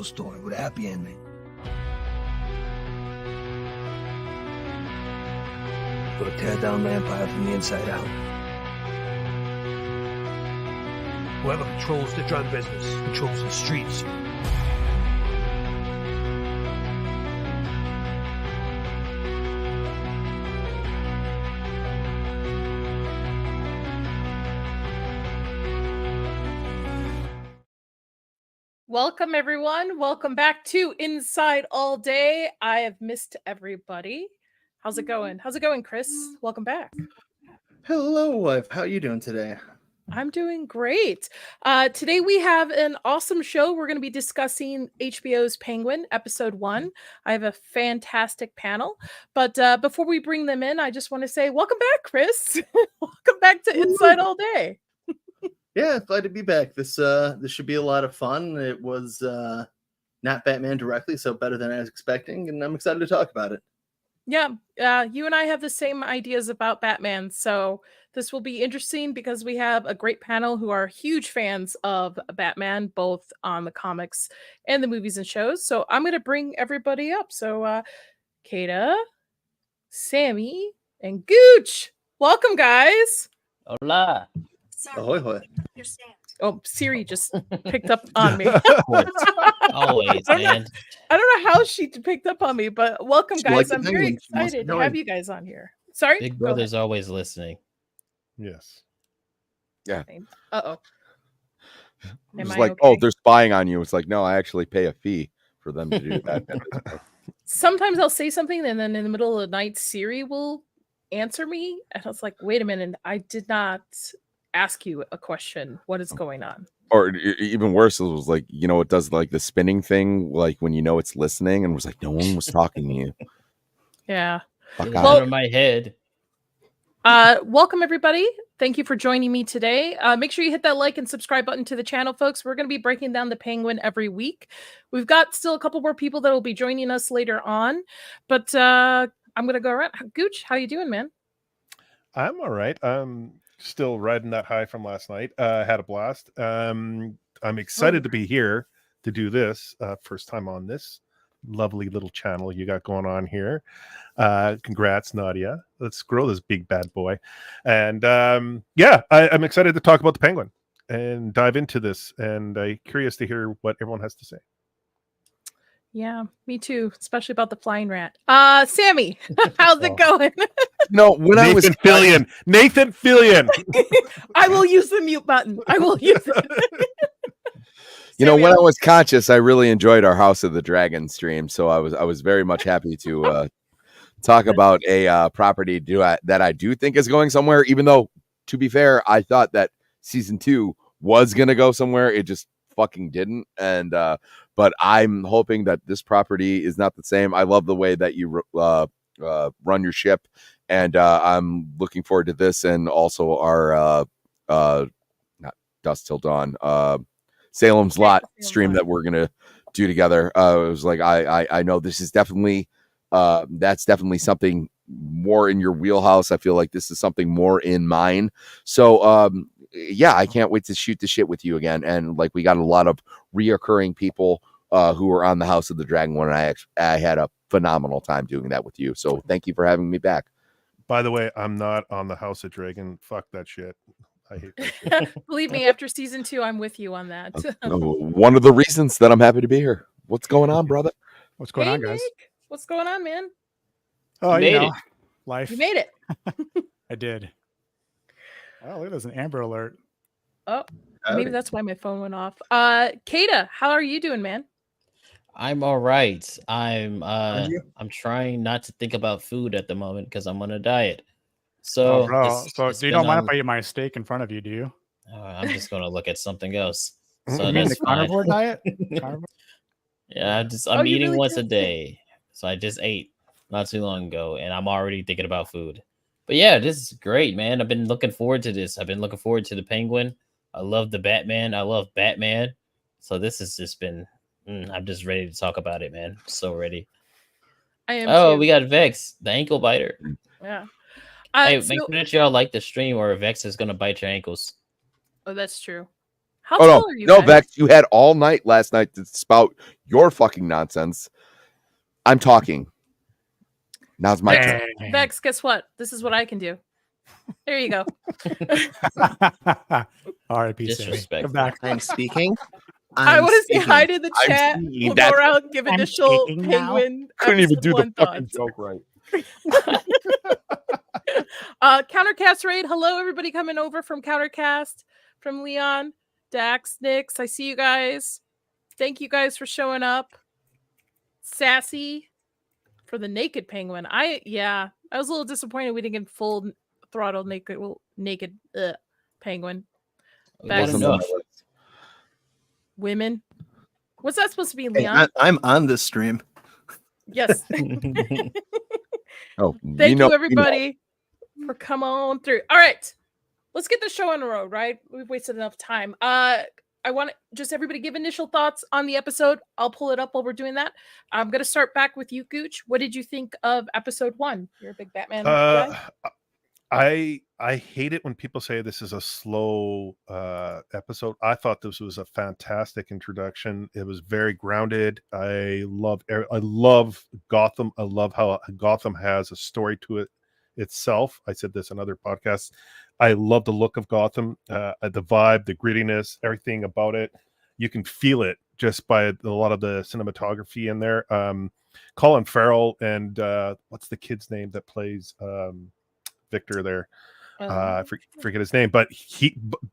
successful story with a happy ending. We're gonna tear down the empire from the inside out. Whoever controls the drug business controls the streets. Welcome, everyone. Welcome back to Inside All Day. I have missed everybody. How's it going? How's it going, Chris? Welcome back. Hello, wife. How are you doing today? I'm doing great. Today we have an awesome show. We're going to be discussing HBO's Penguin, episode 1. I have a fantastic panel. But before we bring them in, I just want to say welcome back, Chris. Welcome back to Inside All Day. Yeah, glad to be back. This should be a lot of fun. It was not Batman directly, so better than I was expecting, and I'm excited to talk about it. Yeah, you and I have the same ideas about Batman, so this will be interesting because we have a great panel who are huge fans of Batman, both on the comics and the movies and shows. So I'm going to bring everybody up. So Kata, Sammy, and Gooch, welcome, guys. Hola. Ahoy, hoy. Oh, Siri just picked up on me. Always, man. I don't know how she picked up on me, but welcome, She guys. liked the I'm very penguin. She wants to excited to join. have you guys on here. Sorry? Big Go ahead. Brother's always listening. Yes. Uh-oh. It's Am I like, okay? oh, they're spying on you. It's like, no, I actually pay a fee for them to do that. Sometimes I'll say something and then in the middle of the night, Siri will answer me. And I was like, wait a minute, I did not ask you a question. What is going on? Or even worse, it was like, it does like the spinning thing, like when it's listening, and was like, no one was talking to you. Yeah. Fuck It out. was over my head. Welcome, everybody. Thank you for joining me today. Make sure you hit that like and subscribe button to the channel, folks. We're going to be breaking down the Penguin every week. We've got still a couple more people that will be joining us later on, but I'm going to go around. Gooch, how you doing, man? I'm all right. I'm still riding that high from last night. Had a blast. I'm excited to be here to do this. First time on this lovely little channel you got going on here. Congrats, Nadia. Let's grow this big bad boy. And I'm excited to talk about the Penguin and dive into this. And I'm curious to hear what everyone has to say. Yeah, me too, especially about the flying rat. Sammy, how's it going? No, when I was Nathan Fillion. I will use the mute button. I will use it. Sammy, when I was conscious, I really enjoyed our House of the Dragon stream. So I was very much happy to talk about a property that I do think is going somewhere. Even though, to be fair, I thought that season 2 was gonna go somewhere. It just fucking didn't. And but I'm hoping that this property is not the same. I love the way that you run your ship, and I'm looking forward to this, and also our not Dusk Till Dawn, Salem's Lot stream that we're gonna do together. It was like I know this is definitely that's definitely something more in your wheelhouse. I feel like this is something more in mine. So yeah, I can't wait to shoot the shit with you again. And like, we got a lot of reoccurring people who were on the House of the Dragon one. And I had a phenomenal time doing that with you. So thank you for having me back. By the way, I'm not on the House of Dragon. Fuck that shit. I hate that shit. Believe me, after season 2, I'm with you on that. One of the reasons that I'm happy to be here. What's going on, brother? What's going Hey, on, guys? Nick, what's going on, man? Oh, You you made know, it. life. You made it. I did. Oh, look, there's an Amber Alert. Oh, maybe that's why my phone went off. Kata, how are you doing, man? I'm all right. I'm trying not to think about food at the moment because I'm on a diet. So, Oh, bro. it's So, you been don't mind on- if I eat my steak in front of you, do you? I'm just gonna look at something else. So You mean that's the fine. carnivore diet? Carnivore? Yeah, Oh, I'm you eating really once a did? day. So I just ate not too long ago, and I'm already thinking about food. But yeah, this is great, man. I've been looking forward to this. I've been looking forward to the Penguin. I love the Batman. I love Batman. So this has just been. I'm just ready to talk about it, man. So ready. I am. Oh, too. we got Vex, the ankle biter. Yeah. Hey, So- make sure that y'all like the stream, or Vex is gonna bite your ankles. oh, that's true. How Oh tall are you? no, Vex? Vex, you had all night last night to spout your fucking nonsense. I'm talking. Now's my turn. Vex, guess what? This is what I can do. There you go. R.I.P. Sammy. Disrespectful. Come back. I'm speaking. I I'm want to say speaking. hi to the I'm chat. speaking. We'll go That's- around, give I'm initial speaking now. penguin. Couldn't even episode do the one fucking thoughts. joke right. Countercast raid. Hello, everybody coming over from Countercast, from Leon, Dax, Nix. I see you guys. Thank you guys for showing up. Sassy for the naked penguin. I was a little disappointed we didn't get full throttle naked penguin. Back Wasn't to enough. women. What's that supposed to be, Hey, Leon? I'm on this stream. Yes. Oh, Thank you, everybody, for come on through. All right, let's get the show on the road. Right, we've wasted enough time. I want to just everybody give initial thoughts on the episode. I'll pull it up while we're doing that. I'm gonna start back with you, Gooch. What did you think of episode 1? You're a big Batman guy. I hate it when people say this is a slow episode. I thought this was a fantastic introduction. It was very grounded. I love Gotham. I love how Gotham has a story to it itself. I said this in other podcasts. I love the look of Gotham, the vibe, the grittiness, everything about it. You can feel it just by a lot of the cinematography in there. Colin Farrell and what's the kid's name that plays Victor there? I forget his name, but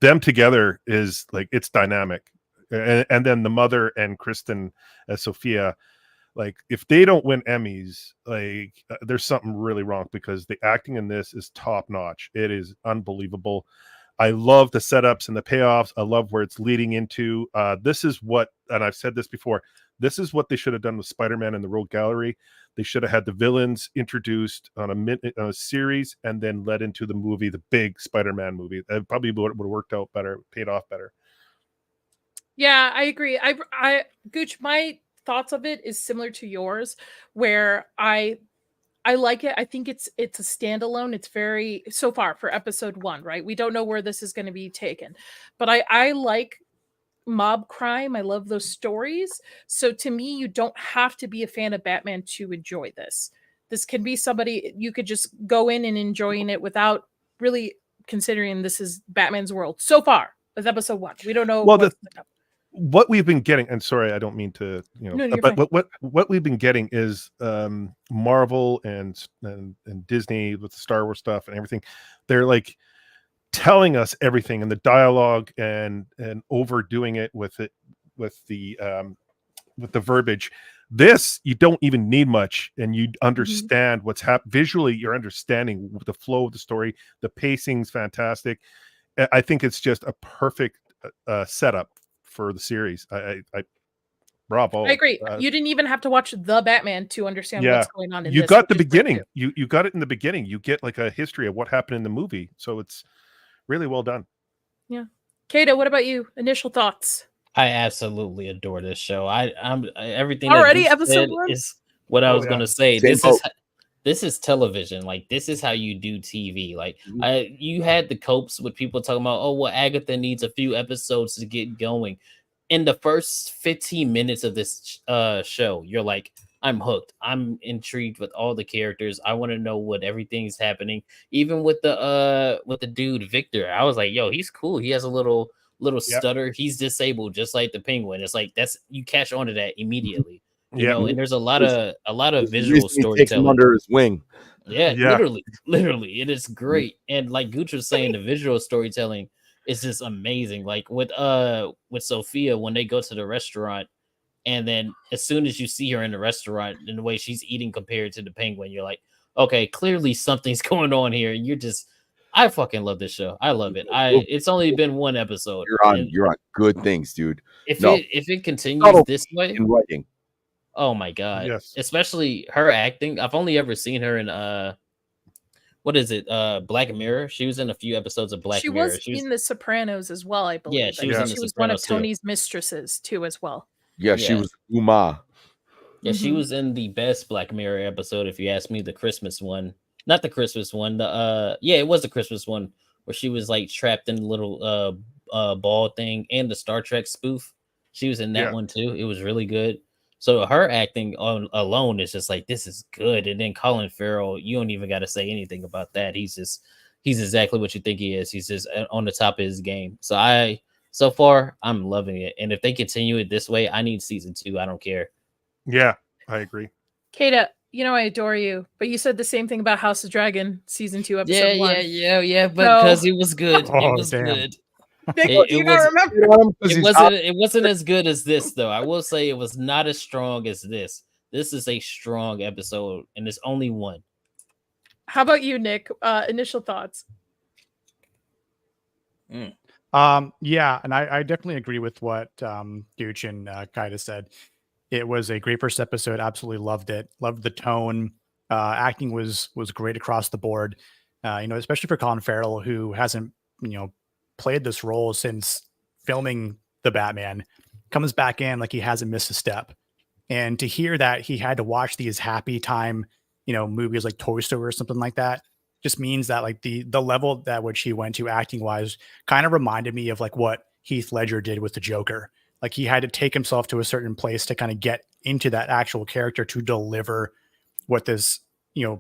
them together is like, it's dynamic. And then the mother and Kristen as Sophia, like if they don't win Emmys, like there's something really wrong, because the acting in this is top notch. It is unbelievable. I love the setups and the payoffs. I love where it's leading into. This is what, and I've said this before, this is what they should have done with Spider-Man in the Rogue Gallery. They should have had the villains introduced on a series and then led into the movie, the big Spider-Man movie. That probably would have worked out better, paid off better. Yeah, I agree. I Gooch, my thoughts of it is similar to yours, where I like it. I think it's a standalone. It's very, so far for episode 1, right? We don't know where this is going to be taken, but I like mob crime. I love those stories. So to me, you don't have to be a fan of Batman to enjoy this. This can be somebody you could just go in and enjoying it without really considering this is Batman's world. So far, with episode 1, we don't know. Well, what we've been getting, and sorry, I don't mean to, but what we've been getting is Marvel and Disney with the Star Wars stuff and everything. They're like telling us everything, and the dialogue and overdoing it with the verbiage. This, you don't even need much, and you understand what's happening visually. You're understanding the flow of the story. The pacing's fantastic. I think it's just a perfect setup for the series. Bravo. I agree. You didn't even have to watch the Batman to understand what's going on in you this. got the beginning. You got it in the beginning. You get like a history of what happened in the movie. So it's really well done. Yeah. Kato, what about you? Initial thoughts? I absolutely adore this show. I'm everything already that episode said 1 is what I was gonna say. Same This is television. Like, this is how you do TV. Like, you had the copes with people talking about, oh, well, Agatha needs a few episodes to get going. In the first 15 minutes of this show, you're like, I'm hooked. I'm intrigued with all the characters. I want to know what everything's happening. Even with the dude Victor, I was like, yo, he's cool. He has a little stutter. He's disabled, just like the Penguin. It's like, that's, you catch on to that immediately. You know, and there's a lot of visual storytelling under his wing. Yeah, literally, it is great. And like Gooch was saying, the visual storytelling is just amazing. Like with Sophia, when they go to the restaurant, and then as soon as you see her in the restaurant and the way she's eating compared to the Penguin, you're like, okay, clearly something's going on here. And you're just, I fucking love this show. I love it. It's only been 1 episode. You're on good things, dude. If it continues this way, in writing. oh my god! Yes. Especially her acting. I've only ever seen her in what is it? Black Mirror. She was in a few episodes of Black Mirror. She was in The Sopranos as well, I believe. Yeah, she was in The She was one of Sopranos too. Tony's mistresses too, as well. Yeah, she was Uma. Yeah, she was in the best Black Mirror episode, if you ask me, the Christmas one. Not the Christmas one. It was the Christmas one where she was like trapped in a little ball thing and the Star Trek spoof. She was in that Yeah. one too. It was really good. So her acting on alone is just like, this is good. And then Colin Farrell, you don't even got to say anything about that. He's exactly what you think he is. He's just on the top of his game. So far I'm loving it. And if they continue it this way, I need season 2. I don't care. Yeah, I agree. Kata, you know I adore you, but you said the same thing about House of Dragon season 2 episode 1. Yeah. But No. because it was good, it Oh, was damn. good. Nick, It do you not was- remember? It wasn't as good as this though. I will say it was not as strong as this. This is a strong episode, and it's only one. How about you, Nick? Initial thoughts. Yeah, and I definitely agree with what Gooch and Kaida said. It was a great first episode. Absolutely loved it. Loved the tone. Acting was great across the board. Especially for Colin Farrell, who hasn't played this role since filming the Batman, comes back in like he hasn't missed a step. And to hear that he had to watch these happy time, movies like Toy Story or something like that, just means that like the level at which he went to acting wise kind of reminded me of like what Heath Ledger did with the Joker. Like he had to take himself to a certain place to kind of get into that actual character to deliver what this,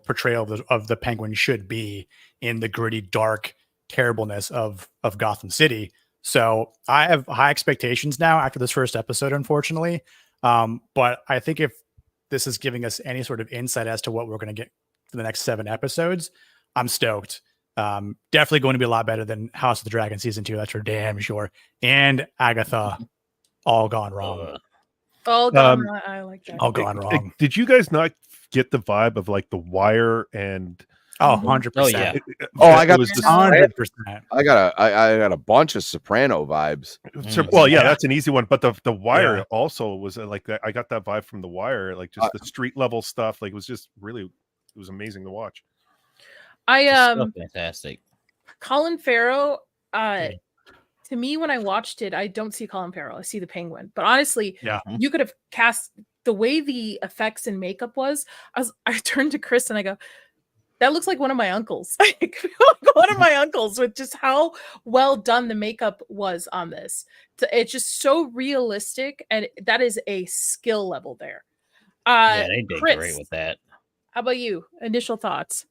portrayal of the Penguin should be in the gritty, dark terribleness of Gotham City. So I have high expectations now after this first episode, unfortunately. But I think if this is giving us any sort of insight as to what we're going to get for the next 7 episodes, I'm stoked. Definitely going to be a lot better than House of the Dragon season 2. That's for damn sure. And Agatha, all gone wrong. All gone wrong. I like that. All gone wrong. Did you guys not get the vibe of like The Wire and? Oh, 100%. Oh, yeah. I got was just 100%. I got a bunch of Soprano vibes. well, yeah, that's an easy one. But the Wire also was like that. I got that vibe from The Wire, like just the street level stuff. Like it was just really, it was amazing to watch. Fantastic. Colin Farrell, to me, when I watched it, I don't see Colin Farrell. I see the Penguin. But honestly, you could have cast the way the effects and makeup was. I turned to Chris and I go, that looks like one of my uncles. One of my uncles, with just how well done the makeup was on this. It's just so realistic, and that is a skill level there. Yeah, they did Chris, great with that. how about you? Initial thoughts?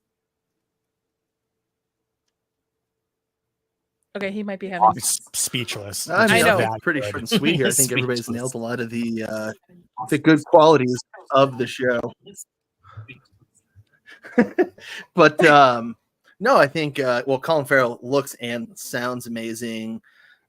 Okay, he might be having speechless. I know. It's pretty short and sweet here. I think everybody's nailed a lot of the good qualities of the show. But no, I think Colin Farrell looks and sounds amazing.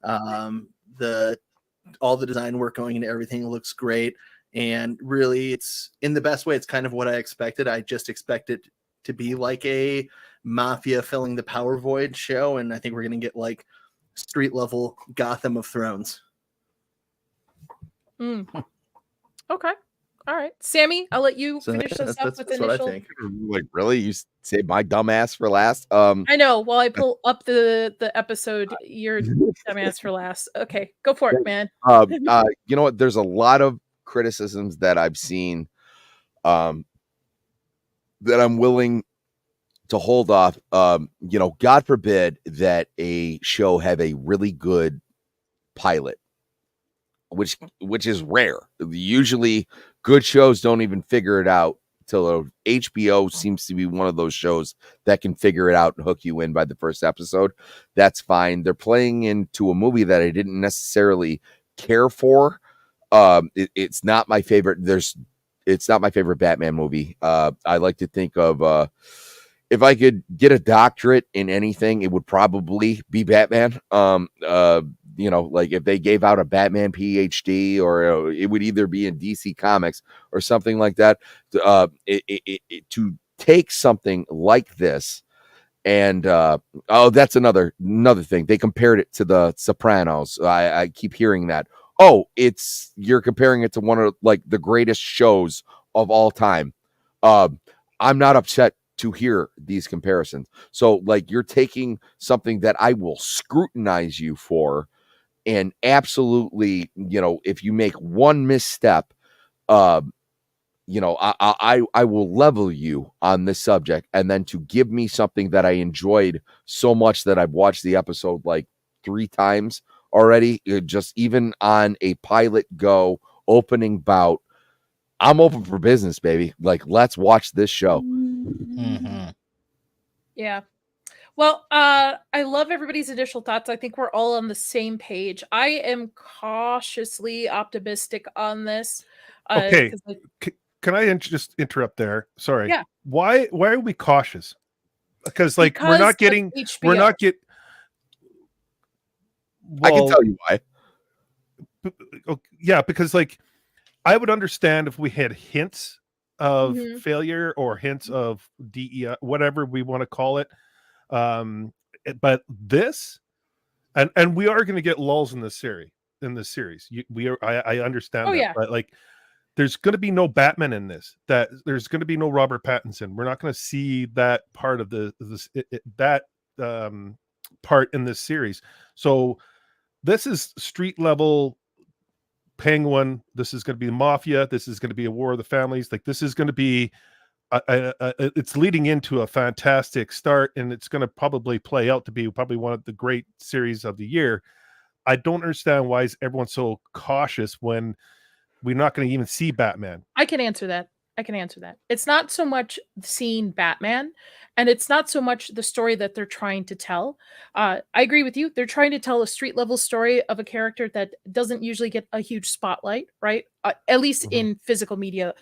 All the design work going into everything looks great, and really, it's in the best way. It's kind of what I expected. I just expected to be like a mafia filling the power void show, and I think we're gonna get like street level Gotham of Thrones. Okay. All right, Sammy, I'll let you finish this up with that's initial. what I think. Like, really? You saved my dumbass for last? I know. While I pull up the episode, your dumbass for last. Okay, go for it, man. You know what? There's a lot of criticisms that I've seen that I'm willing to hold off. God forbid that a show have a really good pilot, which is rare. Usually good shows don't even figure it out till HBO seems to be one of those shows that can figure it out and hook you in by the first episode. That's fine. They're playing into a movie that I didn't necessarily care for. It's not my favorite. It's not my favorite Batman movie. I like to think of if I could get a doctorate in anything, it would probably be Batman. Like if they gave out a Batman PhD, or it would either be in DC Comics or something like that. To take something like this, and that's another thing. They compared it to The Sopranos. I keep hearing that. You're comparing it to one of like the greatest shows of all time. I'm not upset to hear these comparisons. So like you're taking something that I will scrutinize you for, and absolutely, if you make one misstep, I will level you on this subject, and then to give me something that I enjoyed so much that I've watched the episode like 3 times already, just even on a pilot go opening bout, I'm open for business, baby. Like, let's watch this show. Mhm. Yeah. Well, I love everybody's initial thoughts. I think we're all on the same page. I am cautiously optimistic on this. Okay. 'Cause Can I just interrupt there? Sorry. Yeah. Why are we cautious? Because like we're because not of getting HBO. I can well, tell you why. yeah, because like I would understand if we had hints of Mhm. failure or hints of DEI, whatever we want to call it. But this, and we are going to get lulls in this series. I understand Oh that, yeah. but like, there's going to be no Batman in this. That there's going to be no Robert Pattinson. We're not going to see that part of that part in this series. So this is street level Penguin. This is going to be Mafia. This is going to be a War of the Families. Like, this is going to be it's leading into a fantastic start, and it's going to probably play out to be probably one of the great series of the year. I don't understand why is everyone so cautious when we're not going to even see Batman. I can answer that. It's not so much seeing Batman, and it's not so much the story that they're trying to tell. I agree with you. They're trying to tell a street level story of a character that doesn't usually get a huge spotlight, right? At least in physical media.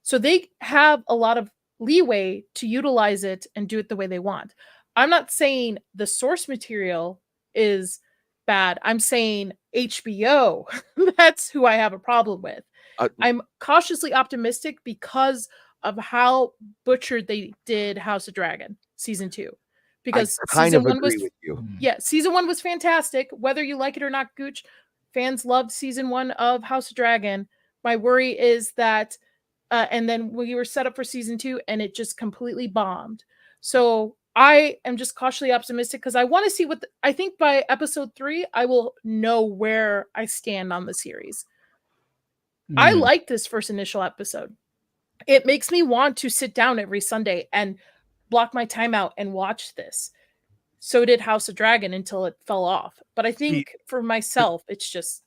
So they have a lot of leeway to utilize it and do it the way they want. I'm not saying the source material is bad. I'm saying HBO. That's who I have a problem with. I'm cautiously optimistic because of how butchered they did House of Dragon season 2. Because I kind season of 1 agree was with you. yeah, season 1 was fantastic. Whether you like it or not, Gooch, fans loved season 1 of House of Dragon. My worry is that and then we were set up for season 2 and it just completely bombed. So I am just cautiously optimistic because I want to see I think by episode 3 I will know where I stand on the series. I like this first initial episode. It makes me want to sit down every Sunday and block my time out and watch this. So did House of Dragon until it fell off. But I think for myself, it's just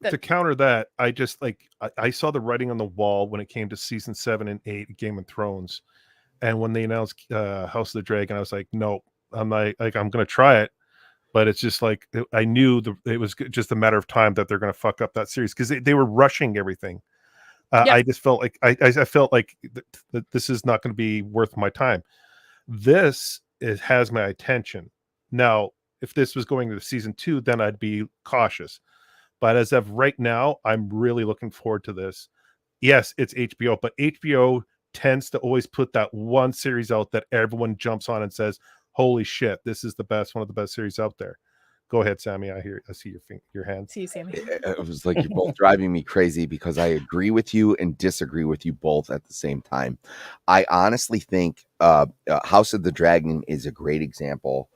to counter that, I just like I saw the writing on the wall when it came to season 7 and 8 of Game of Thrones, and when they announced House of the Dragon, I was like, no, I'm like I'm gonna try it, but it's just like I knew it was just a matter of time that they're gonna fuck up that series because they were rushing everything. I just felt like I felt like this is not going to be worth my time. This has my attention. Now, if this was going to season 2, then I'd be cautious. But as of right now, I'm really looking forward to this. Yes, it's HBO, but HBO tends to always put that one series out that everyone jumps on and says, "Holy shit, this is the best, one of the best series out there." Go ahead, Sammy. I see your hand. See you, Sammy. It was like you're both driving me crazy because I agree with you and disagree with you both at the same time. I honestly think House of the Dragon is a great example.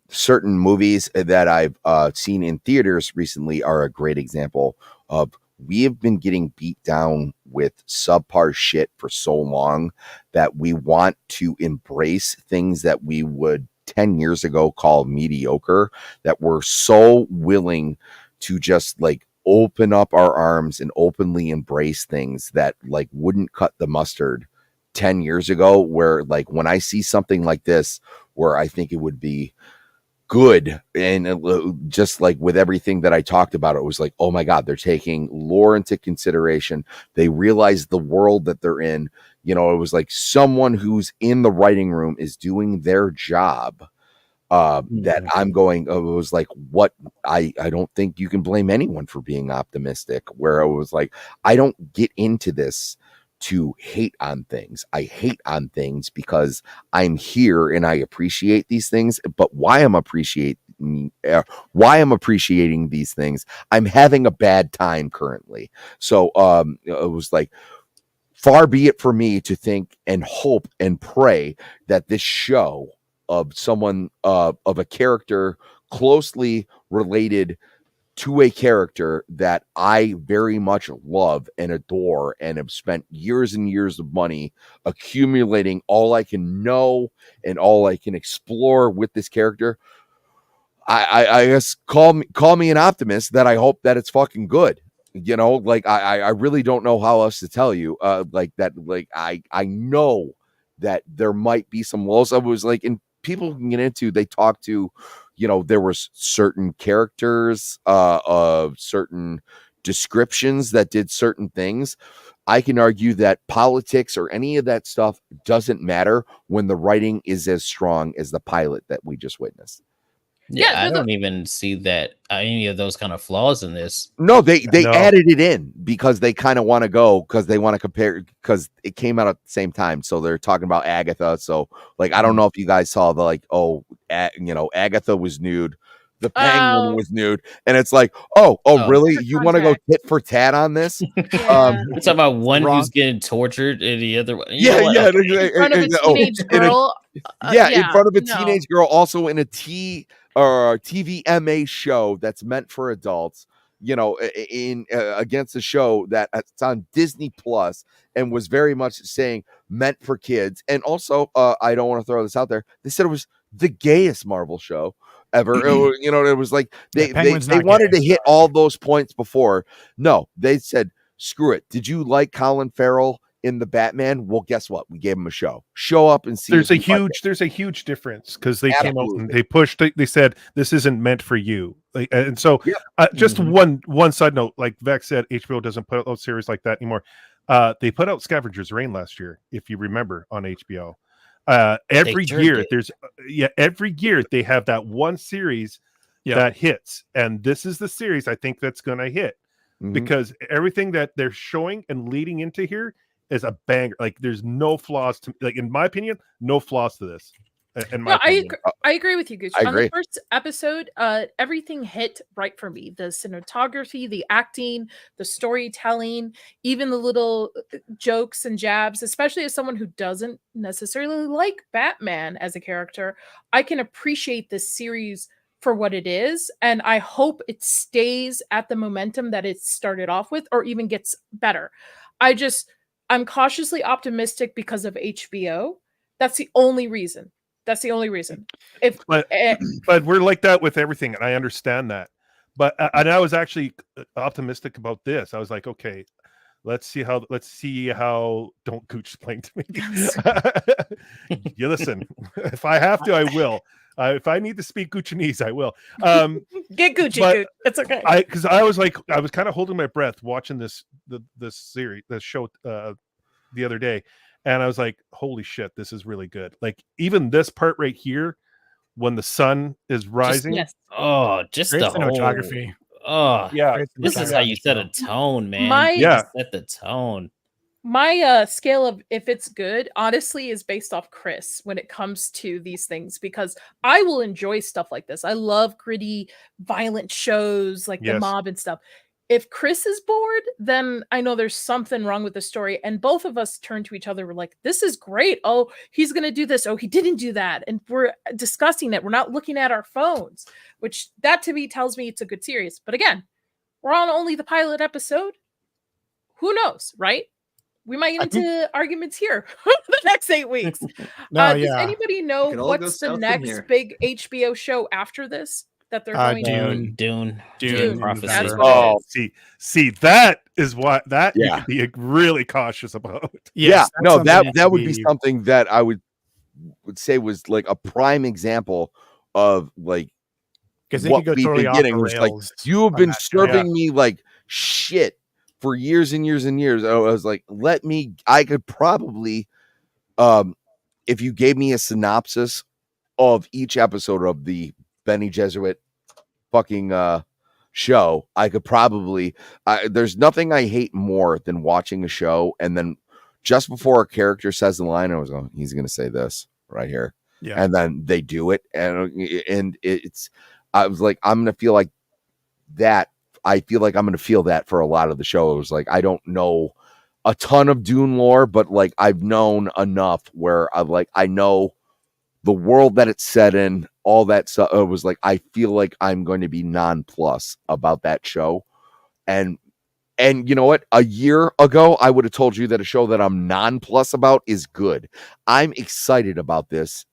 Certain movies that I've seen in theaters recently are a great example of we have been getting beat down with subpar shit for so long that we want to embrace things that we would 10 years ago call mediocre, that we're so willing to just like open up our arms and openly embrace things that like wouldn't cut the mustard 10 years ago, where like when I see something like this where I think it would be good, and just like with everything that I talked about, it was like, oh my God, they're taking lore into consideration. They realize the world that they're in. You know, it was like someone who's in the writing room is doing their job. That I'm going, it was like, what I don't think you can blame anyone for being optimistic, where it was like, I don't get into this to hate on things. I hate on things because I'm here and I appreciate these things. But why I'm appreciating these things, I'm having a bad time currently. So it was like, far be it for me to think and hope and pray that this show of someone of a character closely related to a character that I very much love and adore and have spent years and years of money accumulating all I can know and all I can explore with this character. I guess call me an optimist that I hope that it's fucking good. You know, like I really don't know how else to tell you. Like that, like I know that there might be some lows. I was like, and people can get into, they talk to, you know, there was certain characters of certain descriptions that did certain things. I can argue that politics or any of that stuff doesn't matter when the writing is as strong as the pilot that we just witnessed. Yeah, I don't even see that any of those kind of flaws in this. No, they No. added it in because they kind of want to go, because they want to compare, because it came out at the same time. So they're talking about Agatha. So like, I don't know if you guys saw the like, you know, Agatha was nude, the Penguin was nude, and it's like, oh, really? You want to go tit for tat on this? Yeah. We're talking about one who's getting tortured and the other one. Yeah. In front of a teenage girl. In front of a teenage girl, also in a TVMA show that's meant for adults, you know, in against a show that it's on Disney Plus and was very much saying meant for kids. And also, I don't want to throw this out there, they said it was the gayest Marvel show ever. You know, it was like they wanted to hit all those points before. No, they said, screw it. Did you like Colin Farrell in the Batman? Well, guess what? We gave him a show. Show up and see. There's a huge difference, because they came out and they pushed. They said this isn't meant for you. Like, and so, just one side note, like Vex said, HBO doesn't put out series like that anymore. They put out Scavenger's Reign last year, if you remember, on HBO. Every year they have that one series that hits, and this is the series I think that's going to hit, because everything that they're showing and leading into here is a banger. Like, there's no flaws to, like, in my opinion, no flaws to this. I agree with you, Gucci. I On agree. the first episode, everything hit right for me. The cinematography, the acting, the storytelling, even the little jokes and jabs, especially as someone who doesn't necessarily like Batman as a character, I can appreciate this series for what it is, and I hope it stays at the momentum that it started off with, or even gets better. I'm cautiously optimistic because of HBO. That's the only reason. But we're like that with everything, and I understand that. But and I was actually optimistic about this. I was like, okay, let's see how. Don't Gooch explain to me. You listen. If I have to, I will. If I need to speak Guchanese, I will. Get Gucci. It's okay. Because I was kind of holding my breath watching this show the other day, and I was like, holy shit, this is really good. Like, even this part right here, when the sun is rising. Just the cinematography. This is how you set a tone, man. Set the tone. My scale of if it's good, honestly, is based off Chris when it comes to these things, because I will enjoy stuff like this. I love gritty, violent shows like The Mob and stuff. If Chris is bored, then I know there's something wrong with the story. And both of us turn to each other. We're like, this is great. Oh, he's going to do this. Oh, he didn't do that. And we're discussing it. We're not looking at our phones, which that to me tells me it's a good series. But again, we're on only the pilot episode. Who knows, right? We might get into arguments here the next 8 weeks. Does anybody know what's the next big HBO show after this that they're going to Dune. Prophecy. See, that is what you could be really cautious about. That would be something that I would say was like a prime example of like, because they could go totally off the rails. Like, you have been serving me like shit for years and years and years. I was like, I could probably, if you gave me a synopsis of each episode of the Benny Jesuit fucking show, I could probably, there's nothing I hate more than watching a show and then just before a character says the line, I was going, he's going to say this right here. Yeah. And then they do it. And I was like, I'm going to feel like that. I feel like I'm going to feel that for a lot of the show. It was like, I don't know a ton of Dune lore, but like I've known enough where I know the world that it's set in, all that stuff. It was like, I feel like I'm going to be nonplussed about that show. And you know what? A year ago, I would have told you that a show that I'm nonplussed about is good. I'm excited about this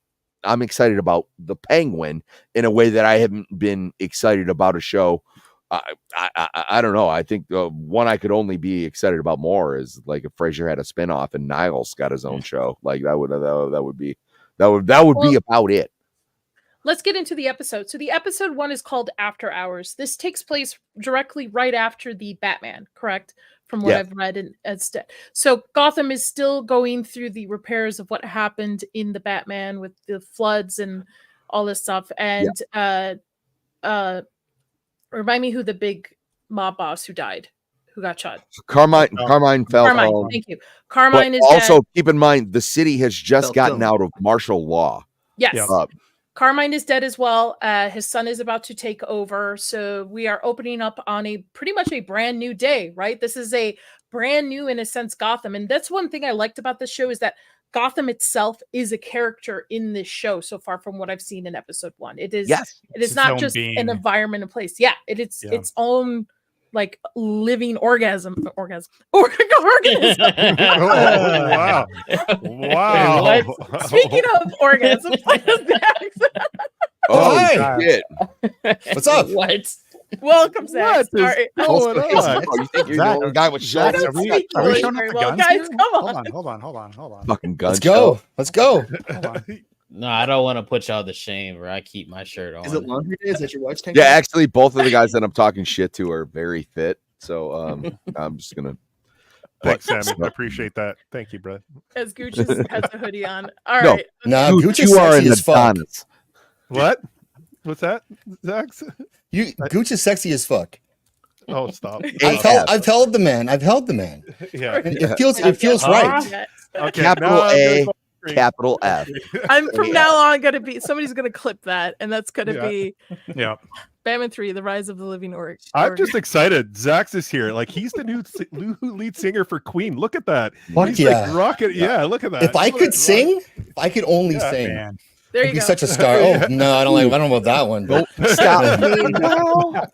I'm excited about the Penguin in a way that I haven't been excited about a show. I don't know. I think the one I could only be excited about more is like if Frasier had a spinoff and Niles got his own show. Like that would be about it. Let's get into the episode. So the episode 1 is called After Hours. This takes place directly right after the Batman, correct? From what I've read instead. So Gotham is still going through the repairs of what happened in the Batman with the floods and all this stuff. And remind me who the big mob boss who died, who got shot. Carmine fell. Carmine, thank you. Carmine is also dead. keep in mind the city has just gotten out of martial law. Yes. Carmine is dead as well. His son is about to take over. So we are opening up on a pretty much a brand new day, right? This is a brand new, in a sense, Gotham. And that's one thing I liked about this show is that Gotham itself is a character in this show so far from what I've seen in episode 1. It is not just an environment and place. Yeah, it's its own like living organism. Oh, wow. What? Speaking of organism, Hi. Shit. What's up? What? welcome, Zach. What is Sorry. going on? You think you're the only guy with Zach, shots? are we Speak really showing off very the well. guns Guys, here? come on. Hold on. Fucking gun. Let's go. Let's go. Hold on. No, I don't want to put y'all to shame where I keep my shirt on. Is it laundry day? Is that your wife's tank? Yeah, actually, both of the guys that I'm talking shit to are very fit. So I'm just gonna. Thanks, Sammy. I appreciate that. Thank you, bro. As Gooch has a hoodie on. All right. Nah, Dude, Gooch is you are sexy in as the fuck. Donuts. What? What's that, Zach? Gooch is sexy as fuck. Oh, stop. I've held the man. Yeah. And it feels right. Yes. Okay. Capital now I'm A, gonna go capital F. I'm from now on gonna be somebody's gonna clip that, and that's gonna be Yeah. Batman 3: The Rise of the Living Org. I'm just excited. Zax is here. Like he's the new lead singer for Queen. Look at that. Fuck He's yeah. like rocking. Yeah, look at that. If I could sing, if I could only Yeah, sing. Man. There I'd you be go. such a star. Oh no, I don't know about that one. But Stop me now.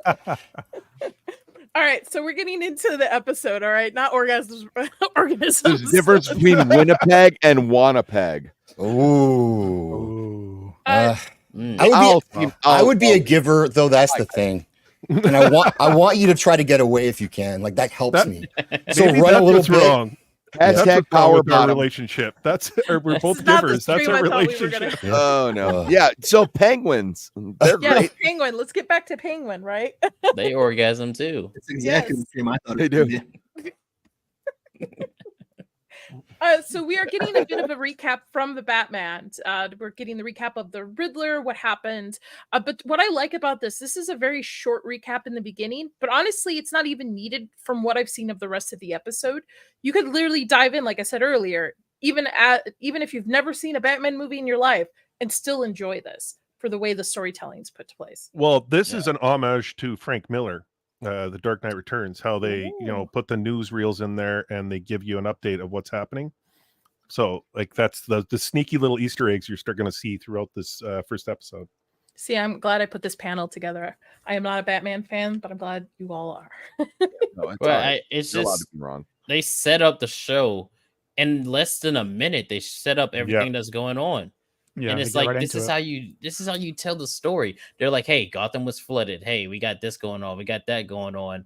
All right, so we're getting into the episode. All right, not orgasms, organisms. There's a difference between Winnipeg and Wannapeg. ooh. Uh, I would be a giver, though. That's the thing. And I want you to try to get away if you can. Like that helps me. So Maybe run that's a little what's bit. wrong. That's Hashtag what's wrong power with our bottom. relationship. We're This both is not the givers. That's stream our I thought we were relationship. gonna- Oh no. Ugh. Yeah. So penguins, they're Yes, great. Penguin. Let's get back to Penguin, right? They orgasm too. It's exactly Yes. the same I thought They it do. would be. So we are getting a bit of a recap from the Batman. We're getting the recap of the Riddler, what happened. But what I like about this is a very short recap in the beginning. But honestly, it's not even needed from what I've seen of the rest of the episode. You could literally dive in, like I said earlier, even if you've never seen a Batman movie in your life, and still enjoy this for the way the storytelling's put to place. Well, this is an homage to Frank Miller, The Dark Knight Returns, how they, put the newsreels in there and they give you an update of what's happening. So, like, that's the sneaky little Easter eggs you're going to see throughout this first episode. See, I'm glad I put this panel together. I am not a Batman fan, but I'm glad you all are. No, it's Well, all right. it's You're allowed just to be wrong. they set up the show in less than a minute. They set up everything that's going on. Yeah. And they it's get like right this into is how you tell the story. They're like, hey, Gotham was flooded. Hey, we got this going on. We got that going on.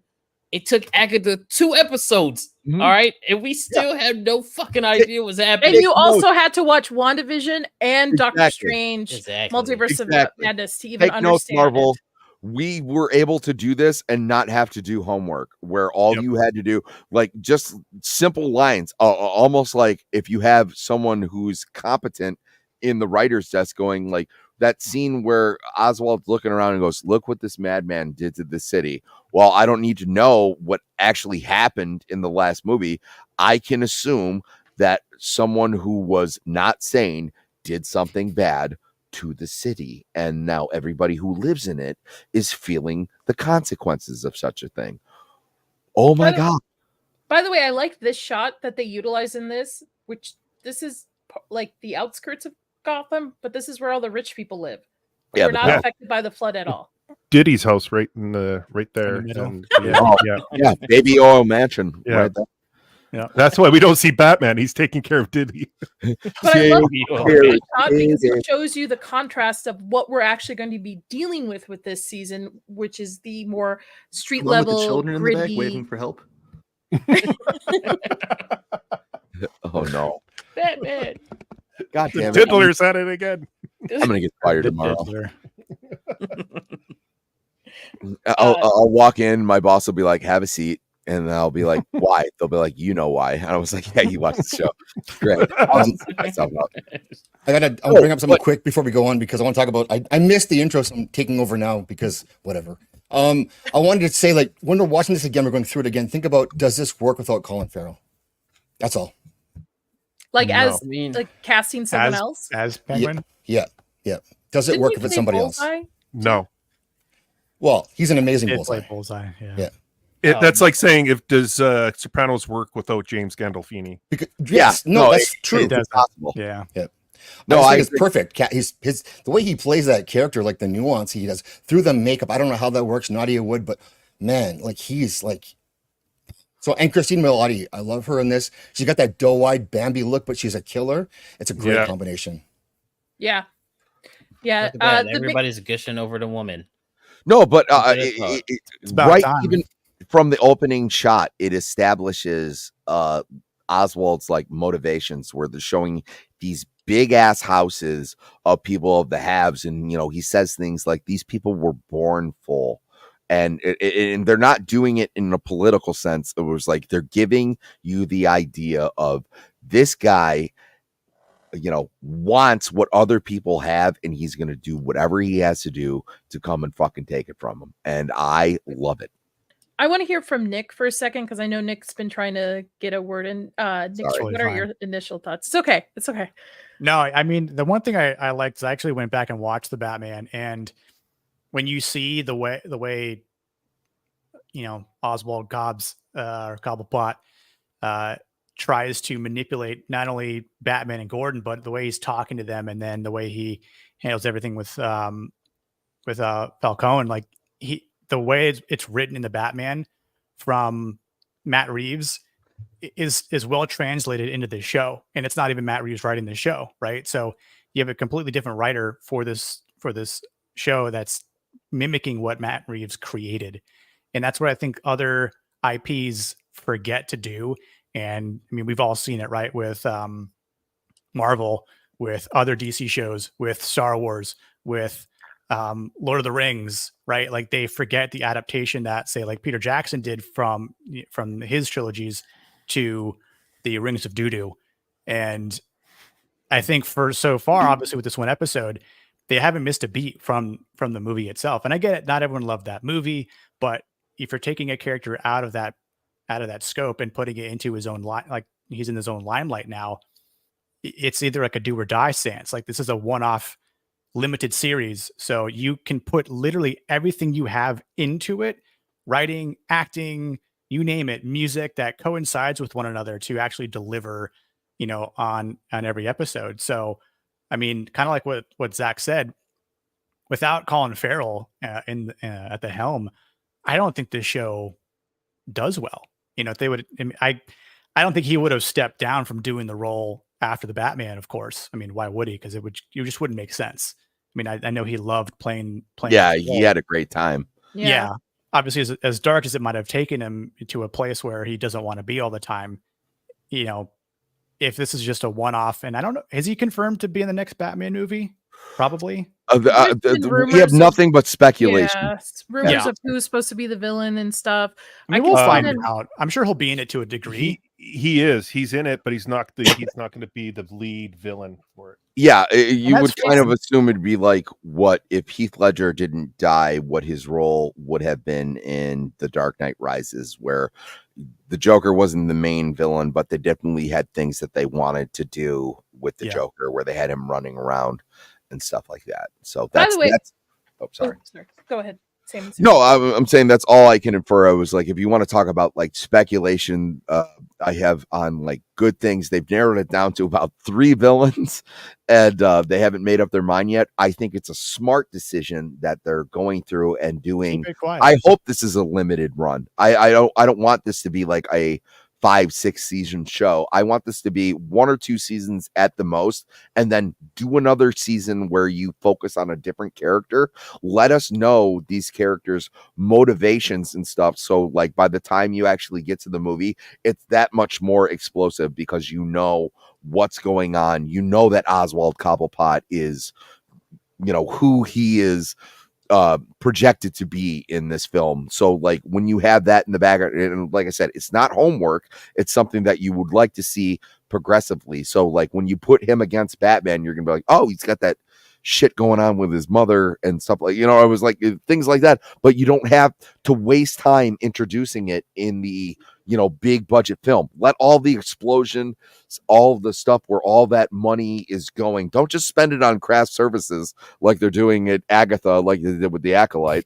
It took Agatha 2 episodes. Mhm. All right. And we still have no fucking idea what's happening. And you also had to watch WandaVision and Doctor Exactly. Strange Exactly. Multiverse of Exactly. Madness to even Take notes, understand Marvel. it. We were able to do this and not have to do homework, where all Yep. you had to do, like, just simple lines, almost like if you have someone who's competent in the writer's desk going, like, that scene where Oswald's looking around and goes, look what this madman did to the city. Well, I don't need to know what actually happened in the last movie. I can assume that someone who was not sane did something bad to the city, and now everybody who lives in it is feeling the consequences of such a thing. Oh my God. By the way, I like this shot that they utilize in this, which this is like the outskirts of Gotham, but this is where all the rich people live. Yeah, We're the not best. affected by the flood at all. Diddy's house right there. middle. And, Oh, yeah. yeah, baby oil mansion. Yeah. Right there. Yeah. That's why we don't see Batman. He's taking care of Diddy. But I love James, because it shows you the contrast of what we're actually going to be dealing with this season, which is the more street The one with level, the children in the back gritty. waving for help. Oh no. Batman. God The damn it. Diddler's at it again. I'm gonna get fired The tomorrow. Diddler. I'll walk in, my boss will be like, have a seat. And I'll be like, why? They'll be like, you know why. And I was like, yeah, you watch the show. Great. I'll just take myself out. I'll bring up something quick before we go on because I want to talk about. I missed the intro, so I'm taking over now because whatever. I wanted to say, like, when we're watching this again, we're going through it again. Think about, does this work without Colin Farrell? That's all. Like No. as I mean, like casting someone else. As Penguin. Yeah. Does it Didn't work he if it's play somebody else? Bullseye? No. Well, he's an amazing Did bullseye. play Bullseye. Yeah. Yeah. That's like saying, if does Sopranos work without James Gandolfini? Because, yes, no, that's true. It does. Possible. Yeah. No, I think agree. it's perfect. His the way he plays that character, like the nuance he does through the makeup. I don't know how that works. Nadia would, but man, like he's like. So and Christine Milioti, I love her in this. She's got that doe-eyed Bambi look, but she's a killer. It's a great Yeah. combination. Yeah. look at that. the big- Everybody's gushing over the woman. No, but It's about right, time. even from the opening shot, it establishes Oswald's like motivations, where they're showing these big ass houses of people of the haves, and he says things like these people were born full, and they're not doing it in a political sense. It was like they're giving you the idea of this guy wants what other people have, and he's going to do whatever he has to do to come and fucking take it from them. And I love it. I want to hear from Nick for a second because I know Nick's been trying to get a word in. Nick, Sorry. what are your initial thoughts? It's okay. It's okay. No, I mean, the one thing I liked is I actually went back and watched the Batman, and when you see the way Oswald Cobblepot tries to manipulate not only Batman and Gordon, but the way he's talking to them, and then the way he handles everything with Falcone, like the way it's written in the Batman from Matt Reeves is well translated into the show, and it's not even Matt Reeves writing the show, right? So you have a completely different writer for this show that's mimicking what Matt Reeves created, and that's what I think other IPs forget to do. And I mean, we've all seen it, right? With Marvel, with other DC shows, with Star Wars, with Lord of the Rings, right? Like they forget the adaptation that, say, like Peter Jackson did from his trilogies to the Rings of Doo-Doo. And I think for so far, obviously with this one episode, they haven't missed a beat from the movie itself. And I get it, not everyone loved that movie, but if you're taking a character out of that scope and putting it into his own line, like he's in his own limelight now, it's either like a do or die stance. Like this is a one-off limited series, so you can put literally everything you have into it, writing, acting, you name it, music that coincides with one another to actually deliver, on every episode. So, I mean, kind of like what Zach said, without Colin Farrell at the helm, I don't think this show does well. If they would, I don't think he would have stepped down from doing the role after the Batman, of course. I mean, why would he? Because you just wouldn't make sense. I mean, I know he loved playing. Yeah, he had a great time. Yeah. Obviously, as dark as it might have taken him to a place where he doesn't want to be all the time, if this is just a one-off, and I don't know, is he confirmed to be in the next Batman movie? Probably. There's been We rumors have of- nothing but speculation. Yeah, rumors Yeah. of who's supposed to be the villain and stuff. I mean, can we'll see find them- out. I'm sure he'll be in it to a degree. He is. He's in it, but he's not going to be the lead villain for it. Yeah, you that's would kind of fine. assume it'd be like what if Heath Ledger didn't die, what his role would have been in The Dark Knight Rises, where the Joker wasn't the main villain, but they definitely had things that they wanted to do with the Yeah. Joker, where they had him running around and stuff like that. So By that's the way- oh, sorry. sorry. Go ahead. Same. No, I'm saying that's all I can infer. I was like, if you want to talk about like speculation, I have on like good things. They've narrowed it down to about 3 villains, and they haven't made up their mind yet. I think it's a smart decision that they're going through and doing. Keep it quiet. I hope this is a limited run. I don't want this to be like a 5-6 season show. I want this to be 1 or 2 seasons at the most, and then do another season where you focus on a different character. Let us know these characters' motivations and stuff, so like by the time you actually get to the movie, it's that much more explosive because you know what's going on. You know that Oswald Cobblepot is, who he is projected to be in this film. So like when you have that in the background, and like I said, it's not homework, it's something that you would like to see progressively. So like when you put him against Batman, you're gonna be like, oh, he's got that shit going on with his mother and stuff, like, I was like, things like that. But you don't have to waste time introducing it in the big budget film. Let all the explosion, all the stuff where all that money is going, don't just spend it on craft services like they're doing at Agatha, like they did with the Acolyte.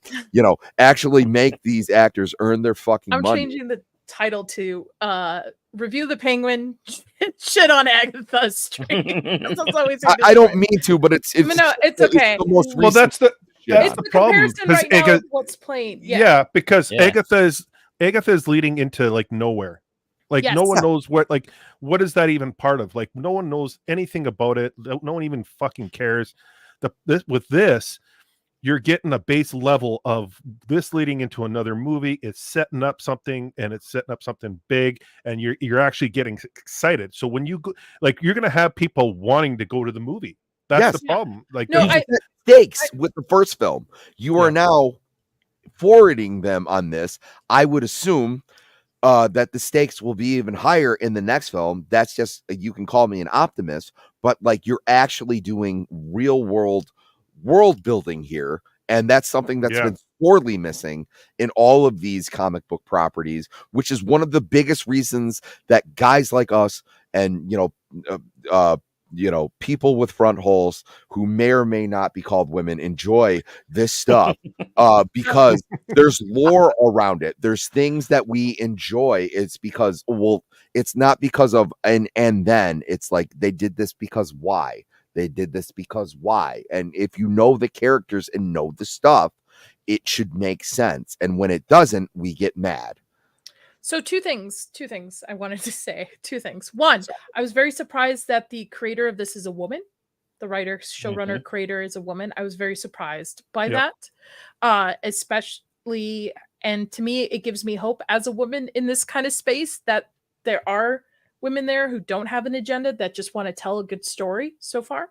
Actually make these actors earn their fucking I'm money. changing the title to Review the Penguin, shit on Agatha Street. I don't mean to, but it's no, it's okay. the most Well, that's the problem. Comparison right now of what's playing. Yeah, because Agatha is leading into like nowhere. Like no one knows what is that even part of? Like no one knows anything about it. No one even fucking cares. With this, you're getting a base level of this leading into another movie. It's setting up something, and it's setting up something big, and you're actually getting excited. So when you go, like, you're gonna have people wanting to go to the movie. That's the problem. Like, no, stakes with the first film. You are now forwarding them on this. I would assume that the stakes will be even higher in the next film. That's just, you can call me an optimist, but like you're actually doing real world building here, and that's something that's been sorely missing in all of these comic book properties, which is one of the biggest reasons that guys like us and people with front holes who may or may not be called women enjoy this stuff, because there's lore around it. There's things that we enjoy. It's because, it's not because of and then it's like they did this because why? They did this because why? And if you know the characters and know the stuff, it should make sense. And when it doesn't, we get mad. So two things I wanted to say. Two things. One, I was very surprised that the creator of this is a woman. The writer, showrunner, creator is a woman. I was very surprised by that, especially, and to me, it gives me hope as a woman in this kind of space that there are women there who don't have an agenda, that just want to tell a good story so far.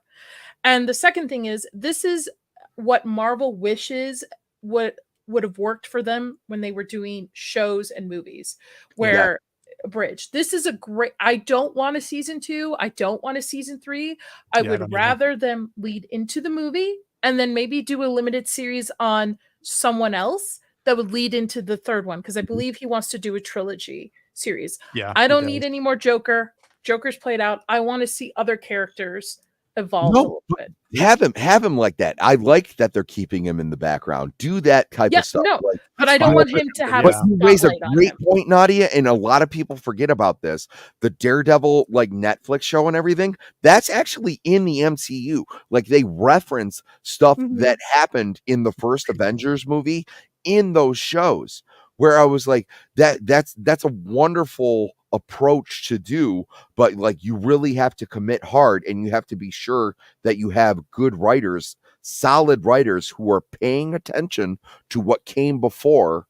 And the second thing is, this is what Marvel wishes would have worked for them when they were doing shows and movies, where bridge. This is a great, I don't want a season 2. I don't want a season 3. I would rather them lead into the movie and then maybe do a limited series on someone else that would lead into the third one. Cause I believe he wants to do a trilogy series. I don't need any more Joker. Joker's played out. I want to see other characters evolve a little bit. Have him like that. I like that they're keeping him in the background. Do that type of stuff. No, but I don't want him to have. But you raise a great point, Nadia, and a lot of people forget about this. The Daredevil like Netflix show and everything, that's actually in the MCU. Like they reference stuff that happened in the first Avengers movie in those shows, where I was like, that's a wonderful approach to do, but like you really have to commit hard, and you have to be sure that you have good writers, solid writers who are paying attention to what came before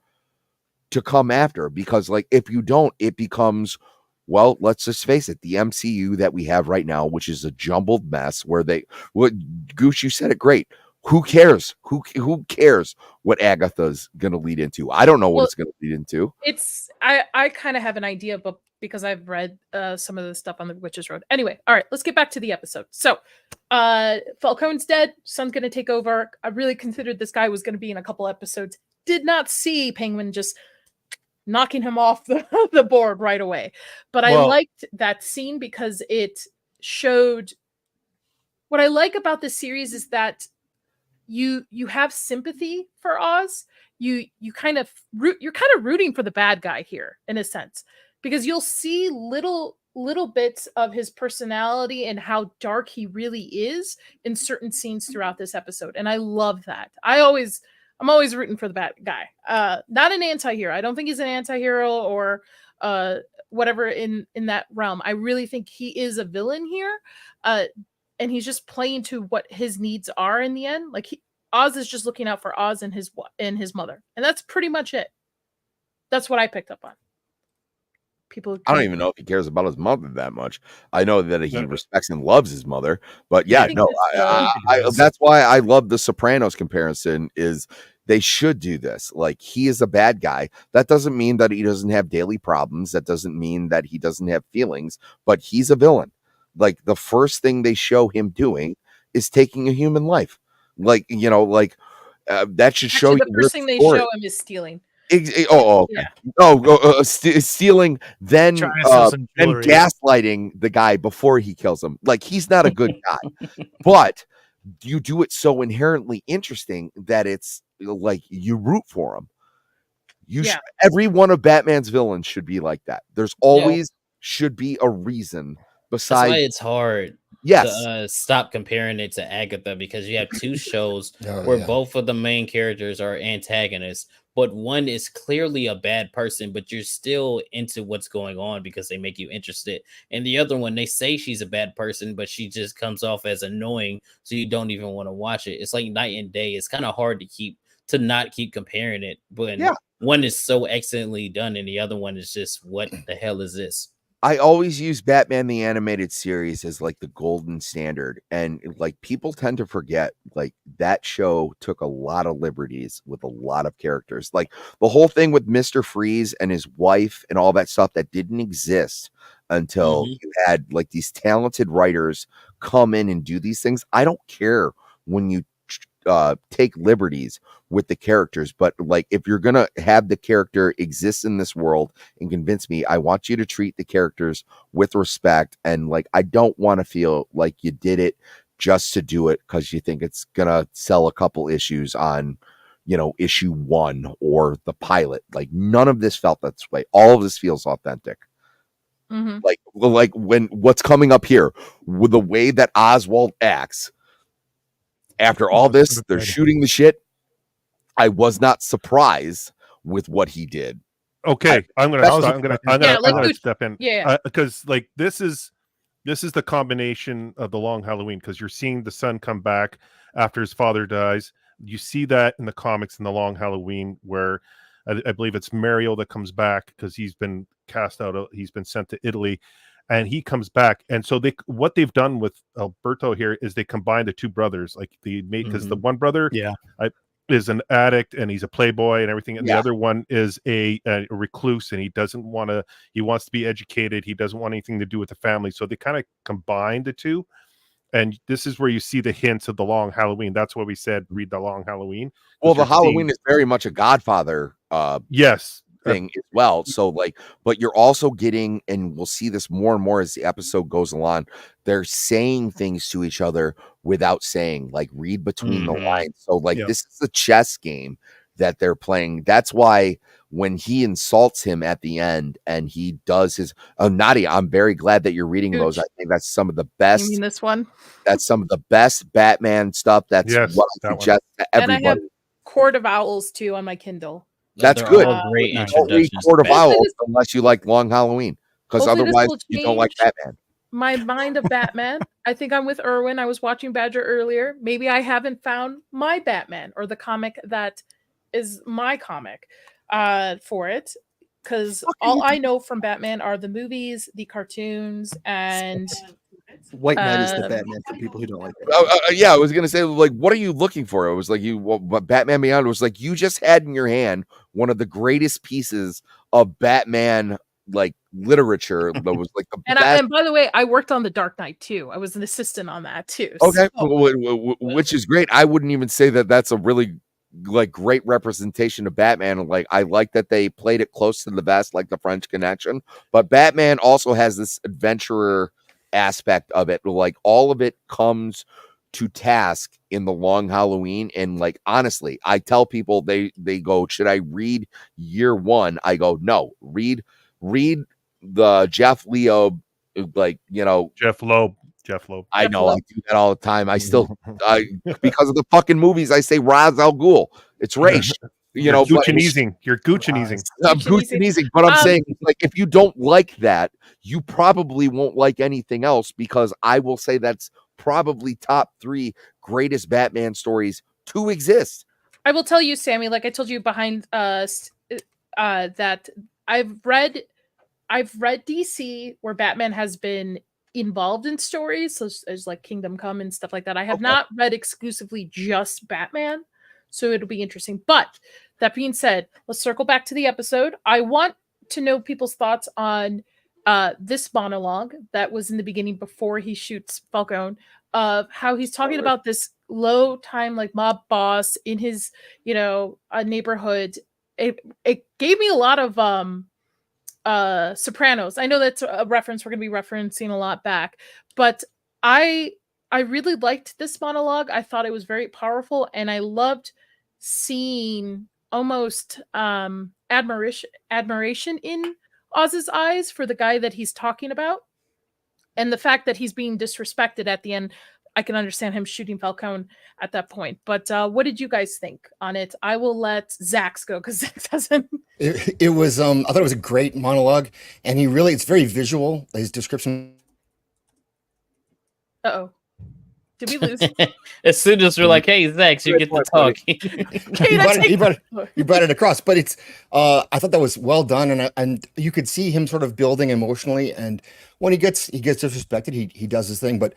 to come after. Because like if you don't, it becomes, well, let's just face it, the MCU that we have right now, which is a jumbled mess, where Goose, you said it great. Who cares? Who cares what Agatha's going to lead into? I don't know what it's going to lead into. I kind of have an idea, but because I've read some of the stuff on the Witches Road. Anyway, all right, let's get back to the episode. So, Falcone's dead. Son's going to take over. I really considered this guy was going to be in a couple episodes. Did not see Penguin just knocking him off the board right away. But I liked that scene because it showed what I like about this series is that you have sympathy for Oz. You're kind of rooting for the bad guy here in a sense, because you'll see little bits of his personality and how dark he really is in certain scenes throughout this episode. And I love that. I'm always rooting for the bad guy. Not an anti-hero. I don't think he's an anti-hero or whatever in that realm. I really think he is a villain here, and he's just playing to what his needs are in the end. Like Oz is just looking out for Oz and his mother, and that's pretty much it. That's what I picked up on. People, I don't even know if he cares about his mother that much. I know that he respects and loves his mother, but yeah, no, that's why I love the Sopranos comparison. Is they should do this. Like, he is a bad guy. That doesn't mean that he doesn't have daily problems. That doesn't mean that he doesn't have feelings, but he's a villain. Like, the first thing they show him doing is taking a human life. Like, you know, like that should show you. The first thing they show him is stealing. Stealing, then gaslighting the guy before he kills him. Like, he's not a good guy, but you do it so inherently interesting that it's like you root for him. Every one of Batman's villains should be like that. There's always should be a reason besides. That's why it's hard. To stop comparing it to Agatha, because you have two shows where both of the main characters are antagonists, but one is clearly a bad person, but you're still into what's going on because they make you interested. And the other one, they say she's a bad person, but she just comes off as annoying, so you don't even want to watch it. It's like night and day. It's kind of hard to not keep comparing it, but one is so excellently done, and the other one is just, what the hell is this? I always use Batman the Animated Series as like the golden standard, and like people tend to forget, like, that show took a lot of liberties with a lot of characters. Like, the whole thing with Mr. Freeze and his wife and all that stuff that didn't exist until you had like these talented writers come in and do these things. I don't care when you take liberties with the characters, but like, if you're gonna have the character exist in this world and convince me, I want you to treat the characters with respect. And like, I don't want to feel like you did it just to do it because you think it's gonna sell a couple issues on, you know, issue 1 or the pilot. Like, none of this felt that way. All of this feels authentic. Like when what's coming up here with the way that Oswald acts after all this, they're shooting the shit. I was not surprised with what he did. Okay, I'm gonna step in. Because like this is the combination of the Long Halloween, because you're seeing the son come back after his father dies. You see that in the comics in the Long Halloween, where I believe it's Mario that comes back because he's been cast out. He's been sent to Italy. And he comes back, and so what they've done with Alberto here is they combine the two brothers, like the mate, because the one brother is an addict and he's a playboy and everything, and the other one is a recluse, and he wants to be educated. He doesn't want anything to do with the family. So they kind of combine the two, and this is where you see the hints of the Long Halloween. That's why we said read the Long Halloween. Well, the Halloween is very much a Godfather. Thing as well. So like, but you're also getting, and we'll see this more and more as the episode goes along, they're saying things to each other without saying, like, read between the lines. So like, this is a chess game that they're playing. That's why when he insults him at the end and he does his Nadia, I'm very glad that you're reading those. I think that's some of the best. You mean this one? That's some of the best Batman stuff. That's what I suggest to everybody. And I have Court of Owls too on my Kindle. That's good. Great don't read Court of Owls unless you like Long Halloween, because otherwise you don't like Batman. My mind of Batman. I think I'm with Erwin. I was watching Badger earlier. Maybe I haven't found my Batman, or the comic that is my comic for it, because all I know from Batman are the movies, the cartoons, and White Knight is the Batman for people who don't like that. I was gonna say, like, what are you looking for? It was like Batman Beyond was like you just had in your hand one of the greatest pieces of Batman like literature that was like the best. And by the way, I worked on the Dark Knight too. I was an assistant on that too. Okay, which is great. I wouldn't even say that that's a really like great representation of Batman. Like, I like that they played it close to the vest, like the French Connection. But Batman also has this adventurer aspect of it. Like, all of it comes to task in the Long Halloween. And like, honestly, I tell people, they go, should I read year 1? I go, no, read the Jeff Loeb, like, you know, Jeff Loeb. I know, I do that all the time. I still because of the fucking movies, I say Ra's al Ghul. It's Raish. you know, but You're Gucci-easing. I'm Gucci-easing. Gucci-easing, but I'm Um, saying, like, if you don't like that, you probably won't like anything else, because I will say that's probably top 3 greatest Batman stories to exist. I will tell you, Sammy, like I told you behind that I've read DC where Batman has been involved in stories, so as like Kingdom Come and stuff like that. I have not read exclusively just Batman, so it'll be interesting. But that being said, let's circle back to the episode. I want to know people's thoughts on this monologue that was in the beginning before he shoots Falcone, of how he's talking about this low time like mob boss in his neighborhood. It gave me a lot of Sopranos. I know that's a reference we're going to be referencing a lot back, but I really liked this monologue. I thought it was very powerful, and I loved seeing almost admiration in Oz's eyes for the guy that he's talking about, and the fact that he's being disrespected at the end. I can understand him shooting Falcone at that point. But what did you guys think on it? I will let Zach's go because Zach doesn't. It was I thought it was a great monologue, and it's very visual. His description. Uh-oh. Did we lose? As soon as we're like, "Hey, Zach, you get to talk." He brought it across, but it's. I thought that was well done, and you could see him sort of building emotionally. And when he gets disrespected, he does his thing. But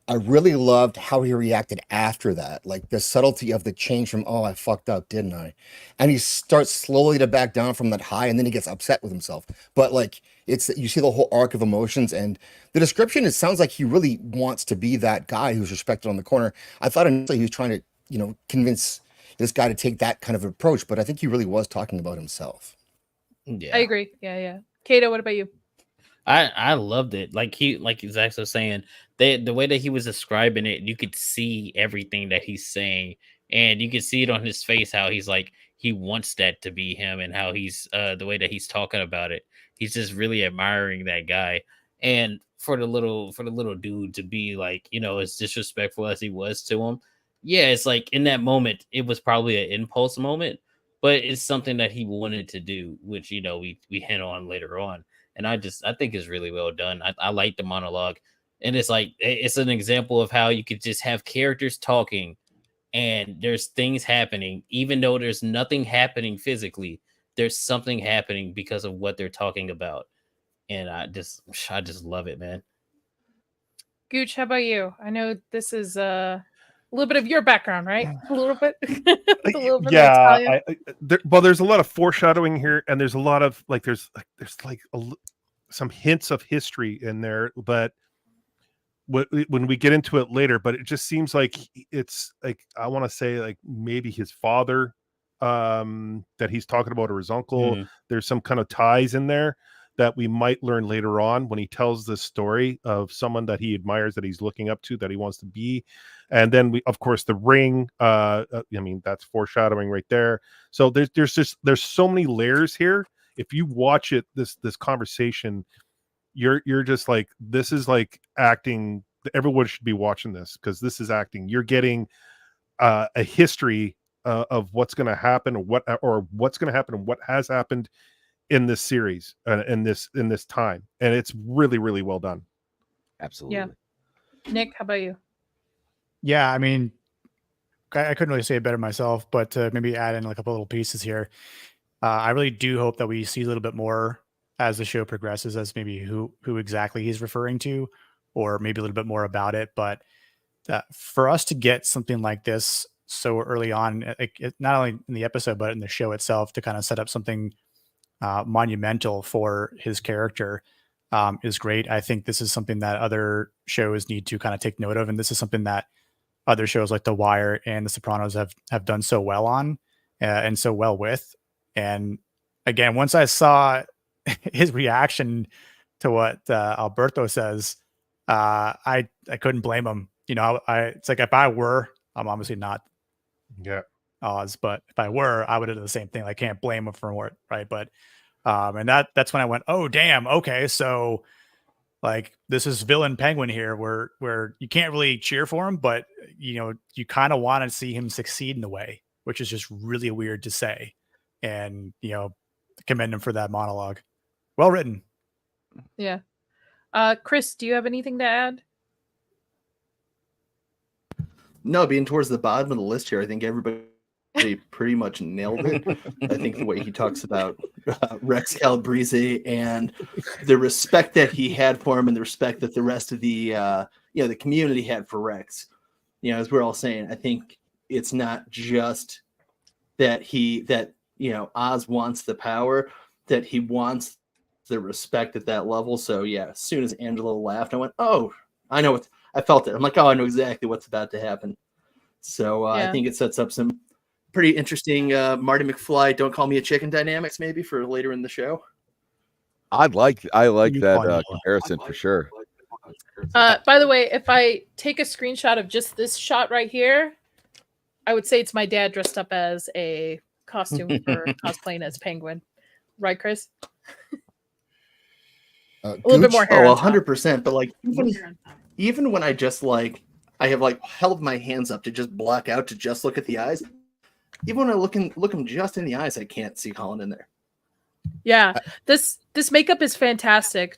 I really loved how he reacted after that, like the subtlety of the change from, "Oh, I fucked up, didn't I?" And he starts slowly to back down from that high, and then he gets upset with himself. But like, you see the whole arc of emotions, and the description, it sounds like he really wants to be that guy who's respected on the corner. I thought initially he was trying to, convince this guy to take that kind of approach, but I think he really was talking about himself. Yeah, I agree. Yeah. Kato, what about you? I loved it. Like Zach was saying, the way that he was describing it, you could see everything that he's saying, and you could see it on his face how he's like he wants that to be him, and how he's the way that he's talking about it. He's just really admiring that guy, and for the little dude to be like, as disrespectful as he was to him. Yeah, it's like in that moment, it was probably an impulse moment, but it's something that he wanted to do, which we hint on later on. And I think it's really well done. I like the monologue, and it's like it's an example of how you could just have characters talking, and there's things happening, even though there's nothing happening physically. There's something happening because of what they're talking about, and I just love it, man. Gooch, how about you? I know this is a little bit of your background, right? A little bit. A little bit. Yeah. There's a lot of foreshadowing here, and there's a lot of there's some hints of history in there, but when we get into it later, but it just seems like it's like, I want to say like maybe his father that he's talking about, or his uncle. There's some kind of ties in there that we might learn later on when he tells the story of someone that he admires, that he's looking up to, that he wants to be. And then of course, the ring. I mean, that's foreshadowing right there. So there's so many layers here. If you watch it, this conversation, you're just like, this is like acting. Everyone should be watching this, because this is acting. You're getting a history of what's going to happen, or what's going to happen, and what has happened in this series, in this time, and it's really, really well done. Absolutely. Yeah. Nick, how about you? Yeah, I mean, I couldn't really say it better myself, but maybe add in like a couple little pieces here. I really do hope that we see a little bit more as the show progresses, as maybe who exactly he's referring to, or maybe a little bit more about it. But for us to get something like this so early on, not only in the episode, but in the show itself, to kind of set up something monumental for his character is great. I think this is something that other shows need to kind of take note of. And this is something that other shows like The Wire and The Sopranos have done so well on and so well with. And again, once I saw his reaction to what Alberto says, I couldn't blame him. It's like, if I were, I'm obviously not Oz, but if I were, I would have done the same thing. I can't blame him for it, right? But and that's when I went, oh damn, okay, so like this is villain Penguin here, where you can't really cheer for him, but you kind of want to see him succeed in a way, which is just really weird to say. and commend him for that monologue. Well written. Yeah. Chris, do you have anything to add? No, being towards the bottom of the list here, I think everybody pretty much nailed it. I think the way he talks about Rex Calabrese and the respect that he had for him, and the respect that the rest of the the community had for Rex. As we're all saying, I think it's not just that Oz wants the power, that he wants the respect at that level. So yeah, as soon as Angela laughed, I went, "Oh, I know what." I felt it. I'm like, "Oh, I know exactly what's about to happen." So I think it sets up some pretty interesting Marty McFly, "Don't call me a chicken" dynamics maybe for later in the show. I like that comparison for sure. By the way, if I take a screenshot of just this shot right here, I would say it's my dad dressed up as a costume for cosplaying as Penguin. Right, Chris? A little bit more hair. 100%. But like even when I just I have held my hands up to just block out, to just look at the eyes. Even when I look him just in the eyes, I can't see Colin in there. Yeah, this makeup is fantastic.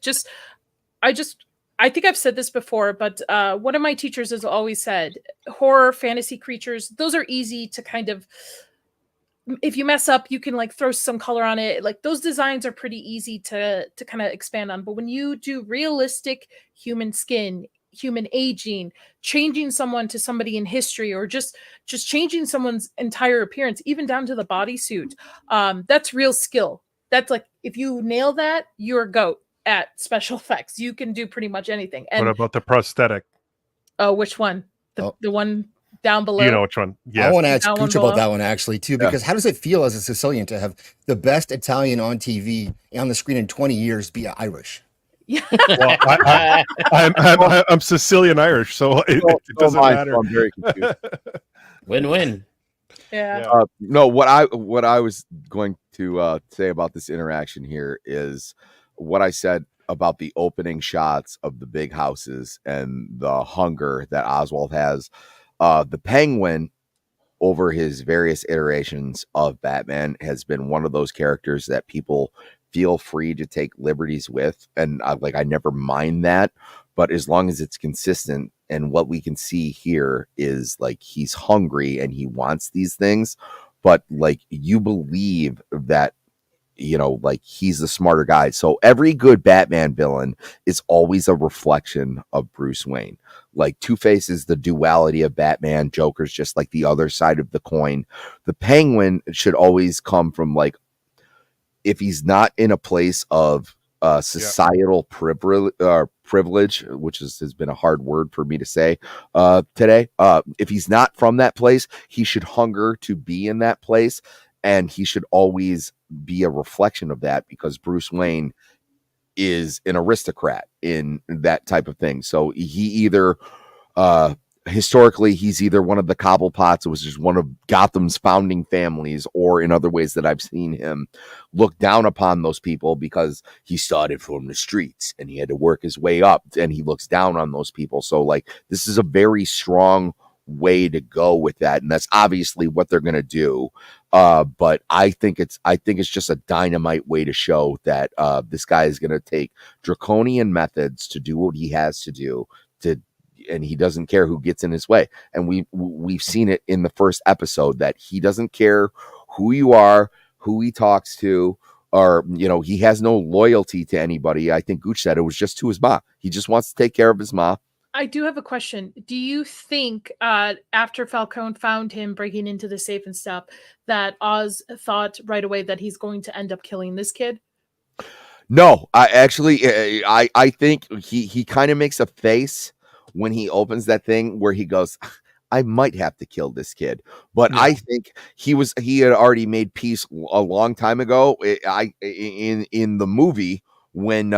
I think I've said this before, but one of my teachers has always said, horror fantasy creatures, those are easy to kind of, if you mess up, you can throw some color on it. Those designs are pretty easy to kind of expand on. But when you do realistic human skin, human aging, changing someone to somebody in history, or just changing someone's entire appearance, even down to the bodysuit, that's real skill. That's if you nail that, you're a goat at special effects. You can do pretty much anything. And what about the prosthetic? Oh, which one? The one down below? You know which one? Yeah. I want to ask Gooch about that one actually too, because how does it feel as a Sicilian to have the best Italian on TV on the screen in 20 years be Irish? Yeah. Well, I'm Sicilian Irish, so it doesn't matter. I'm very confused. Win-win. Yeah. No, what I was going to say about this interaction here is what I said about the opening shots of the big houses and the hunger that Oswald has. The Penguin, over his various iterations of Batman, has been one of those characters that people feel free to take liberties with, and I never mind that, but as long as it's consistent, and what we can see here is he's hungry and he wants these things, but you believe that he's the smarter guy. So every good Batman villain is always a reflection of Bruce Wayne. Two-Face is the duality of Batman, Joker's just the other side of the coin. The Penguin should always come from if he's not in a place of societal privilege, which has been a hard word for me to say today. If he's not from that place, he should hunger to be in that place, and he should always be a reflection of that, because Bruce Wayne is an aristocrat in that type of thing. So he either historically, he's either one of the Cobblepots, which is one of Gotham's founding families, or in other ways that I've seen him look down upon those people because he started from the streets and he had to work his way up, and he looks down on those people. So this is a very strong way to go with that, and that's obviously what they're going to do. But I think it's just a dynamite way to show that this guy is going to take draconian methods to do what he has to do, and he doesn't care who gets in his way. And we've seen it in the first episode that he doesn't care who you are, who he talks to, or he has no loyalty to anybody. I think Gooch said it was just to his ma. He just wants to take care of his ma. I do have a question. Do you think after Falcone found him breaking into the safe and stuff, that Oz thought right away that he's going to end up killing this kid? No, I think he kind of makes a face when he opens that thing where he goes, I might have to kill this kid. But I think he had already made peace a long time ago. In the movie, when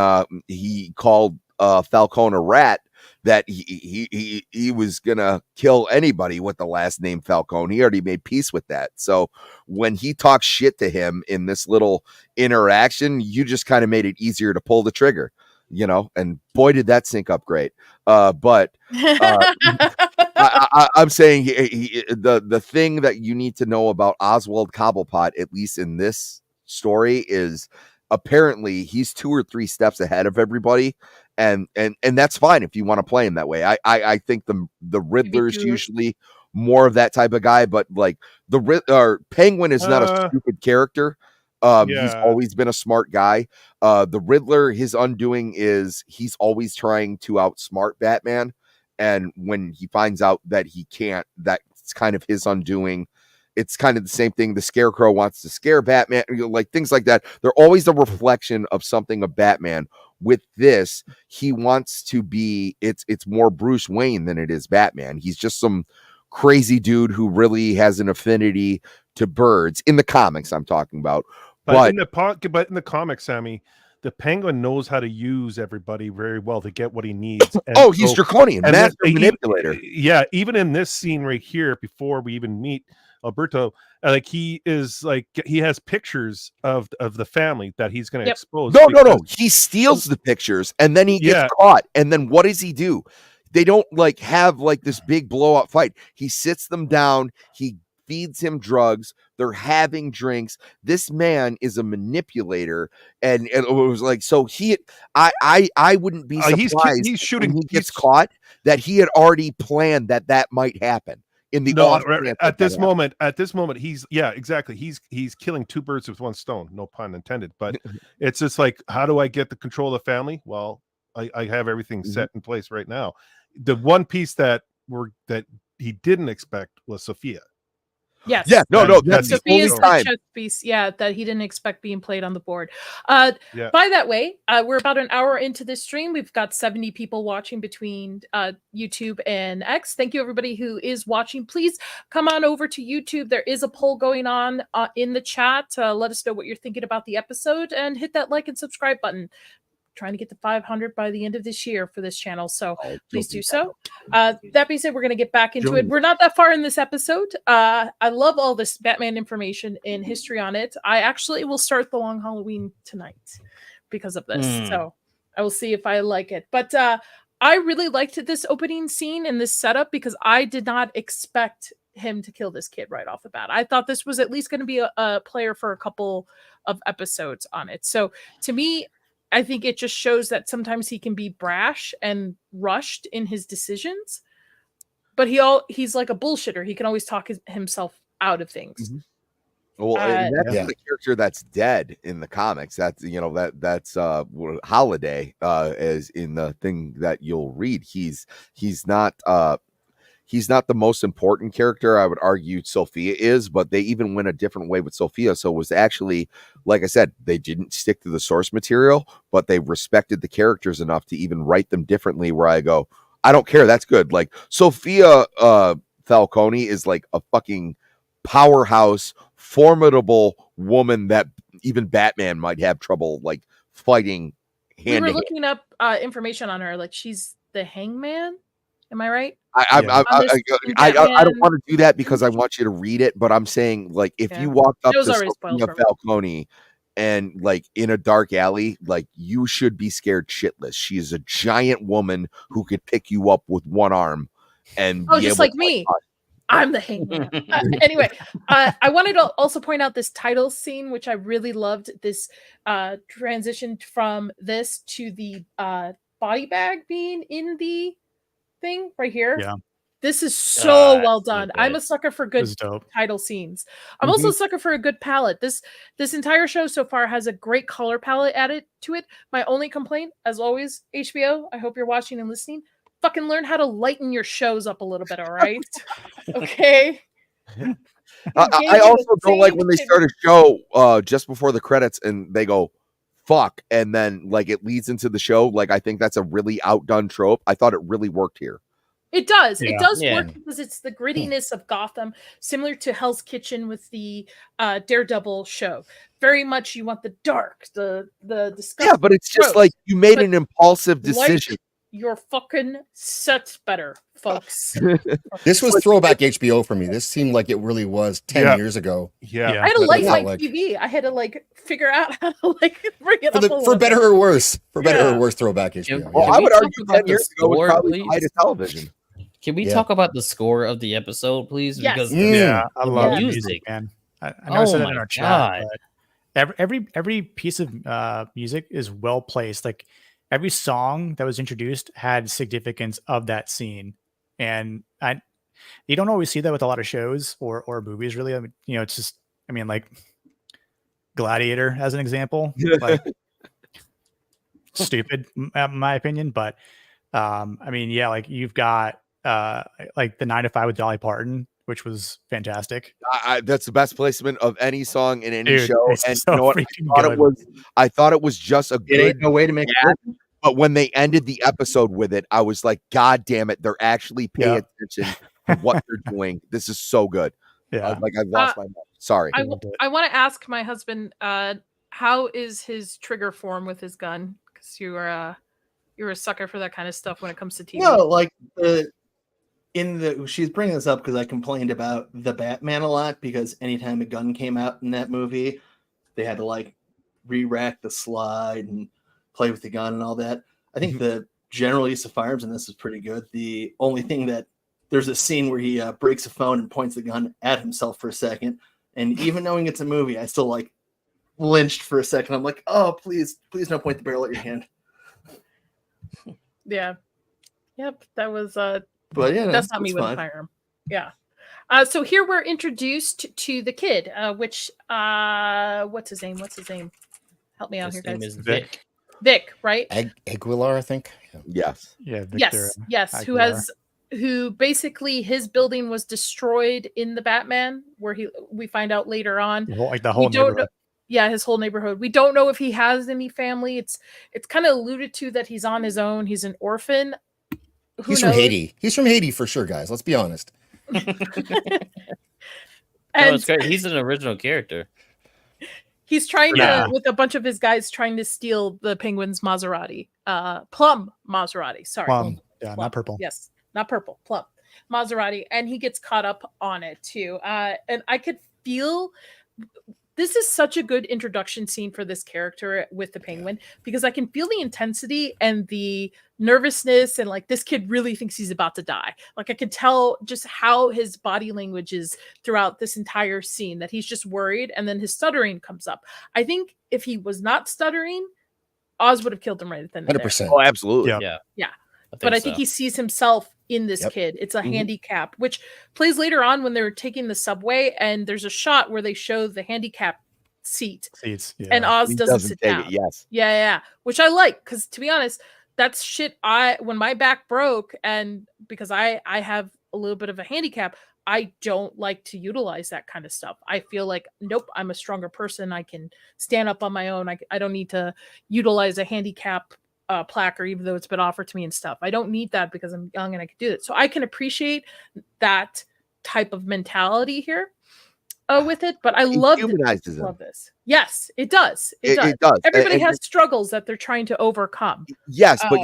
he called Falcone a rat, that he was gonna kill anybody with the last name Falcone. He already made peace with that. So when he talks shit to him in this little interaction, you just kind of made it easier to pull the trigger, and boy, did that sync up great. But I I'm saying the thing that you need to know about Oswald Cobblepot, at least in this story, is apparently he's 2 or 3 steps ahead of everybody, and that's fine if you want to play him that way. I think the Riddler's usually more of that type of guy, but like Penguin is not a stupid character. He's always been a smart guy. The Riddler, his undoing is he's always trying to outsmart Batman. And when he finds out that he can't, that's kind of his undoing. It's kind of the same thing. The Scarecrow wants to scare Batman, like things like that. They're always a reflection of something of Batman. With this, he wants to be, it's more Bruce Wayne than it is Batman. He's just some crazy dude who really has an affinity to birds in the comics I'm talking about. But in the comics, Sammy, the Penguin knows how to use everybody very well to get what he needs. And he's draconian, master manipulator. Yeah, even in this scene right here, before we even meet Alberto, like he has pictures of the family that he's going to expose. No. He steals the pictures and then he gets caught. And then what does he do? They don't like have like this big blow up fight. He sits them down. He feeds him drugs. They're having drinks. This man is a manipulator, and it was like, so I wouldn't be surprised he's shooting. When he gets caught that he had already planned that might happen in the at this moment. At this moment, he's exactly. He's killing 2 birds with 1 stone. No pun intended. But it's just like, how do I get the control of the family? Well, I have everything set in place right now. The one piece that he didn't expect was Sophia. Yes. Yeah. No. That's Sophia's the chess piece. Yeah, that he didn't expect being played on the board. By that way, we're about an hour into this stream. We've got 70 people watching between YouTube and X. Thank you, everybody who is watching. Please come on over to YouTube. There is a poll going on in the chat. Let us know what you're thinking about the episode, and hit that like and subscribe button. Trying to get to 500 by the end of this year for this channel, so please do so. That being said, we're going to get back into it. We're not that far in this episode. I love all this Batman information and history on it. I actually will start The Long Halloween tonight because of this, so I will see if I like it. But I really liked this opening scene and this setup because I did not expect him to kill this kid right off the bat. I thought this was at least going to be a player for a couple of episodes on it. So to me, I think it just shows that sometimes he can be brash and rushed in his decisions, but he's like a bullshitter. He can always talk himself out of things. Well, that's the character that's dead in the comics. That's that's Holiday as in the thing that you'll read. He's not the most important character. I would argue Sophia is, but they even went a different way with Sophia. So it was actually, like I said, they didn't stick to the source material, but they respected the characters enough to even write them differently, where I go, I don't care. That's good. Like Sophia Falcone is like a fucking powerhouse, formidable woman that even Batman might have trouble like fighting hand. We were looking up information on her. Like she's the Hangman. Am I right? I don't want to do that because I want you to read it, but I'm saying like if you walked up to Sophia Falcone and like in a dark alley, like you should be scared shitless. She is a giant woman who could pick you up with one arm and just like me. I'm the Hangman. Anyway, I wanted to also point out this title scene, which I really loved. This transition from this to the body bag being in the thing right here. Yeah, this is so well done. I'm a sucker for good title scenes. I'm also a sucker for a good palette. This entire show so far has a great color palette added to it. My only complaint, as always, HBO, I hope you're watching and listening, fucking learn how to lighten your shows up a little bit, all right? Okay. I also don't like when they start a show just before the credits and they go fuck, and then like it leads into the show. Like I think that's a really outdone trope. I thought it really worked here. It does. Yeah. It does work because it's the grittiness of Gotham, similar to Hell's Kitchen with the Daredevil show. Very much you want the dark, the disgusting. Yeah, but it's just like you made an impulsive decision. Your fucking set's better, folks. This was throwback HBO for me. This seemed like it really was 10 years ago. I had to light my TV. I had to like figure out how to like bring it up for better or worse. For better or worse, throwback HBO. Well, I would argue 10 years ago would probably light a television. Can we Yeah. talk about the score of the episode, please? Yes. Because Yeah, I the love the music. music, man. I know I said Oh it in my our chat, God. but every piece of music is well placed. Like every song that was introduced had significance of that scene, and you don't always see that with a lot of shows or movies. Really, I mean, it's just, I mean, like Gladiator as an example, like stupid, in my opinion. But I mean, yeah, like you've got like the 9 to 5 with Dolly Parton, which was fantastic. That's the best placement of any song in any Dude, show. it's And so you know what? freaking I thought it was just a It ain't good no way to make it ad, work. but when they ended the episode with it, I was like, God damn it, they're actually paying attention to what they're doing. This is so good. Yeah. Like I lost my mind. Sorry. I want to ask my husband, how is his trigger form with his gun? Because you're a sucker for that kind of stuff when it comes to TV. No, like she's bringing this up because I complained about the Batman a lot, because anytime a gun came out in that movie, they had to like re-rack the slide and play with the gun and all that. I think the general use of firearms in this is pretty good. The only thing that there's a scene where he breaks a phone and points the gun at himself for a second, and even knowing it's a movie, I still like flinched for a second. I'm like, oh, please don't point the barrel at your hand. Yeah. Yep. That was But yeah, that's not me it's with a fine. firearm. Yeah. So here we're introduced to the kid, which what's his name? Help me out His here, name guys. is Vic. Vic, right? Aguilar, I think. Yes. Yeah. Victor Yes. Who basically his building was destroyed in the Batman, where we find out later on. the whole We don't know, neighborhood. yeah, his whole neighborhood. We don't know if he has any family. It's kind of alluded to that he's on his own. He's an orphan. He's from Haiti. He's from Haiti for sure, guys. Let's be honest. And it's great. He's an original character. he's trying Yeah. to, with a bunch of his guys, trying to steal the Penguin's Maserati. Plum Maserati. Sorry. Plum. Yeah, Plum. not purple. Yes, not purple. Plum Maserati, and he gets caught up on it too. And I could feel this is such a good introduction scene for this character with the Penguin, because I can feel the intensity and the nervousness, and like this kid really thinks he's about to die. Like I could tell just how his body language is throughout this entire scene, that he's just worried, and then his stuttering comes up. I think if he was not stuttering, Oz would have killed him right then and there. 100%. Oh, absolutely. Yeah. Yeah. But I think he sees himself in this kid. It's a handicap, which plays later on when they're taking the subway, and there's a shot where they show the handicap seats. Yeah. And Oz He doesn't sit take down. it. Yes. Yeah, which I like, because to be honest, that's shit. When my back broke, and because I have a little bit of a handicap, I don't like to utilize that kind of stuff. I feel like, nope, I'm a stronger person. I can stand up on my own. I don't need to utilize a handicap placard, even though it's been offered to me and stuff. I don't need that because I'm young and I can do it. So I can appreciate that type of mentality here with it. But I love humanizes him. this. Yes, it does. It does. It does. Everybody And- has struggles that they're trying to overcome. Yes, but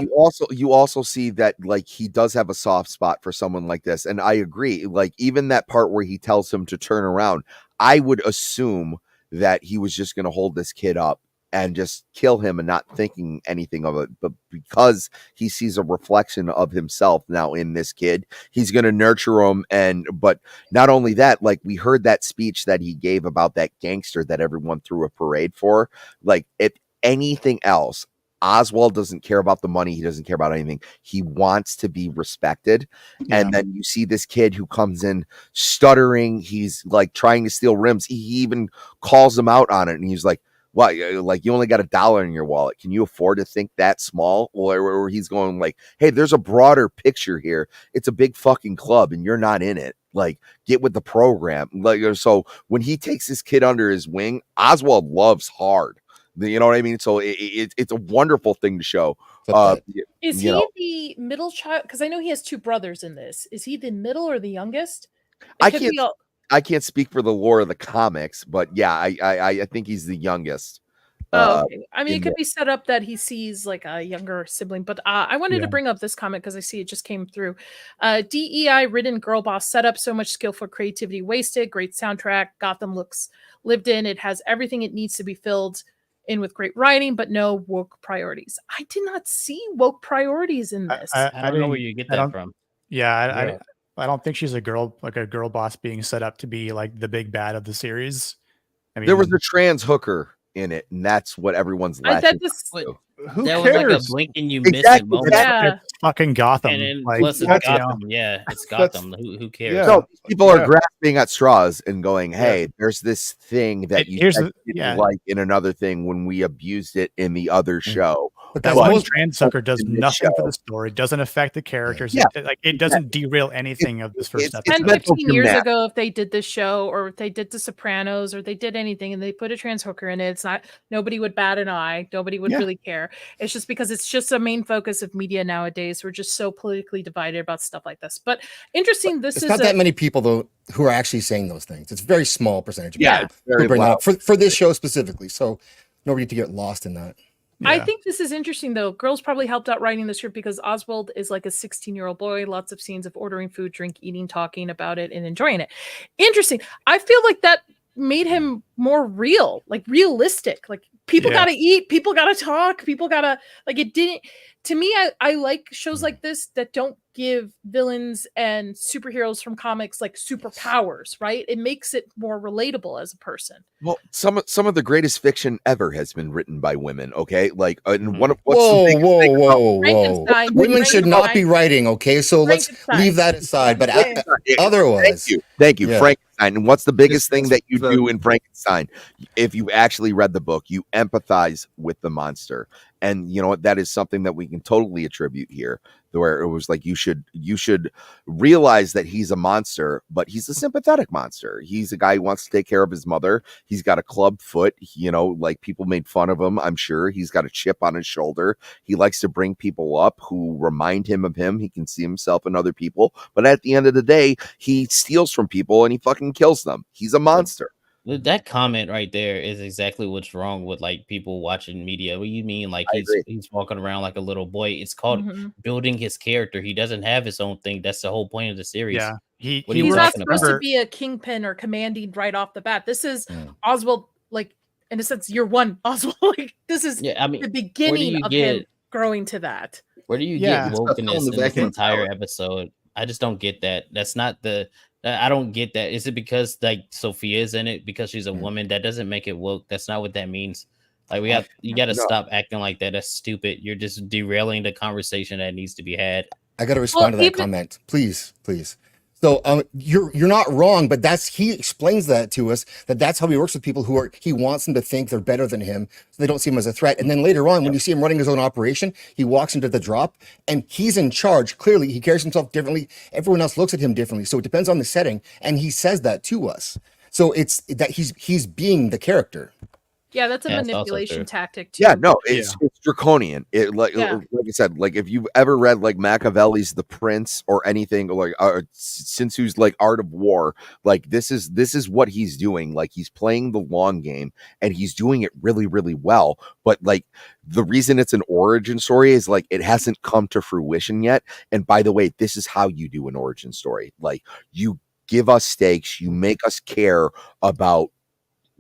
you also see that like he does have a soft spot for someone like this, and I agree. Like even that part where he tells him to turn around, I would assume that he was just going to hold this kid up and just kill him and not thinking anything of it. But because he sees a reflection of himself now in this kid, he's going to nurture him. But not only that, like we heard that speech that he gave about that gangster that everyone threw a parade for. Like if anything else, Oswald doesn't care about the money. He doesn't care about anything. He wants to be respected. Yeah. And then you see this kid who comes in stuttering. He's like trying to steal rims. He even calls him out on it. And he's like, "What? Like you only got $1 in your wallet. Can you afford to think that small?" Or he's going like, "Hey, there's a broader picture here. It's a big fucking club and you're not in it. Like get with the program." Like, so when he takes this kid under his wing, Oswald loves hard. You know what I mean? So it's a wonderful thing to show. Is he the middle child? Because I know he has two brothers in this. Is he the middle or the youngest? I can't speak for the lore of the comics, but yeah, I think he's the youngest. Okay. I mean, it could be set up that he sees like a younger sibling, but I wanted to bring up this comment because I see it just came through. DEI ridden girl boss setup, so much skillful creativity wasted. Great soundtrack. Gotham looks lived in. It has everything it needs to be filled in with great writing, but no woke priorities. I did not see woke priorities in this. I don't know where you get that from. Yeah, Yeah. I don't think she's a girl boss being set up to be like the big bad of the series. I There was mean, a trans hooker in it, and that's what everyone's I latching said this. But to. Who that cares? was like a blink and you miss it Exactly. moment. Yeah. it's fucking Gotham. And then Like, plus it's that's- Gotham. Yeah, it's Gotham. Who cares? Yeah. So these people Yeah. are grasping at straws and going, Yeah. "Hey, there's this thing that you here's said the- you yeah. didn't like in another thing when we abused it in the other show." But that guys, one most, trans sucker does in this nothing for show. the story, doesn't affect the characters. Yeah. It doesn't derail anything of this first it's- episode. 10, mental 15 years gymnastics. ago, if they did this show or if they did The Sopranos or they did anything and they put a trans hooker in it, it's not, nobody would bat an eye. Nobody would Yeah. really care. It's just because it's just a main focus of media nowadays. We're just so politically divided about stuff like this. But interesting, this it's is not that many people though who are actually saying those things. It's a very small percentage of Yeah. people it's very who bring that loud. up for this show specifically. So nobody to get lost in that. I Yeah. think this is interesting though. Girls probably helped out writing the script because Oswald is like a 16-year-old boy. Lots of scenes of ordering food, drink, eating, talking about it, and enjoying it. Interesting. I feel like that made him more real, like realistic. Like people Yeah. gotta eat, people gotta talk, people gotta like it didn't. To me, I like shows like this that don't give villains and superheroes from comics like superpowers, right? It makes it more relatable as a person. Well, some of the greatest fiction ever has been written by women. Okay, like and Mhm. one of what's the Whoa, biggest whoa, thing about- whoa, whoa! Frankenstein. Women should not be Frankenstein. writing. Okay, so let's Frankenstein. leave that aside. But Yeah. otherwise, Thank you, Yeah. Frankenstein. And what's the biggest Just- thing that you the- do in Frankenstein? If you actually read the book, you empathize with the monster, and you know what? That is something that we can totally attribute here, where it was like you should realize that he's a monster, but he's a sympathetic monster. He's a guy who wants to take care of his mother. He's got a club foot. You know, like people made fun of him. I'm sure he's got a chip on his shoulder. He likes to bring people up who remind him of him. He can see himself in other people, but at the end of the day, he steals from people and he fucking kills them. He's a monster. That comment right there is exactly what's wrong with like people watching media. What do you mean? Like I agree. he's walking around like a little boy. It's called Mhm. building his character. He doesn't have his own thing. That's the whole point of the series. Yeah, What are he you He's works- not talking supposed to remember- be a kingpin or commanding right off the bat. This is Mm. Oswald, like in a sense, year one Oswald. Like this is Yeah, I mean, the where do beginning you of him get growing to that. where do you Yeah. get It's not filling wokeness the in this vacuum of entire power. episode? I just don't get that. That's not the. I don't get that. Is it because like Sophia's in it because she's a Mm. woman? That doesn't make it woke. That's not what that means. Like you got to No. stop acting like that. That's stupid. You're just derailing the conversation that needs to be had. I got to respond to that even- comment, please. So you're not wrong, but he explains that to us that's how he works with people he wants them to think they're better than him, so they don't see him as a threat. And then later on, when you see him running his own operation, he walks into the drop and he's in charge. Clearly, he carries himself differently. Everyone else looks at him differently. So it depends on the setting, and he says that to us. So it's that he's being the character. Yeah, that's a Yeah, it's also manipulation true. tactic too. Yeah, no, it's draconian. It like Yeah. like I said, like if you've ever read like Machiavelli's The Prince or anything like Sun Tzu's like Art of War, like this is what he's doing. Like he's playing the long game and he's doing it really, really well. But like the reason it's an origin story is like it hasn't come to fruition yet. And by the way, this is how you do an origin story. Like you give us stakes, you make us care about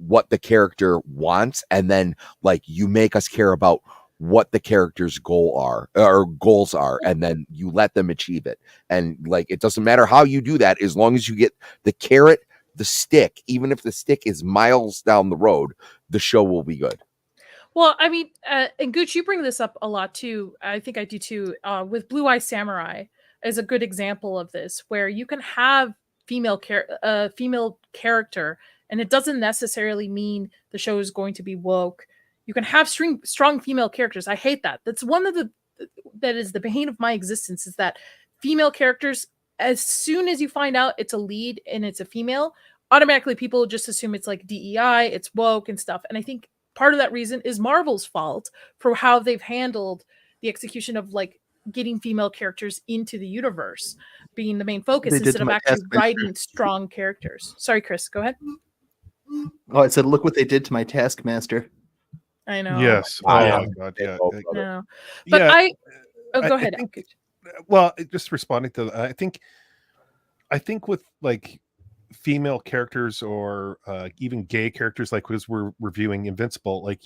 what the character wants, and then like you make us care about what the character's goals are, and then you let them achieve it. And like it doesn't matter how you do that, as long as you get the carrot, the stick, even if the stick is miles down the road, the show will be good. Well, I mean, and Gooch, you bring this up a lot too. I think I do too. With Blue Eye Samurai is a good example of this, where you can have female character, and it doesn't necessarily mean the show is going to be woke. You can have strong female characters. I hate that. That's one of that is the bane of my existence, is that female characters, as soon as you find out it's a lead and it's a female, automatically people just assume it's like DEI, it's woke and stuff. And I think part of that reason is Marvel's fault for how they've handled the execution of like getting female characters into the universe being the main focus They did instead to of my actually Taskmaster. writing strong characters. Sorry, Chris, go ahead. Oh, I said, look what they did to my Taskmaster. I know. Yes. Oh, Oh yeah. my god. Yeah. No. But Yeah. go I ahead. think- Well, just responding to that, I think with like female characters or even gay characters, like as we're reviewing Invincible, like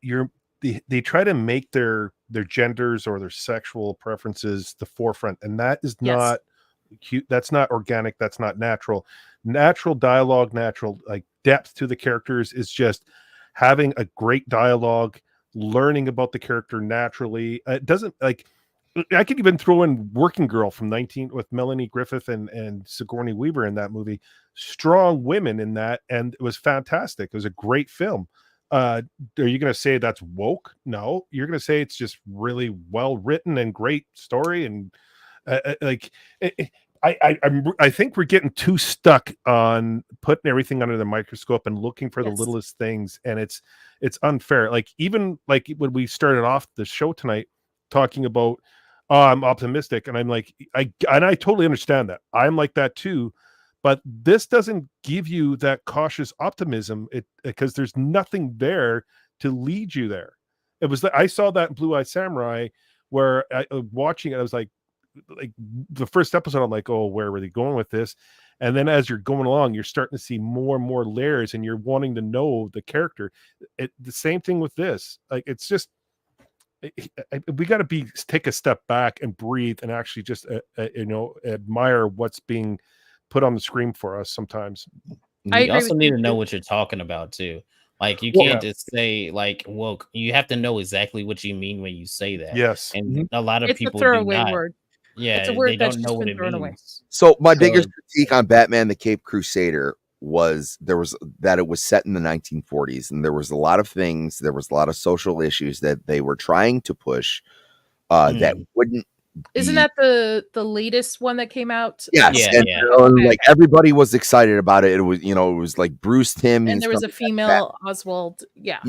you're they try to make their genders or their sexual preferences the forefront, and that is not cute. That's not organic. That's not natural. Natural dialogue, natural like depth to the characters is just having a great dialogue, learning about the character naturally. It doesn't like. I could even throw in Working Girl from 19 with Melanie Griffith and Sigourney Weaver in that movie. Strong women in that, and it was fantastic. It was a great film. Are you going to say that's woke? No, you're going to say it's just really well written and great story. And I think we're getting too stuck on putting everything under the microscope and looking for the littlest things, and it's unfair. Like even like when we started off the show tonight talking about, oh, I'm optimistic, and I'm like, I totally understand that. I'm like that too. But this doesn't give you that cautious optimism because there's nothing there to lead you there. It was I saw that in Blue Eye Samurai where watching it, I was like the first episode, I'm like, oh, where were they going with this? And then as you're going along, you're starting to see more and more layers, and you're wanting to know the character. The same thing with this. Like it's just we got to take a step back and breathe and actually just admire what's being put on the screen for us sometimes. You also need to know what you're talking about too. Like you can't just say like woke. You have to know exactly what you mean when you say that. Yes. And a lot of It's people a throwaway do not. word. Yeah, It's a word they that's don't just know what been it thrown means. away. So my biggest critique on Batman the Caped Crusader was that it was set in the 1940s, and there was a lot of things, there was a lot of social issues that they were trying to push that wouldn't. Isn't that the latest one that came out? Yes, like everybody was excited about it. It was, it was like Bruce Timm, and there was a female Oswald. Yeah,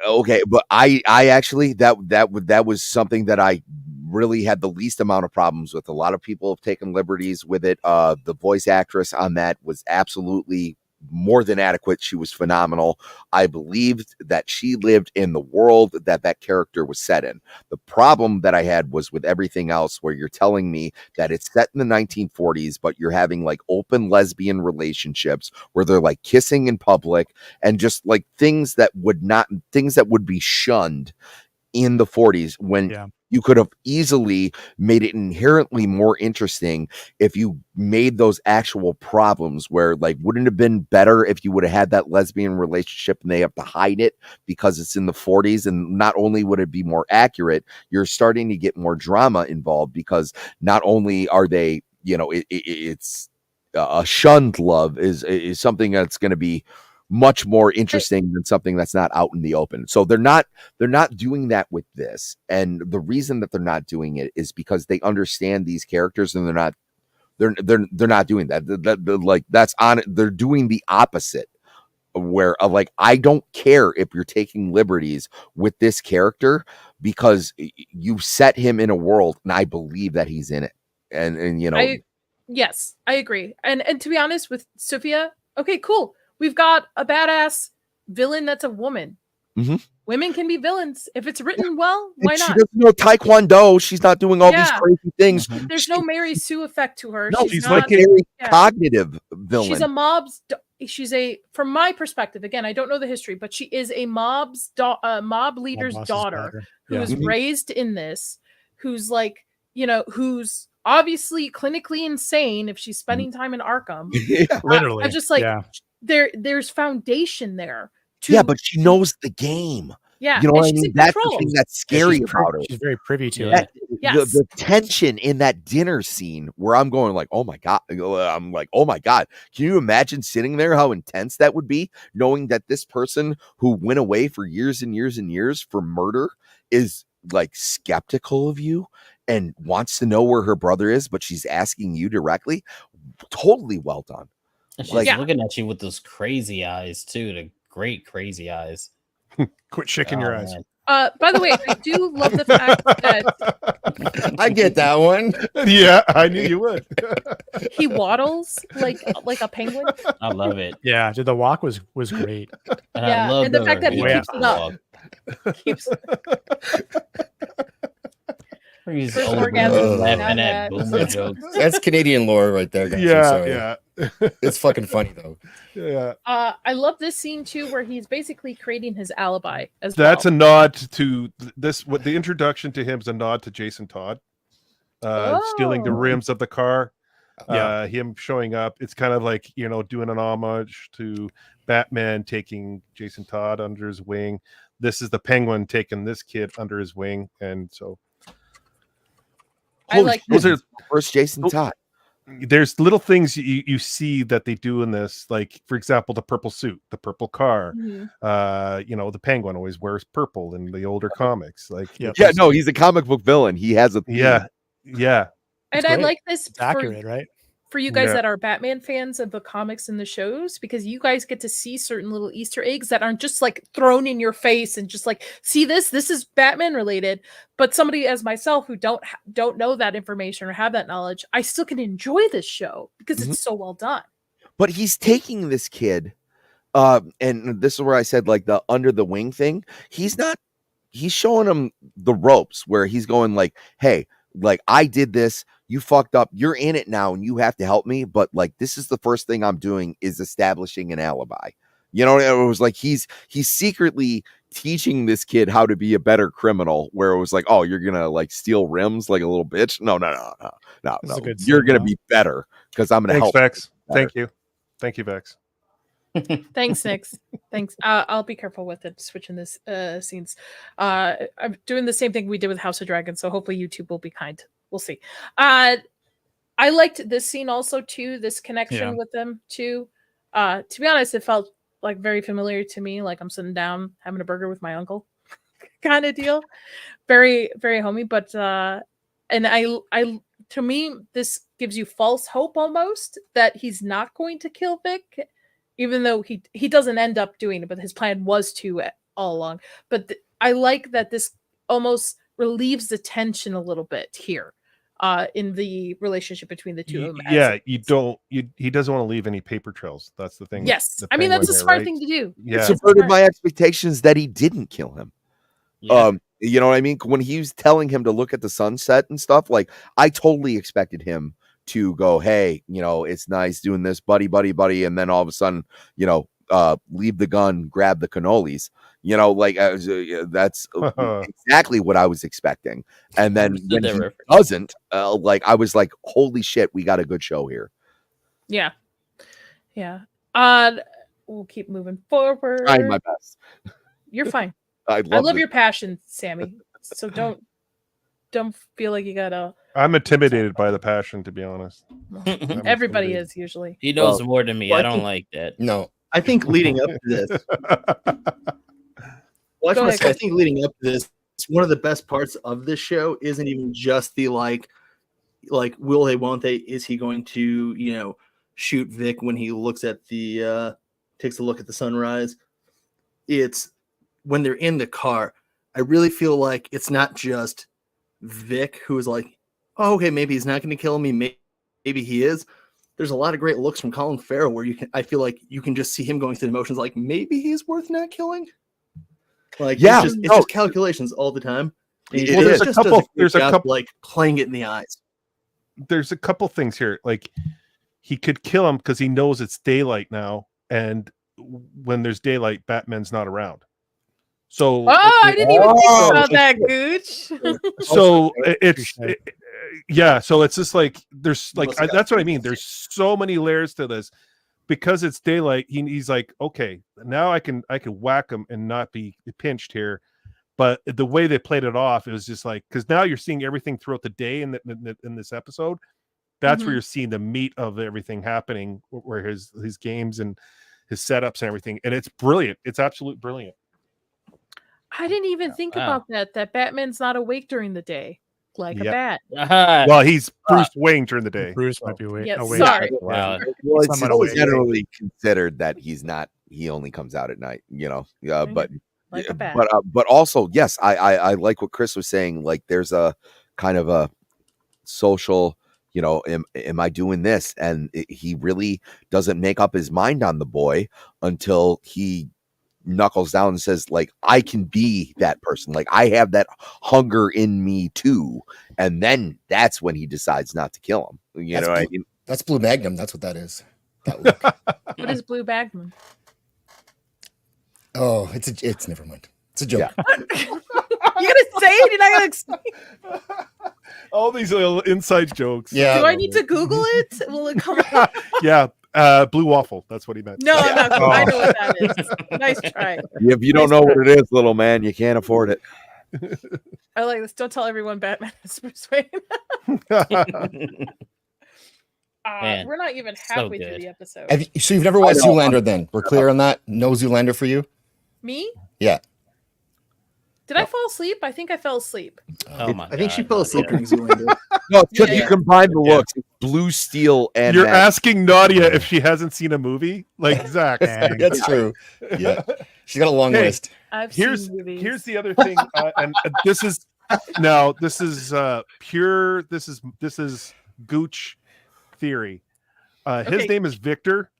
okay, but I actually that was something that I really had the least amount of problems with. A lot of people have taken liberties with it. The voice actress on that was absolutely more than adequate. She was phenomenal. I believed that she lived in the world that character was set in. The problem that I had was with everything else, where you're telling me that it's set in the 1940s, but you're having like open lesbian relationships where they're like kissing in public and just like things that would be shunned in the 40s when you could have easily made it inherently more interesting if you made those actual problems where, like, wouldn't it have been better if you would have had that lesbian relationship and they have to hide it because it's in the 40s? And not only would it be more accurate, you're starting to get more drama involved because not only are they, it's a shunned love is something that's going to be much more interesting than something that's not out in the open. So they're not doing that with this. And the reason that they're not doing it is because they understand these characters, and they're not doing that. They're doing the opposite, where like, I don't care if you're taking liberties with this character because you set him in a world and I believe that he's in it. And yes, I agree. And to be honest with Sophia, okay, cool. We've got a badass villain that's a woman. Mm-hmm. Women can be villains. If it's written well, why not? She doesn't know Taekwondo. She's not doing all these crazy things. There's no Mary Sue effect to her. No, she's like a very cognitive villain. She's from my perspective, again, I don't know the history, but she is a mob leader's daughter who was raised in this, who's like, who's obviously clinically insane if she's spending time in Arkham. Literally. I'm just like, there's foundation there. But she knows the game. Yeah, you know what I mean? That's the thing that's scary about her. She's very privy to it. The tension in that dinner scene where I'm going like, oh my God. I'm like, oh my God. Can you imagine sitting there, how intense that would be, knowing that this person who went away for years and years and years for murder is like skeptical of you and wants to know where her brother is, but she's asking you directly? Totally well done. She's looking at you with those crazy eyes too, the great crazy eyes. Quit shaking your eyes. By the way, I do love the fact that I get that one. Yeah, I knew you would. He waddles like a penguin. I love it. Yeah, the walk was great. And I love the fact that he keeps it up. He's First old orgasm, boomers not laughing bad. at boomer jokes. That's Canadian lore right there, guys. I'm Yeah, sorry. yeah, It's fucking funny though. yeah. I love this scene too, where he's basically creating his alibi as That's well. a nod to this. What the introduction to him is a nod to Jason Todd, stealing the Oh. rims of the car. Yeah. Him showing up. It's kind of like, you know, doing an homage to Batman taking Jason Todd under his wing. This is the Penguin taking this kid under his wing, and so I like those are First Jason Oh. Todd. there's little things you see that they do in this, like for example the purple suit, the purple car. Mhm. You know, the Penguin always wears purple in the older comics, like Yep. Yeah, no, he's a comic book villain. He has a theme. yeah. And It's I great. like this It's accurate, right? for you guys Yeah. that are Batman fans of the comics and the shows, because you guys get to see certain little Easter eggs that aren't just like thrown in your face and just like, see this is Batman related. But somebody as myself who don't know that information or have that knowledge, I still can enjoy this show because Mhm. it's so well done. But he's taking this kid, and this is where I said like the under the wing thing. He's showing him the ropes where he's going like, hey, like I did this, you fucked up, you're in it now and you have to help me, but like this is the first thing I'm doing is establishing an alibi. You know, it was like he's secretly teaching this kid how to be a better criminal, where it was like, oh, you're gonna like steal rims like a little bitch. No. This is a good You're scene, gonna though. be better because I'm gonna Thanks, help. Vex. better. Thank you, Vex. Thanks, Nix. Thanks. I'll be careful with it, switching this scenes. I'm doing the same thing we did with House of Dragons, so hopefully YouTube will be kind. We'll see. I liked this scene also too, this connection Yeah. with them too. To be honest, it felt like very familiar to me, like I'm sitting down having a burger with my uncle kind of deal. Very, very homey. But and I to me, this gives you false hope almost that he's not going to kill Vic, even though he doesn't end up doing it, but his plan was to all along. But I like that this almost relieves the tension a little bit here in the relationship between the two of them. Yeah, he doesn't want to leave any paper trails. That's the thing. with Yes. the I mean, that's Penguin a here, smart right? thing to do. Yeah. It subverted my expectations that he didn't kill him. Yeah. You know what I mean? When he was telling him to look at the sunset and stuff, like I totally expected him to go, hey, you know, it's nice doing this, buddy, and then all of a sudden, you know, leave the gun, grab the cannolis. You know, like that's exactly what I was expecting. And then Understood when that he reference. doesn't, like I was like, holy shit, we got a good show here. Yeah. Yeah. We'll keep moving forward. Trying my best. You're fine. I I love this. your passion, Sammy. So don't feel like you gotta. I'm intimidated by the passion, to be honest. Everybody intimidated. is usually. He knows Well, more than me. well, I I don't think- like that. No. I think leading up to this, well, I just Go want ahead, to say, I Chris. think leading up to this, one of the best parts of this show isn't even just the like will they, won't they? Is he going to, you know, shoot Vic when he looks at the takes a look at the sunrise? It's when they're in the car. I really feel like it's not just Vic who is like, oh, okay, maybe he's not going to kill me. Maybe he is. There's a lot of great looks from Colin Farrell where I feel like you can just see him going through the motions, like maybe he's worth not killing. Like, Yeah, it's no. just calculations all the time. And he Well, there's just a does couple- great there's a job, couple- like playing it in the eyes. There's a couple things here. Like he could kill him because he knows it's daylight now, and when there's daylight, Batman's not around. So Oh, I didn't even think Oh, about that, Gooch. so it's Touche. yeah, so it's just like there's like Must have got that's what I pretty mean, there's so many layers to this because it's daylight. He's like, okay, now I can whack him and not be pinched here. But the way they played it off, it was just like, because now you're seeing everything throughout the day in this episode. That's where Mhm. you're seeing the meat of everything happening, where his games and his setups and everything, and it's brilliant. It's absolute brilliant. I didn't even think Wow. about that Batman's not awake during the day like a Yep. bat. Well, he's Bruce Wayne during the day. Bruce might be Yeah, awake. sorry. Wow. Well, it's Someone always awake. generally considered that he only comes out at night, you know. But Like a bat. but also, yes, I like what Chris was saying. Like, there's a kind of a social, you know, am I doing this? And he really doesn't make up his mind on the boy until he knuckles down and says, like, I can be that person. Like, I have that hunger in me too. And then that's when he decides not to kill him. You know what I mean? That's Blue Magnum. That's what that is. That look. What is Blue Bagman? Oh, it's never mind. It's a joke. You gonna say it? You're not gonna explain? All these little inside jokes. Yeah. Do I need to Google it? Will it come up? Yeah. Blue waffle. That's what he meant. No, I'm not. I know what that is. Nice try. If you don't know what it is, little man, you can't afford it. I like this. Don't tell everyone Batman is Bruce Wayne. Man, we're not even so halfway through good. the episode. So you've never watched Zoolander then? We're clear on that? No Zoolander for you? Me? Yeah. Did I fall asleep? I think I fell asleep. Oh my I think she God, fell asleep Nadia. during Zoolander. No, because you Yeah. combine the looks, blue steel and You're Matt. asking Nadia if she hasn't seen a movie? Like Zach. That's true. Yeah. She's got a long Hey, list. I've Here's seen movies. here's the other thing, and this is pure. This is Gooch theory. His Okay. name is Victor.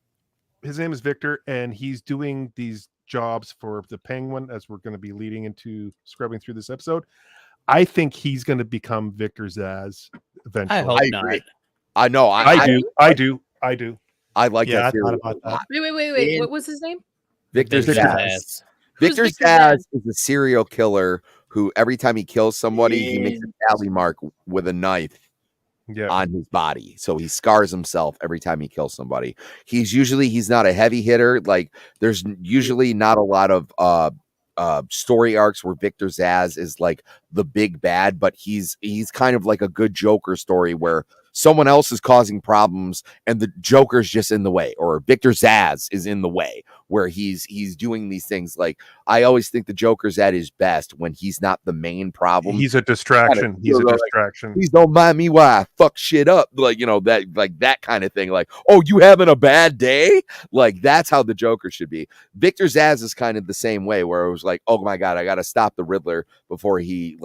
His name is Victor, and he's doing these jobs for the Penguin as we're going to be leading into scrubbing through this episode. I think he's going to become Victor Zsasz eventually. I hope I not. agree. I know. I do. I like Yeah, that I theory. thought about that. Wait. And- What was his name? Victor Victor Zsasz. Zsasz. Victor Who's Victor Zsasz Zsasz? is a serial killer who every time he kills somebody, he makes a tally mark with a knife Yeah. on his body. So he scars himself every time he kills somebody. He's not a heavy hitter. Like there's usually not a lot of story arcs where Victor Zsasz is like the big bad, but he's kind of like a good Joker story where someone else is causing problems and the Joker's just in the way, or Victor Zsasz is in the way where he's doing these things. Like I always think the Joker's at his best when he's not the main problem. He's a distraction. He's a Like, distraction. please don't mind me while I fuck shit up. Like, that kind of thing. Like, oh, you having a bad day? Like, that's how the Joker should be. Victor Zsasz is kind of the same way where it was like, oh my God, I got to stop the Riddler before he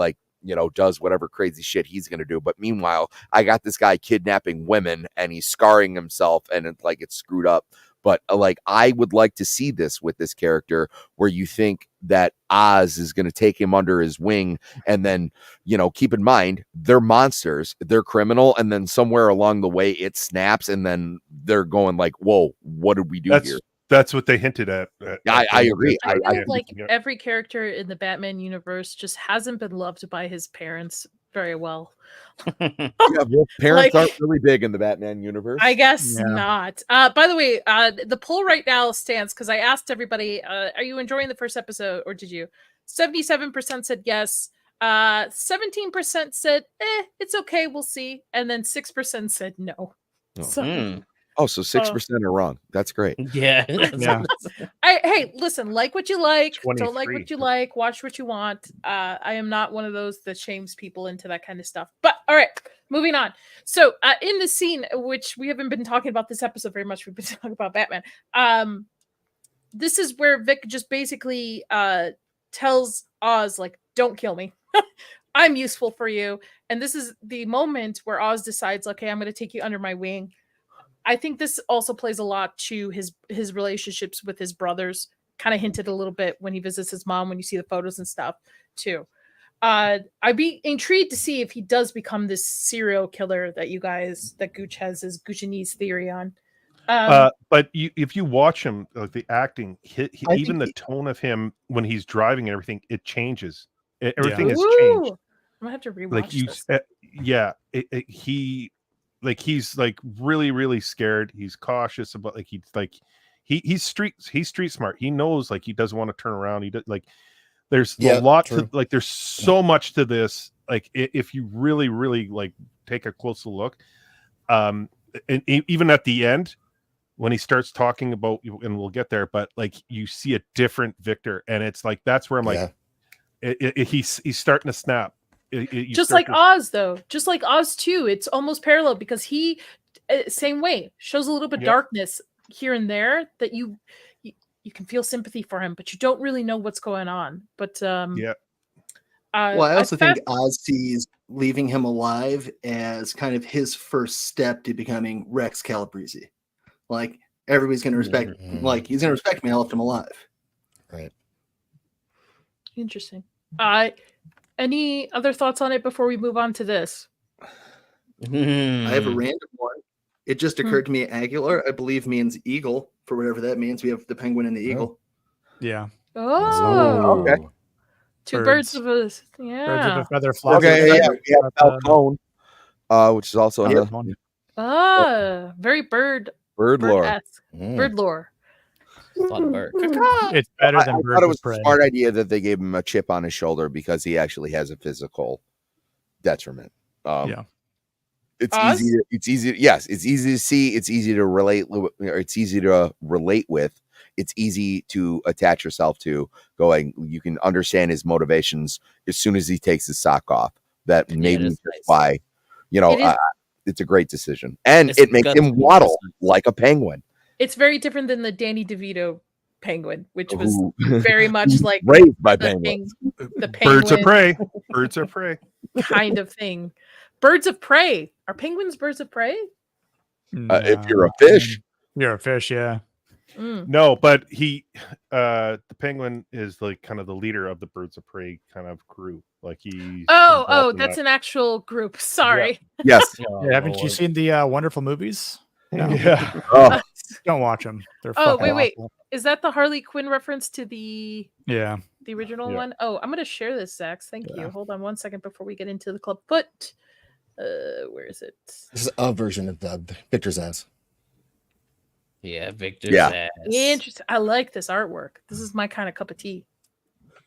does whatever crazy shit he's going to do. But meanwhile, I got this guy kidnapping women and he's scarring himself and it's screwed up. But I would like to see this with this character where you think that Oz is going to take him under his wing. And then, keep in mind, they're monsters, they're criminal. And then somewhere along the way, it snaps. And then they're going like, whoa, what did we do here? That's what they hinted at. I agree. I feel like yeah. every character in the Batman universe just hasn't been loved by his parents very well. Yeah, well, parents Like- aren't really big in the Batman universe. I guess Yeah. not. By the way, the poll right now stands because I asked everybody, are you enjoying the first episode or did you? 77% said yes. 17% said, it's okay, we'll see. And then 6% said no. Oh. So, Oh, so 6% are wrong. That's great. Yeah. Yeah. hey, listen, like what you like, don't like 23. what you like, watch what you want. I am not one of those that shames people into that kind of stuff. But all right, moving on. So in the scene, which we haven't been talking about this episode very much, we've been talking about Batman. This is where Vic just basically tells Oz, like, don't kill me. I'm useful for you. And this is the moment where Oz decides, okay, I'm going to take you under my wing. I think this also plays a lot to his relationships with his brothers. Kind of hinted a little bit when he visits his mom, when you see the photos and stuff too. I'd be intrigued to see if he does become this serial killer that Gooch has his Goochanese theory on. But if you watch him, like the acting, I even the think tone of him when he's driving and everything, it changes. Everything has Ooh, changed. I'm gonna have to rewatch Like you, this. he's like really, really scared. He's cautious about he's street smart. He knows like he doesn't want to turn around. He does like there's a lot true. to there's so much to this. Like if you really, really like take a closer look, and even at the end when he starts talking about, and we'll get there, but like you see a different Victor, and it's like that's where I'm like, he's starting to snap. Just like Oz, though, just like Oz too. It's almost parallel because he, same way, shows a little bit darkness here and there that you can feel sympathy for him, but you don't really know what's going on. But well, I also think Oz sees leaving him alive as kind of his first step to becoming Rex Calabrese. Like everybody's going to respect, like he's going to respect me. I left him alive. Right. Interesting. Any other thoughts on it before we move on to this? I have a Hmm. random one. It just occurred to me. Aguilar, I believe, means eagle for whatever that means. We have the penguin and the eagle. Yeah. Oh, Okay. two Birds. birds of a Birds of yeah. a feather flock Okay, together. yeah, we have But, Falcone, which is also in the Falcone. Very bird bird lore. esque. Mm. Bird lore. A lot of bird. It's better I than thought birds it of was a prey. smart idea that they gave him a chip on his shoulder because he actually has a physical detriment. Yeah. It's Oz? easy. It's easy. Yes, it's easy to see. It's easy to relate. Or it's easy to relate with. It's easy to attach yourself to. Going, you can understand his motivations as soon as he takes his sock off. That maybe that's that's nice. why, It is- it's a great decision, and It's it makes gutsy. him waddle like a penguin. It's very different than the Danny DeVito penguin, which was Who- very much like raised by the penguins. the penguin Birds of prey. Birds of prey. kind of thing. Birds of prey. Are penguins birds of prey? If you're a fish, You're a fish, yeah. Mm. No, but the penguin is like kind of the leader of the birds of prey kind of group. Like he's Oh, involved in that's that. an actual group. Sorry. yes. Oh, Yeah, haven't you Lord. seen the wonderful movies? No. Yeah. Oh, Don't watch them. They're Oh, fucking wait. awful. Is that the Harley Quinn reference to the Yeah. original Yeah. one? Oh, I'm gonna share this, Zax. Thank Yeah. you. Hold on one second before we get into the club foot. Where is it? This is a version of Victor's ass. Yeah, Victor's Yeah. ass. Interesting. I like this artwork. This is my kind of cup of tea.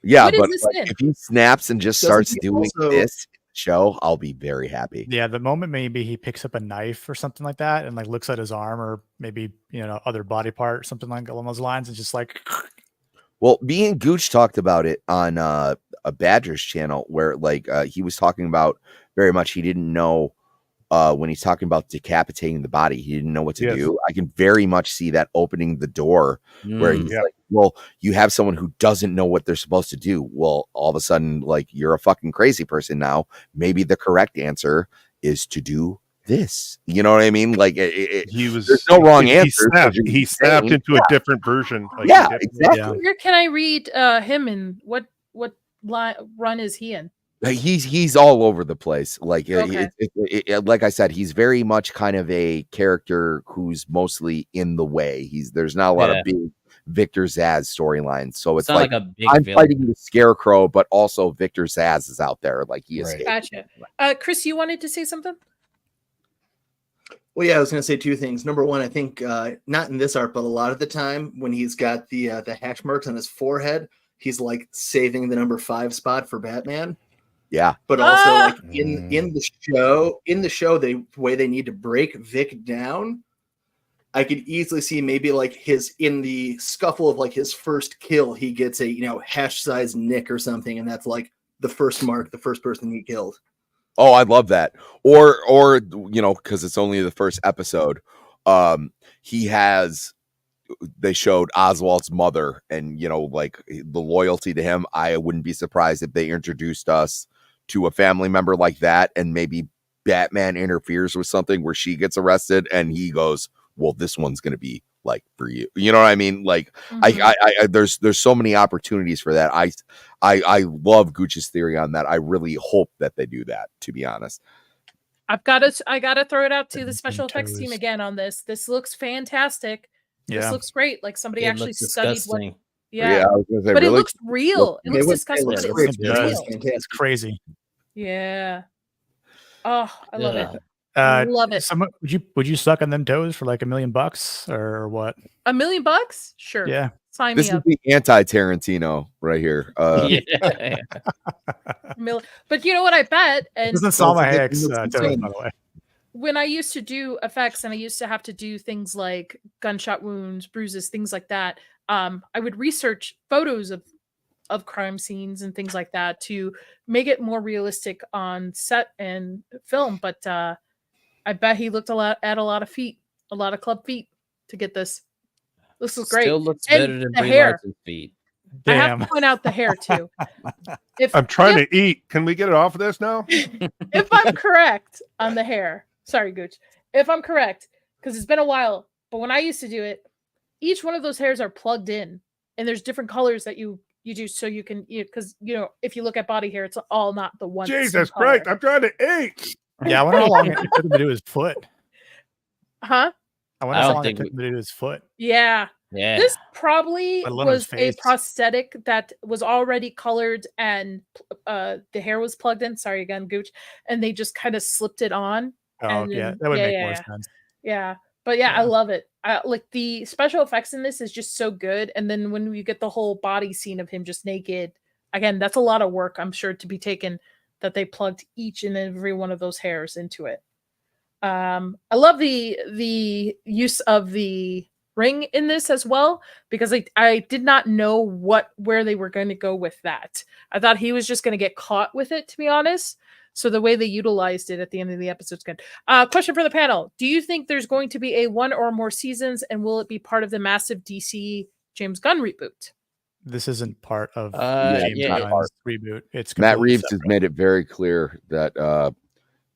yeah, What is but this like, in? if he snaps and just Doesn't starts he doing also- this show, I'll be very happy. Yeah, the moment maybe he picks up a knife or something like that and like looks at his arm or maybe other body part, something like along those lines, and just like Well, me and Gooch talked about it on a Badgers channel where like he was talking about very much he didn't know when he's talking about decapitating the body, he didn't know what to Yes. do. I can very much see that opening the door where Mm. he's Yeah. like, well, you have someone who doesn't know what they're supposed to do. Well, all of a sudden, like you're a fucking crazy person now. Maybe the correct answer is to do this. You know what I mean? Like He was. there's no wrong he answer. snapped. You're He snapped insane. into a different version. Like, Yeah, he exactly. Yeah. Where can I read him and what run is he in? He's all over the place. Like Okay. like I said, he's very much kind of a character who's mostly in the way. There's not a lot Yeah. of big Victor Zaz storylines. So it's It's not like, like a big I'm villain. fighting the Scarecrow, but also Victor Zaz is out there. Like he Right. escaped. Gotcha. Chris, you wanted to say something? Well, yeah, I was going to say two things. Number one, I think not in this art, but a lot of the time when he's got the hash marks on his forehead, he's like saving the number 5 spot for Batman. Yeah. But also, Ah! like in the show, the way they need to break Vic down, I could easily see maybe like in the scuffle of like his first kill, he gets a hash size nick or something, and that's like the first mark, the first person he killed. Oh, I love that. Or because it's only the first episode. They showed Oswald's mother, and like the loyalty to him. I wouldn't be surprised if they introduced us to a family member like that, and maybe Batman interferes with something where she gets arrested, and he goes, "Well, this one's going to be like for you." You know what I mean? Like, Mhm. there's so many opportunities for that. I love Gooch's theory on that. I really hope that they do that. To be honest. I gotta throw it out to the special effects team toes. again on this. This looks fantastic. This Yeah. looks great. Like somebody It actually looks studied what. disgusting. Yeah. I was gonna say, But really? it looks real. It They looks would say disgusting. looks But it great, looks but it real. is fantastic. It's crazy. Yeah. Oh, I love Yeah. it. Uh, Love it. Someone, would you suck on them toes for like $1 million or what? $1 million? Sure. Yeah. Sign This me is up. the anti-Tarantino right here. Yeah. But you know what I bet? And Isn't Salma Also, Hayek's it looks toes, insane. by the way? when I used to do effects and I used to have to do things like gunshot wounds, bruises, things like that, I would research photos of crime scenes and things like that to make it more realistic on set and film. But I bet he looked at a lot of feet, a lot of club feet to get this. This is great. Still looks And better than the Brie hair. Larson's feet. I have to Damn. point out the hair too. I'm trying to eat. Can we get it off of this now? If I'm correct on the hair, sorry, Gooch. If I'm correct, because it's been a while, but when I used to do it, each one of those hairs are plugged in. and there's different colors that you do, so you can, because if you look at body hair, it's all not the one. Jesus Christ, I'm trying to eat. Yeah, I wonder how long it took him to do his foot. Huh? I wonder how long it took him to do his foot. Yeah. Yeah. This probably Let alone his was a face. prosthetic that was already colored, and the hair was plugged in. Sorry again, Gooch. And they just kind of slipped it on. Oh, and yeah, then- that would make more sense. Yeah. But yeah, Yeah. I love it. Like the special effects in this is just so good. And then when you get the whole body scene of him just naked, again, that's a lot of work, I'm sure, to be taken, that they plugged each and every one of those hairs into it. I love the use of the ring in this as well, because I did not know where they were going to go with that. I thought he was just going to get caught with it, to be honest. So the way they utilized it at the end of the episode is good. Question for the panel: do you think there's going to be a one or more seasons, and will it be part of the massive DC James Gunn reboot? This isn't part of James yeah, Gunn's reboot. It's Matt completely Reeves has separate. made it very clear that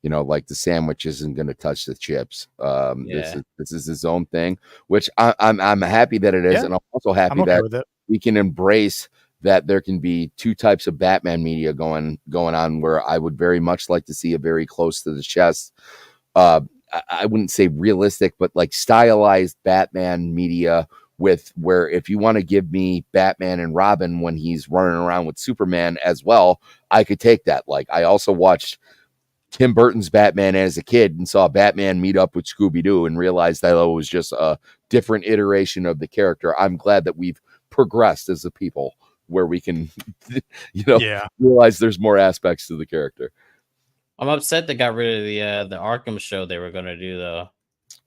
like the sandwich isn't going to touch the chips. This is his own thing, which I'm happy that it is, Yeah. and I'm also happy I'm okay that with it. we can embrace that there can be two types of Batman media going on, where I would very much like to see a very close to the chest. I wouldn't say realistic, but like stylized Batman media, with where if you want to give me Batman and Robin when he's running around with Superman as well, I could take that. Like I also watched Tim Burton's Batman as a kid and saw Batman meet up with Scooby-Doo and realized that it was just a different iteration of the character. I'm glad that we've progressed as a people where we can, realize there's more aspects to the character. I'm upset they got rid of the Arkham show they were going to do, though.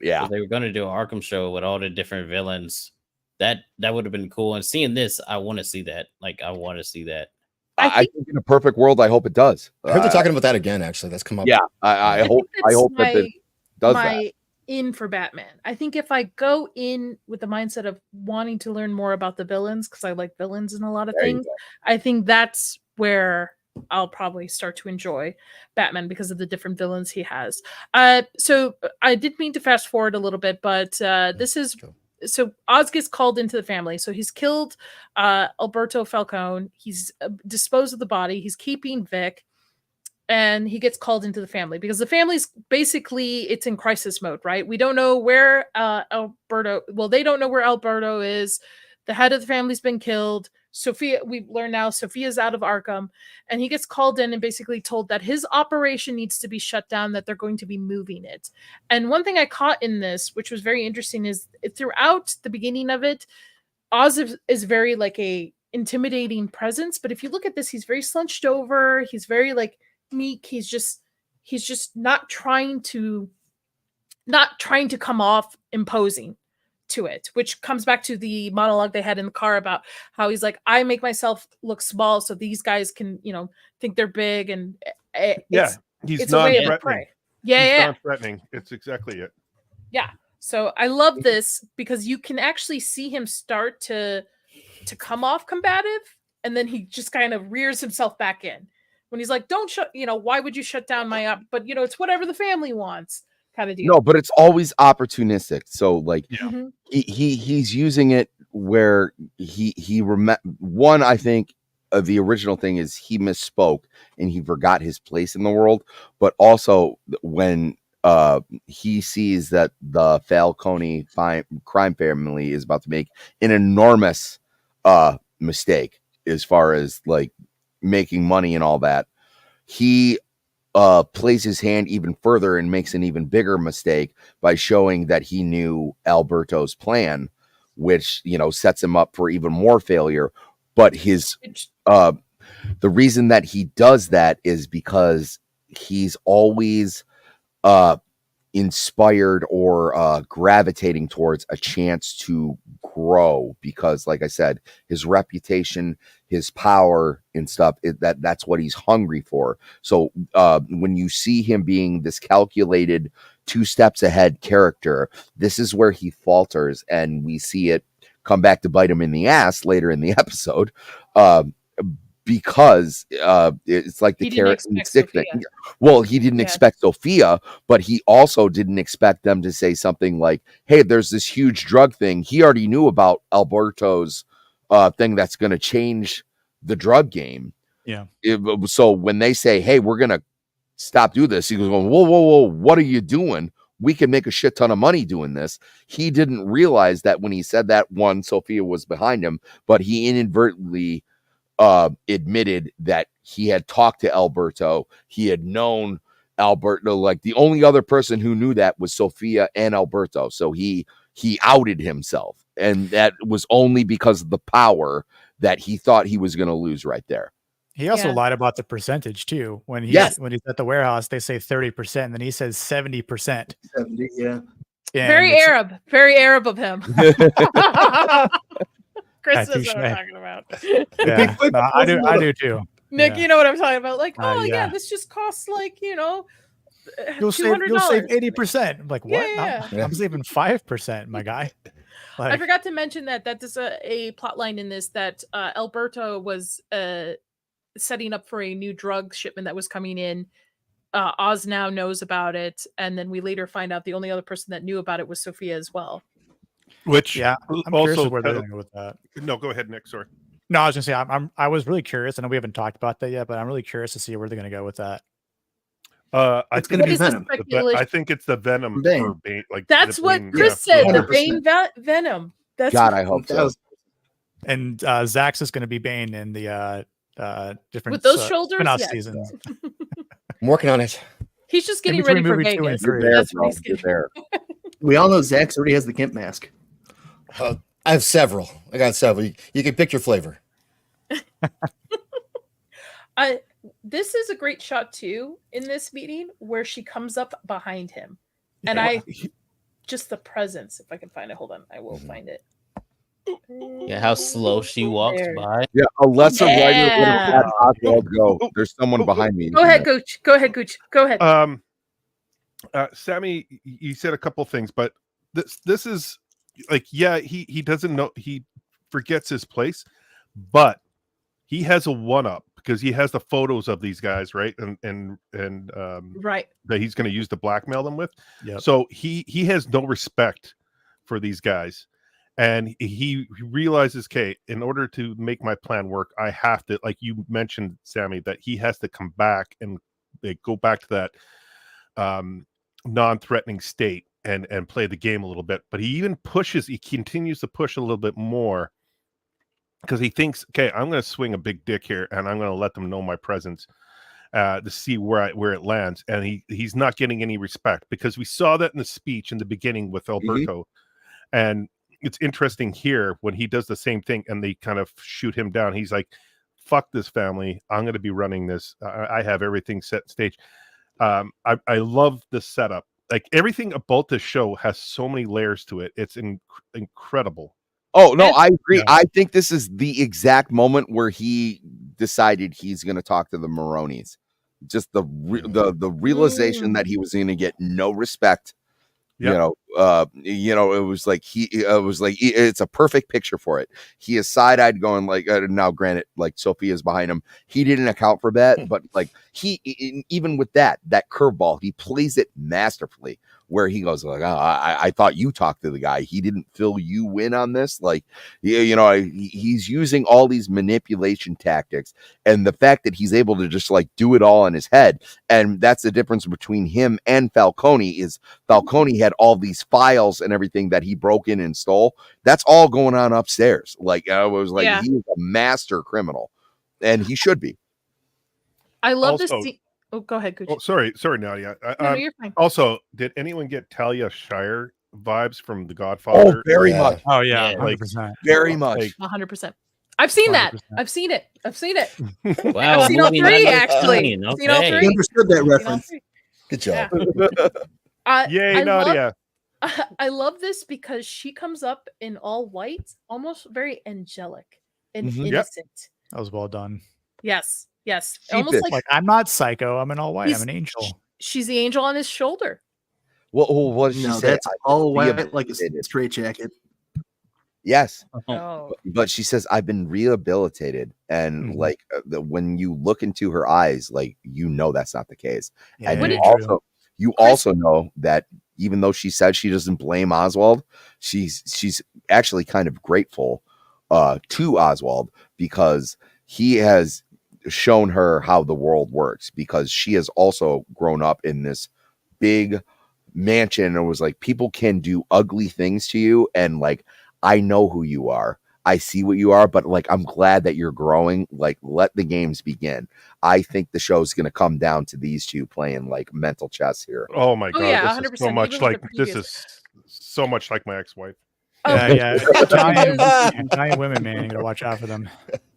Yeah. So they were going to do an Arkham show with all the different villains. That would have been cool. And seeing this, I want to see that. I want to see that. I think in a perfect world, I hope it does. I heard they're talking about that again. Actually, that's come up. Yeah, I hope that it does that. In for Batman. I think if I go in with the mindset of wanting to learn more about the villains, because I like villains in a lot of things, I think that's where I'll probably start to enjoy Batman, because of the different villains he has. So I did mean to fast forward a little bit, but this is so Oz gets called into the family. So he's killed Alberto Falcone. He's disposed of the body. He's keeping Vic. And he gets called into the family because the family's basically, it's in crisis mode, right? We don't know where they don't know where Alberto is. The head of the family's been killed. Sophia, we've learned now, Sophia's out of Arkham, and he gets called in and basically told that his operation needs to be shut down, that they're going to be moving it. And one thing I caught in this, which was very interesting, is throughout the beginning of it, Oz is very like a intimidating presence. But if you look at this, he's very slunched over. He's very like meek. He's just not trying to come off imposing to it, which comes back to the monologue they had in the car about how he's like, I make myself look small so these guys can, think they're big. And he's non-threatening. Yeah. Non-threatening. It's exactly it. Yeah. So I love this because you can actually see him start to come off combative, and then he just kind of rears himself back in when he's like, don't shut, why would you shut down my but it's whatever the family wants kind of deal. No, but it's always opportunistic. So like Mm-hmm. he's using it where one, I think the original thing is he misspoke and he forgot his place in the world, but also when he sees that the Falcone crime family is about to make an enormous mistake as far as like making money and all that, he plays his hand even further and makes an even bigger mistake by showing that he knew Alberto's plan, which sets him up for even more failure. But his the reason that he does that is because he's always inspired or gravitating towards a chance to grow, because like I said, his reputation, his power and stuff, that's what he's hungry for. So when you see him being this calculated 2 steps ahead character, this is where he falters, and we see it come back to bite him in the ass later in the episode, because it's like the carrot and stick thing. Well, he didn't expect Sophia, but he also didn't expect them to say something like, hey, there's this huge drug thing. He already knew about Alberto's thing that's going to change the drug game. Yeah. So when they say, hey, we're going to stop doing this, he goes, whoa, what are you doing? We can make a shit ton of money doing this. He didn't realize that when he said that, one, Sophia was behind him, but he inadvertently admitted that he had talked to Alberto. He had known Alberto. Like, the only other person who knew that was Sophia and Alberto. So he outed himself. And that was only because of the power that he thought he was going to lose right there. He also Yeah. lied about the percentage too. When he's Yes. when he's at the warehouse, they say 30%, and then he says 70%. 70, yeah. Very Arab of him. Chris knows what I'm talking about. Yeah, no, I do too. Nick, Yeah. you know what I'm talking about? Like, oh yeah. this just costs like, You'll $200. save 80%. I'm like, what? Yeah. No, I'm saving 5%, my guy. I forgot to mention that there's a plot line in this that Alberto was setting up for a new drug shipment that was coming in. Oz now knows about it, and then we later find out the only other person that knew about it was Sophia as well. Which I'm curious also where they're going to go with that. No, go ahead, Nick. Sorry. No, I was going to say I was really curious. I know we haven't talked about that yet, but I'm really curious to see where they're going to go with that. It's going to be Venom. I think it's the Venom Bane. for Bane. Like That's the what Bane, Chris yeah. said. The Bane Venom. That's God, I hope so. And Zax is going to be Bane in the different with those shoulders. spin-off Yes. seasons. I'm working on it. He's just In getting between ready for movie 2 and Vegas. 3. You're That's there, what he's bro. You're getting. there. We all know Zach's already has the Gimp mask. I have several. I got several. You can pick your flavor. This is a great shot too in this meeting where she comes up behind him, and just the presence. If I can find it, hold on, I will find it. Yeah, how slow she walks There. by. Yeah, a lesser writer would have Yeah. had Oswald go. There's someone behind me. Go ahead, Gooch. Go ahead, Gooch. Go ahead. Sammy, you said a couple things, but this is like, yeah, he doesn't know, he forgets his place, but he has a one-up because he has the photos of these guys, right? And Right. that he's going to use to blackmail them with. Yep. So he has no respect for these guys. And he realizes, okay, in order to make my plan work, I have to, like you mentioned, Sammy, that he has to come back and go back to that non-threatening state and play the game a little bit. But he continues to push a little bit more because he thinks, okay, I'm going to swing a big dick here and I'm going to let them know my presence to see where it lands. And he's not getting any respect because we saw that in the speech in the beginning with Alberto. And it's interesting here when he does the same thing and they kind of shoot him down. He's like, fuck this family. I'm going to be running this. I have everything set stage. I love the setup. Like everything about this show has so many layers to it. It's incredible. Oh, no, I agree. Yeah. I think this is the exact moment where he decided he's going to talk to the Maronis. Just the realization that he was going to get no respect. Yep. It was like it's a perfect picture for it. He is side-eyed going like, now granted, like Sophia's behind him. He didn't account for that, but like even with that curveball, he plays it masterfully where he goes like, I thought you talked to the guy. He didn't fill you in on this. Like, he's using all these manipulation tactics, and the fact that he's able to just like do it all in his head. And that's the difference between him and Falcone is Falcone had all these files and everything that he broke in and stole. That's all going on upstairs. Like, I was like, Yeah. he is a master criminal, and he should be. I love this Also- scene. Oh, go ahead, Gooch. Oh, sorry, Nadia. No, you're fine. Also, did anyone get Talia Shire vibes from The Godfather? Oh, very Yeah. much, Oh yeah, Yeah, 100%. very much. Like, 100%. I've seen that. 100%. I've seen it. Wow, I've seen all movie three, 9 actually. out of Seen all 10. three. You understood that Seen all reference. three. Good job. Yay, I love- Nadia. I love this because she comes up in all white, almost very angelic and Mhm. Yep. innocent. That was well done. Yes, yes. She Almost did. like Like I'm not psycho. I'm in all white. He's- I'm an angel. she's the angel on his shoulder. What did she No, say? that's all white like a rehabilitated. straight jacket. Yes. Oh, But she says, I've been rehabilitated. And Mhm. like when you look into her eyes, like, that's not the case. And What you did- also know that even though she said she doesn't blame Oswald, she's actually kind of grateful to Oswald, because he has shown her how the world works, because she has also grown up in this big mansion and was like, people can do ugly things to you, and like, I know who you are, I see what you are, but like, I'm glad that you're growing. Like, let the games begin. I think the show's going to come down to these two playing like mental chess here. Oh my Oh, god, yeah, this is so 100%, much even with like the this previous- is so much like my ex-wife. Yeah, Oh, yeah. Italian women, man, you gotta watch out for them.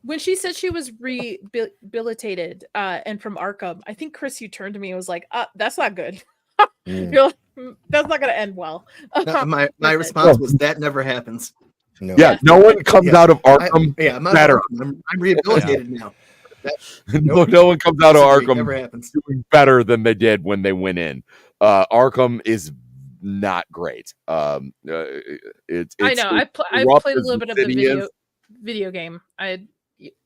when she said she was rehabilitated and from Arkham, I think, Chris, you turned to me and was like, that's not good. Mm. You're like, that's not going to end well. No, my With it. response was that never happens. No. Yeah, no one comes Yeah. out of Arkham I'm not better. I'm rehabilitated now. No one comes out of Disagree, Arkham never happens. doing better than they did when they went in. Arkham is not great. It's I know. I've rough played a as little bit of city the is. video game. I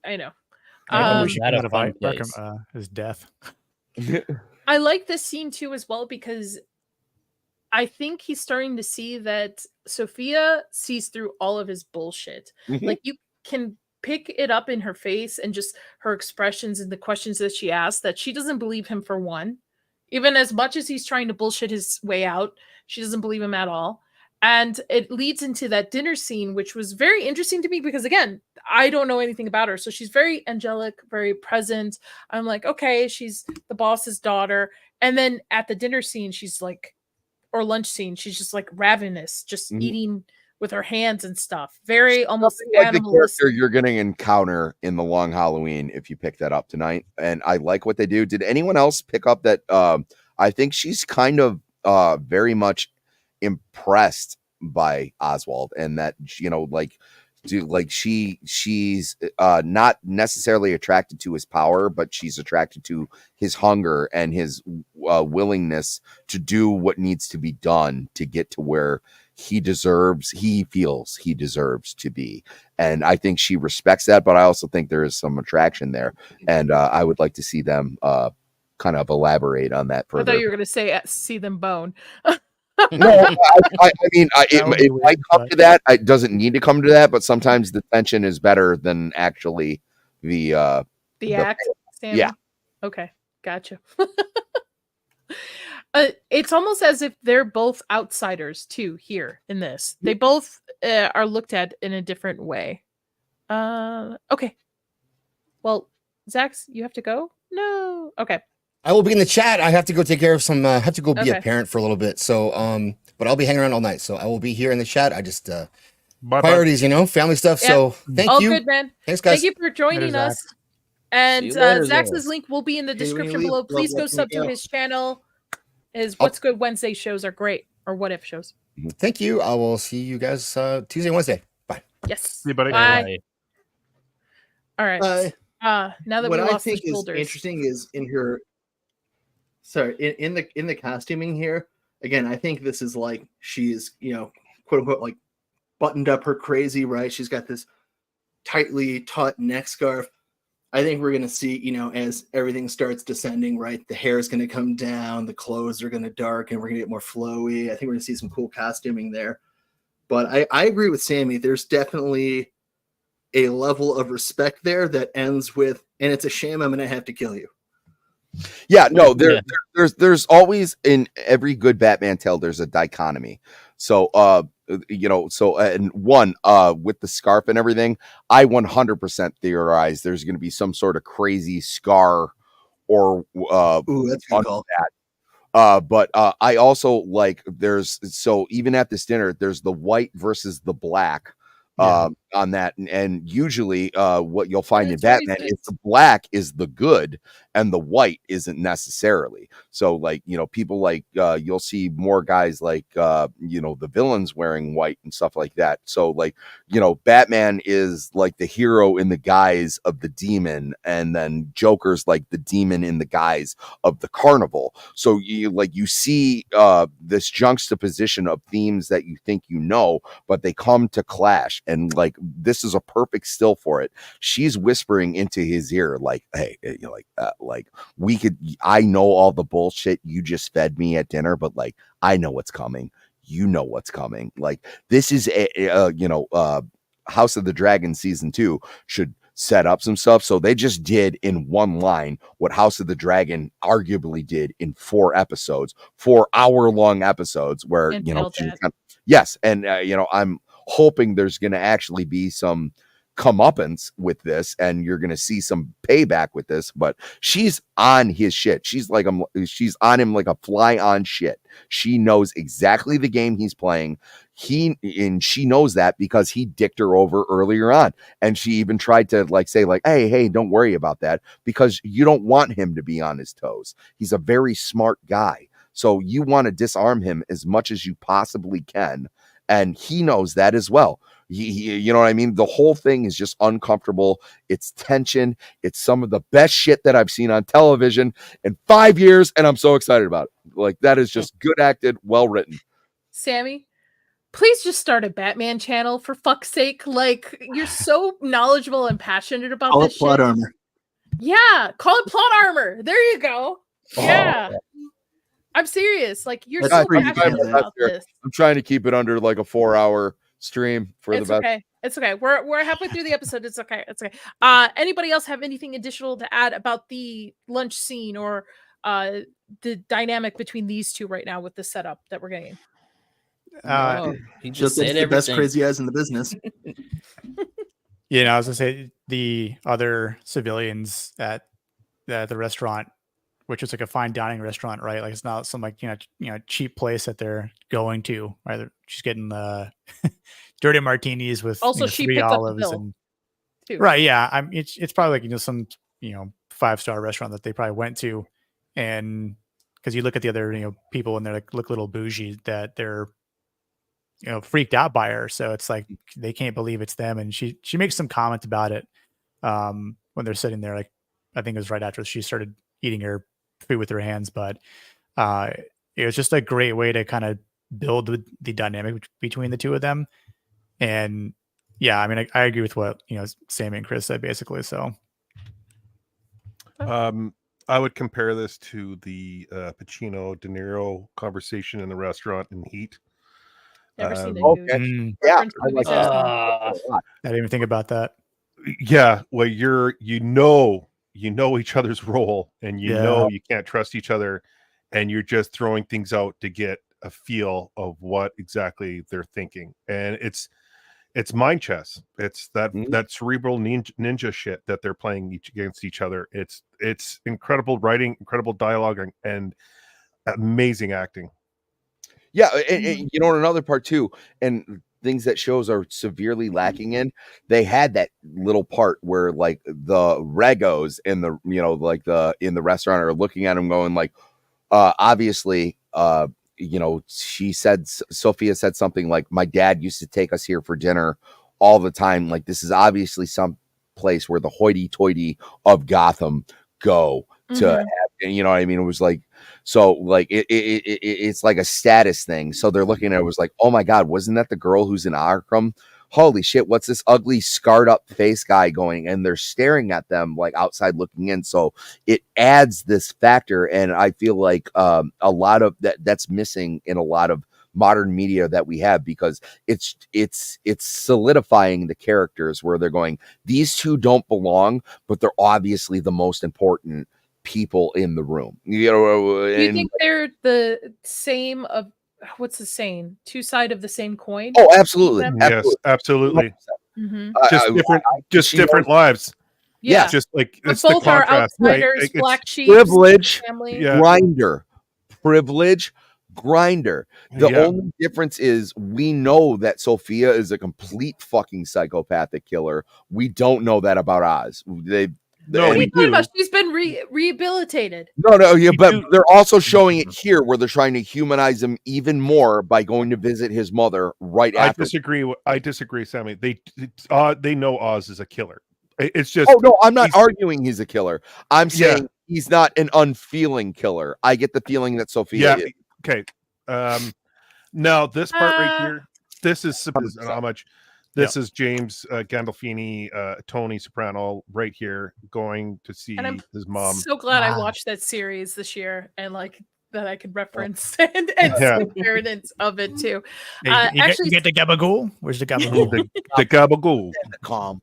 know. I Um, wish you not came a out of fun Arkham, place. his death. I like this scene too as well, because I think he's starting to see that Sophia sees through all of his bullshit. Mhm. Like, you can pick it up in her face and just her expressions and the questions that she asks, that she doesn't believe him for one. Even as much as he's trying to bullshit his way out, she doesn't believe him at all. And it leads into that dinner scene, which was very interesting to me because, again, I don't know anything about her. So she's very angelic, very present. I'm like, okay, she's the boss's daughter. And then at the dinner scene, she's like, or lunch scene, she's just like ravenous, just Mhm. eating with her hands and stuff. Very almost Like the animalistic. character you're going to encounter in The Long Halloween if you pick that up tonight. And I like what they do. Did anyone else pick up that? I think she's kind of very much impressed by Oswald, and that, you know, she's not necessarily attracted to his power, but she's attracted to his hunger and his willingness to do what needs to be done to get to where he feels he deserves to be. And I think she respects that, but I also think there is some attraction there, and I would like to see them kind of elaborate on that I further. thought you were going to say see them bone. No, I mean, That would it be might weird, come but- to that. It doesn't need to come to that, but sometimes the tension is better than actually the The act. Sammy? yeah. Okay. Gotcha. It's almost as if they're both outsiders too here in this. They both are looked at in a different way. Okay. Well, Zax, you have to go? No. Okay. I will be in the chat. I have to go take care of some. Have to go be a Okay. parent for a little bit. So, but I'll be hanging around all night. So I will be here in the chat. I just Bye-bye. priorities, family stuff. Yeah. So thank All you. good, man. Thanks, guys. Thank you for joining Later, us. And See you later, Zax's Zax. link will be in the Hey, when you description leave, below. love Please go letting sub me to go. his channel. His Oh. What's Good Wednesday shows are great, or What If shows. Thank you. I will see you guys Tuesday, and Wednesday. Bye. Yes. See you, buddy. Bye. Bye. All right. Now that What we I lost the think is shoulders. interesting is in her. Sorry, in the costuming here again. I think this is like she's quote unquote like buttoned up her crazy, right. She's got this tightly taut neck scarf. I think we're gonna see as everything starts descending, right. The hair is gonna come down, the clothes are gonna darken, we're gonna get more flowy. I think we're gonna see some cool costuming there. But I agree with Sammy. There's definitely a level of respect there that ends with, and it's a shame I'm gonna have to kill you. Yeah, no, there's always, in every good Batman tale, there's a dichotomy. So and one with the scarf and everything, I 100% theorize there's going to be some sort of crazy scar or Ooh, that's a good on call. that. But I also like even at this dinner, there's the white versus the black on that, and usually what you'll find in That's very Batman good. is the black is the good and the white isn't necessarily. So like people like you'll see more guys like the villains wearing white and stuff like that. So like Batman is like the hero in the guise of the demon, and then Joker's like the demon in the guise of the carnival. So you see this juxtaposition of themes that you think but they come to clash, and like this is a perfect still for it. She's whispering into his ear like, hey, I know all the bullshit you just fed me at dinner, but like I know what's coming. You know what's coming. Like this is House of the Dragon season 2 should set up some stuff. So they just did in one line what House of the Dragon arguably did in 4 episodes, 4-hour-long episodes where, And you know, nailed it. yes. And, you know, I'm hoping there's going to actually be some comeuppance with this and you're going to see some payback with this, but she's on his shit. She's on him like a fly on shit. She knows exactly the game he's playing. And she knows that because he dicked her over earlier on. And she even tried to say, hey, don't worry about that, because you don't want him to be on his toes. He's a very smart guy. So you want to disarm him as much as you possibly can. And he knows that as well. You know what I mean? The whole thing is just uncomfortable. It's tension. It's some of the best shit that I've seen on television in 5 years. And I'm so excited about it. That is just good acted, well written. Sammy, please just start a Batman channel for fuck's sake. You're so knowledgeable and passionate about Call this it plot shit. armor. Yeah, call it plot armor. There you go. Yeah. I'm serious. You're That's so pretty passionate good. about this. I'm trying to keep it under a 4-hour stream for It's the best. okay. It's okay. We're halfway through the episode. It's okay. It's okay. Anybody else have anything additional to add about the lunch scene or the dynamic between these two right now with the setup that we're getting? No, he Just said like the best everything. crazy eyes in the business. I was gonna say the other civilians at the restaurant, which is like a fine dining restaurant, right? It's not some cheap place that they're going to, right? She's getting the dirty martinis with Also, she 3 picked up the olives bill, and too. right. Yeah, it's probably some 5-star restaurant that they probably went to, and because you look at the other people and they're look a little bougie, that they're freaked out by her. So it's they can't believe it's them, and she makes some comment about it when they're sitting there. I think it was right after she started eating her food with her hands, but it was just a great way to kind of build the dynamic between the two of them. And yeah, I agree with what Sammy and Chris said basically. So I would compare this to the Pacino De Niro conversation in the restaurant in Heat. Never seen it. Okay. Yeah, Reference I movies like are that. small. I didn't even think about that. Yeah, well, you know each other's role, and you know you can't trust each other, and you're just throwing things out to get a feel of what exactly they're thinking, and it's mind chess. It's that cerebral ninja shit that they're playing against each other. It's incredible writing, incredible dialogue, and amazing acting. Yeah, and another part too, and things that shows are severely lacking in. They had that little part where the regos in the in the restaurant are looking at him going obviously Sophia said something like, my dad used to take us here for dinner all the time. This is obviously some place where the hoity-toity of Gotham go to have, you know what I mean? It was it's like a status thing. So they're looking at it, was oh my God, wasn't that the girl who's in Arkham? Holy shit, what's this ugly scarred up face guy going? And they're staring at them outside looking in. So it adds this factor. And I feel a lot of that's missing in a lot of modern media that we have, because it's solidifying the characters where they're going, these two don't belong, but they're obviously the most important people in the room. Do you think they're the same of what's the saying? Two sides of the same coin? Oh, absolutely. Yes, absolutely. Just different lives. Yeah. Just it's but the both are contrast, outsiders, right? black sheep, privilege, family. Yeah. privilege, grinder. The only difference is we know that Sophia is a complete fucking psychopathic killer. We don't know that about Oz. What are you talking about? She's been rehabilitated. No, yeah, but they're also showing it here where they're trying to humanize him even more by going to visit his mother right after. I disagree, Sammy. They know Oz is a killer. It's just. Oh no, I'm not arguing he's a killer. I'm saying he's not an unfeeling killer. I get the feeling that Sophia is. Okay. Now this part right here, this is how much. This is James Gandolfini, Tony Soprano right here going to see his mom. So glad I watched that series this year, and that I could reference and some variants of it too. You get the gabagool. Where's the gabagool? the gabagool. Calm.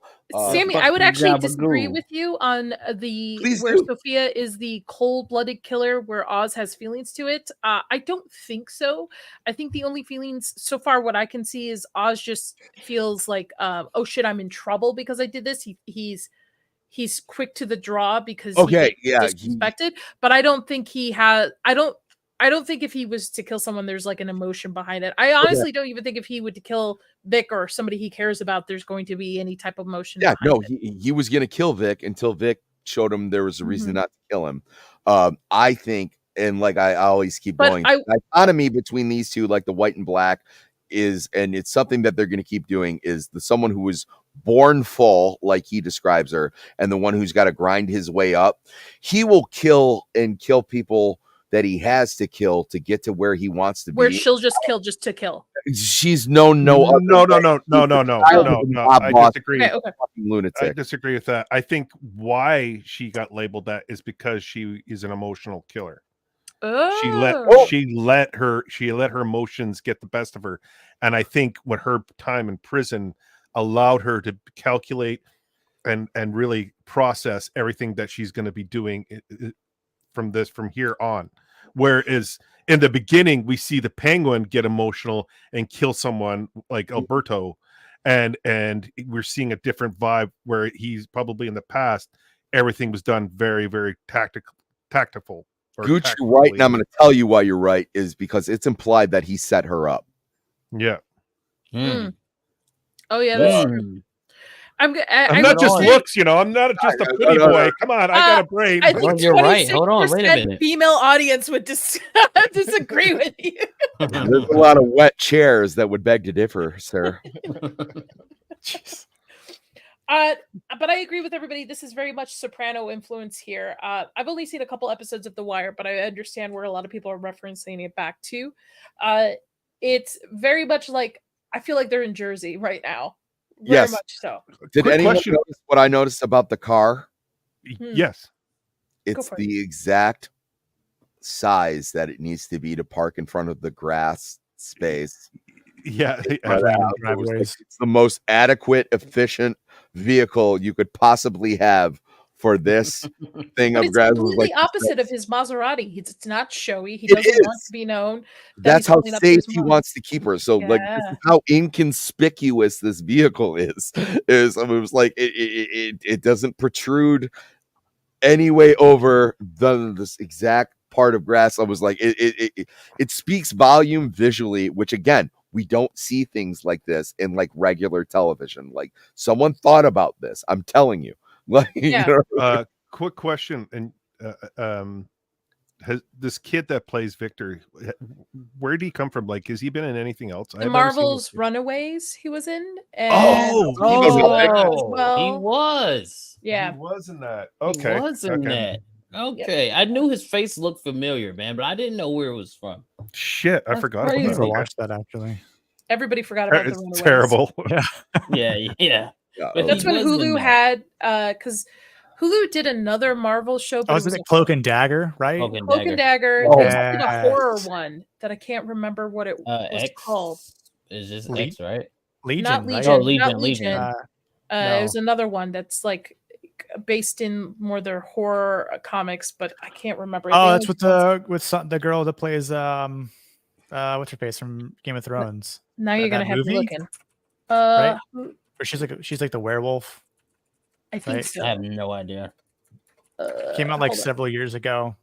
Sammy, I would actually Gabagool. disagree with you on Please where do. Sophia is the cold-blooded killer, where Oz has feelings to it. I don't think so. I think the only feelings so far, what I can see, is Oz just feels like, oh shit, I'm in trouble because I did this. He's quick to the draw because he disrespected, but I don't think he has. I don't think if he was to kill someone, there's like an emotion behind it. I honestly don't even think if he would to kill Vic or somebody he cares about, there's going to be any type of emotion. Yeah, no, it. he was going to kill Vic until Vic showed him there was a reason not to kill him. I think, and like I always keep going, the dichotomy between these two, like the white and black, is, and it's something that they're going to keep doing, is the someone who was born full, like he describes her, and the one who's got to grind his way up. He will kill people that he has to kill to get to where he wants to be. Where she'll just kill just to kill. She's no. No. I disagree. Okay. Lunatic. I disagree with that. I think why she got labeled that is because she is an emotional killer. Oh. She let her emotions get the best of her, and I think what her time in prison allowed her to calculate and really process everything that she's going to be doing from here on. Whereas in the beginning, we see the Penguin get emotional and kill someone like Alberto, and we're seeing a different vibe where he's probably in the past, everything was done very, very tactful. Gooch, you're right, and I'm going to tell you why you're right, is because it's implied that he set her up. Yeah. Oh yeah, that's true. I'm not just looks, I'm not just a pretty boy. Come on, I got a brain. I think you're right. Hold on, wait a minute. Female audience would disagree with you. There's a lot of wet chairs that would beg to differ, sir. But I agree with everybody. This is very much Soprano influence here. I've only seen a couple episodes of The Wire, but I understand where a lot of people are referencing it back to. It's very much like, I feel like they're in Jersey right now. Very much so. Did anyone notice what I noticed about the car? Yes. It's the exact size that it needs to be to park in front of the grass space. Yeah. It's the most adequate, efficient vehicle you could possibly have for this thing of grass. It's completely opposite of his Maserati. It's not showy. He doesn't want to be known. That's how safe he wants to keep her. So, like, this is how inconspicuous this vehicle is. It was like it doesn't protrude any way over this exact part of grass. I was like, it speaks volume visually, which again, we don't see things like this in like regular television. Like, someone thought about this. I'm telling you. Like, quick question, and has this kid that plays Victor, where did he come from? Like, has he been in anything else? The Marvel's Runaways he was in. And he was. Yeah, he was in that. Okay, he was in that. Okay, I knew his face looked familiar, man, but I didn't know where it was from. Shit, I forgot. I never watched that actually. Everybody forgot about the It's Runaways. terrible. Yeah. But that's when Hulu had, because Hulu did another Marvel show. But was it Cloak and Dagger, right? Cloak and Dagger. Oh, They did a horror one that I can't remember what it was X called. Is just X, right? Legion. Not right? Legion. Oh, Not Legion. Legion. It was another one that's like based in more their horror comics, but I can't remember. Oh, that's with the girl that plays what's her face from Game of Thrones. Now you're gonna have to look in. Right? Or she's like the werewolf. I think so. I have no idea. Came out like several years ago.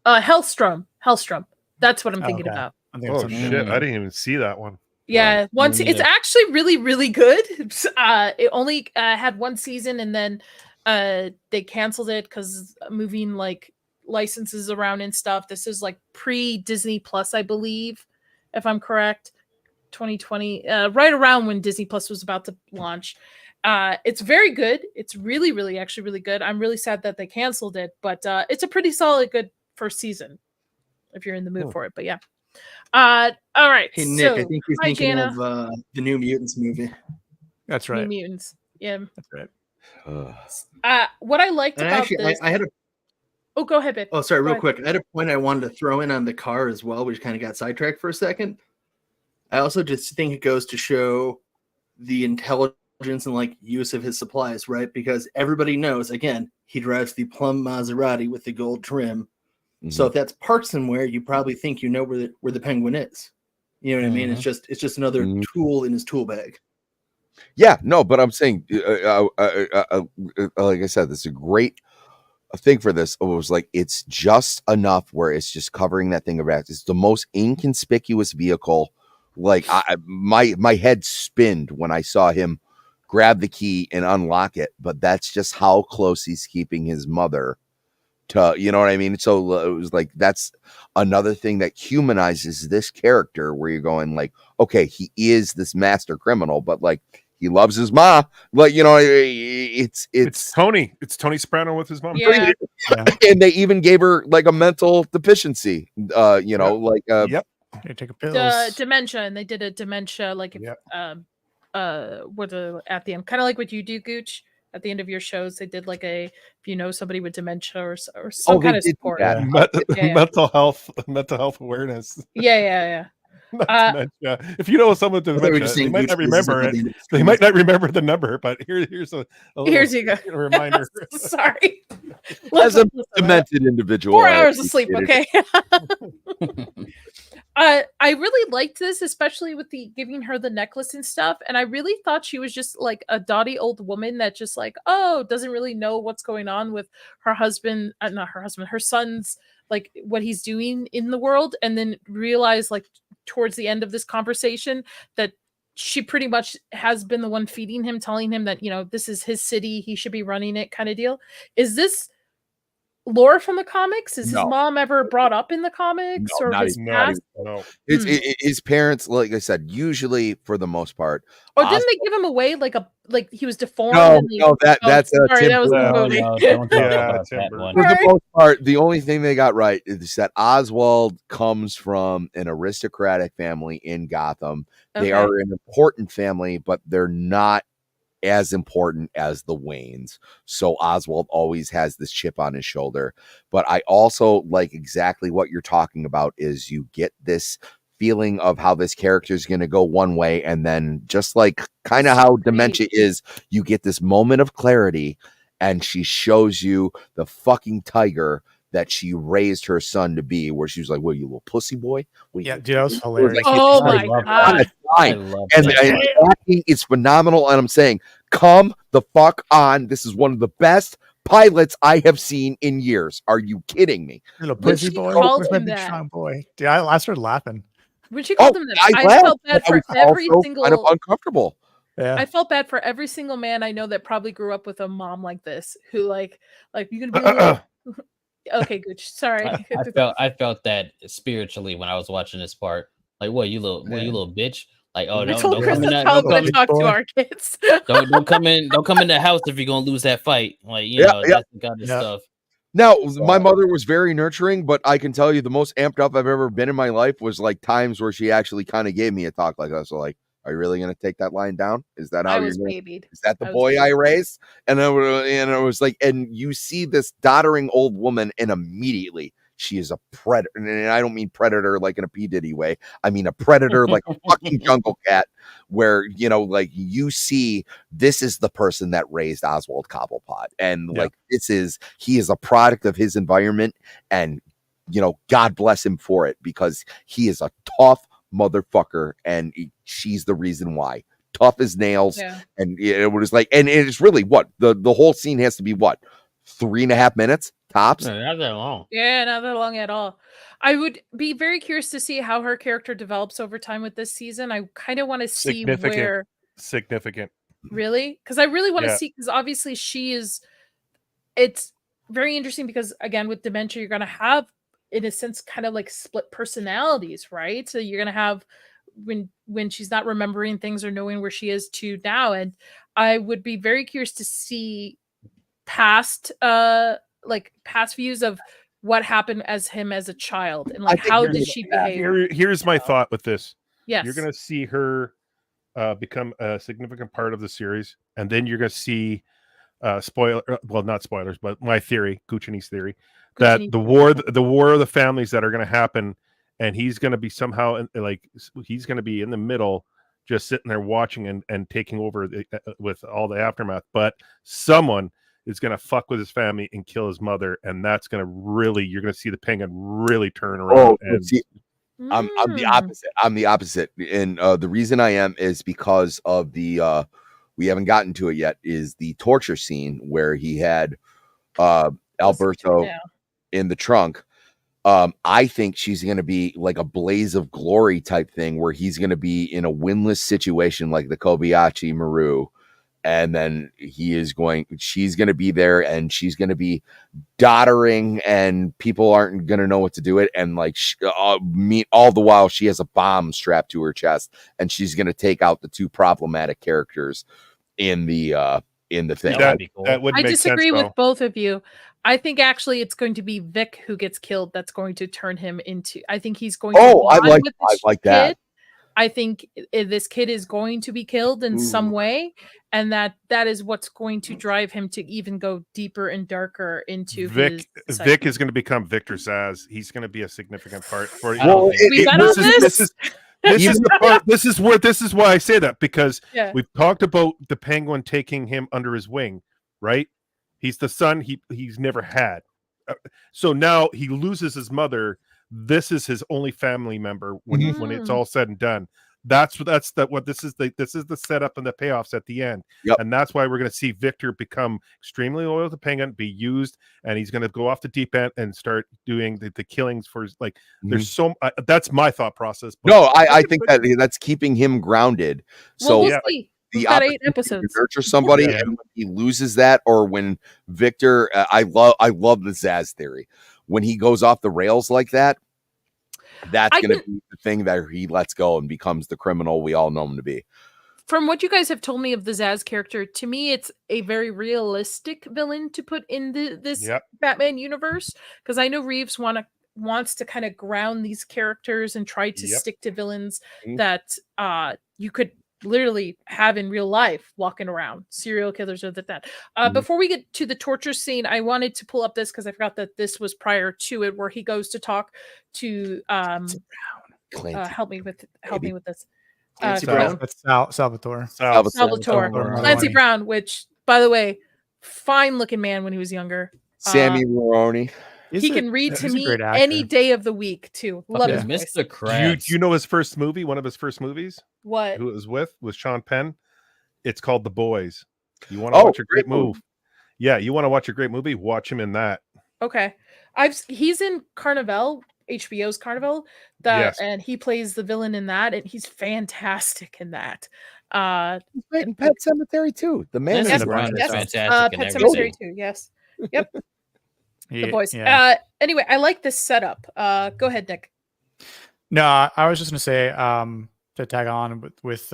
Hellstrom. That's what I'm thinking about. Oh shit! I didn't even see that one. Yeah, it's actually really, really good. It only had one season, and then they canceled it because moving like licenses around and stuff. This is like pre-Disney Plus, I believe, if I'm correct. 2020, right around when Disney Plus was about to launch. It's very good. It's really, really, actually really good. I'm really sad that they canceled it, but it's a pretty solid, good first season if you're in the mood for it. But yeah. All right. Hey Nick, I think you're thinking of the New Mutants movie. That's right. New Mutants. Yeah. That's right. What I liked about actually, this. I had a. Oh, go ahead, babe. Oh, sorry, Go real ahead. quick. I had a point I wanted to throw in on the car as well, which kind of got sidetracked for a second. I also just think it goes to show the intelligence and like use of his supplies, right? Because everybody knows, again, he drives the plum Maserati with the gold trim. So if that's parked somewhere, you probably think you know where the Penguin is. You know what I mean? It's just another tool in his tool bag. Yeah, no, but I'm saying, like I said, this is a great thing for this. It was like it's just enough where it's just covering that thing around. It's the most inconspicuous vehicle. Like my head spinned when I saw him grab the key and unlock it. But that's just how close he's keeping his mother to, you know what I mean? So it was like that's another thing that humanizes this character, where you're going like, okay, he is this master criminal, but like he loves his ma. Like, you know, it's Tony. It's Tony Soprano with his mom. Yeah. And they even gave her like a mental deficiency. You know, like They take a pills. Dementia, and they did a dementia like if, with at the end, kind of like what you do, Gooch. At the end of your shows, they did like if you know somebody with dementia or some kind of support. Mental health awareness. Yeah. Dementia. If you know someone with dementia, they might not remember it. They might not remember the number, but here's a here's you go reminder. Sorry. As a demented individual, 4 hours of sleep, okay? I really liked this, especially with the giving her the necklace and stuff. And I really thought she was just like a dotty old woman that just like, doesn't really know what's going on with her husband, not her husband, her son's, like what he's doing in the world. And then realize like towards the end of this conversation that she pretty much has been the one feeding him, telling him that, you know, this is his city, he should be running it kind of deal. Is this lore from the comics? Is his mom ever brought up in the comics or his past? His parents, like I said, usually for the most part. Oh, didn't they give him away like he was deformed? That's sorry, that was the don't talk about that one. For the most part, the only thing they got right is that Oswald comes from an aristocratic family in Gotham. They are an important family, but they're not as important as the Waynes. So Oswald always has this chip on his shoulder. But I also like exactly what you're talking about is you get this feeling of how this character is going to go one way, and then just like kind of how dementia is, you get this moment of clarity, and she shows you the fucking tiger that she raised her son to be, where she was like, "What, you little pussy boy?" Dude, that was hilarious. Oh my god! And the acting is phenomenal. And I'm saying, come the fuck on! This is one of the best pilots I have seen in years. Are you kidding me? Little pussy boy, called my him big that. strong boy. Dude, I started laughing. When she called him that, I felt bad for every single. Kind of uncomfortable. Yeah. I felt bad for every single man I know that probably grew up with a mom like this, who like you're gonna be. Okay, Gooch. Sorry. I felt that spiritually when I was watching this part. Like, what, you little bitch? Like, oh, don't come in that. Don't talk to our kids. don't come in the house if you're gonna lose that fight. Like, you know, that's the kind of stuff. Now, my mother was very nurturing, but I can tell you the most amped up I've ever been in my life was like times where she actually kind of gave me a talk like that. So like, are you really going to take that line down? Is that how you're going? Is that the boy I raised? And it was like, and you see this doddering old woman, and immediately she is a predator. And I don't mean predator like in a P. Diddy way. I mean a predator like a fucking jungle cat, where, you know, like you see this is the person that raised Oswald Cobblepot. And like he is a product of his environment. And, you know, God bless him for it, because he is a tough motherfucker, and she's the reason why. Tough as nails. And it was like, and it's really what the whole scene has to be 3.5 minutes tops. Not that long. Yeah, not that long at all. I would be very curious to see how her character develops over time with this season. I kind of want to see where significant. Really? Because I really want to see, because obviously it's very interesting, because again, with dementia, you're gonna have, in a sense, kind of like split personalities, right? So you're gonna have when she's not remembering things or knowing where she is to now. And I would be very curious to see past views of what happened as him as a child, and like how did she behave. Here's my thought with this. Yes, you're gonna see her become a significant part of the series, and then you're gonna see not spoilers, but my theory, Guccini's theory, that Continue. the war of the families that are going to happen, and he's going to be somehow he's going to be in the middle, just sitting there watching and taking over with all the aftermath. But someone is going to fuck with his family and kill his mother, and that's going to really, you're going to see the Penguin really turn around. And see, I'm the opposite. I'm the opposite, and the reason I am is because of the we haven't gotten to it yet. Is the torture scene where he had Alberto in the trunk. I think she's going to be like a blaze of glory type thing, where he's going to be in a winless situation like the Kobayashi Maru. And then she's going to be there, and she's going to be doddering, and people aren't going to know what to do it. And like, all the while she has a bomb strapped to her chest, and she's going to take out the two problematic characters in the thing. That would I make disagree sense, with both of you. I think actually it's going to be Vic who gets killed. That's going to turn him into. I think he's going. Oh, to I bond with this like kid. that. I think this kid is going to be killed in some way, and that is what's going to drive him to even go deeper and darker into Vic his is going to become Victor Zsasz. He's going to be a significant part for it. Well, This is why I say that, because Yeah. we've talked about the Penguin taking him under his wing, right? He's the son he's never had. So now he loses his mother. This is his only family member when it's all said and done. This is the setup and the payoffs at the end. Yep. And that's why we're going to see Victor become extremely loyal to Penguin, be used, and he's going to go off the deep end and start doing the killings for there's so that's my thought process. No, I think that's keeping him grounded. So we'll see. The We've got 8 opportunity to episodes. nurture somebody, and when he loses that, or when Victor, I love the Zsasz theory. When he goes off the rails like that, that's going to be the thing that he lets go and becomes the criminal we all know him to be. From what you guys have told me of the Zsasz character, to me, it's a very realistic villain to put in this Batman universe, because I know Reeves wants to kind of ground these characters and try to stick to villains that you could literally have in real life walking around, serial killers or that. Before we get to the torture scene, I wanted to pull up this because I forgot that this was prior to it, where he goes to talk to help me with this. Clancy Brown. That's Salvatore. Clancy Brown, which, by the way, fine looking man when he was younger. Sammy Maroney. He can read to me any day of the week too. Love his voice. Mr. Krabs. Do you know his first movie? One of his first movies? What? Who it was with Sean Penn. It's called The Boys. You want to watch a great movie? Yeah, you want to watch a great movie? Watch him in that. Okay, he's in Carnival, HBO's Carnival, and he plays the villain in that, and he's fantastic in that. He's great in Pet Sematary too. The man Yes, is fantastic. Pet Sematary too. Yes. Yep. The voice. Anyway, I like this setup. Go ahead, Nick. No, I was just gonna say to tag on with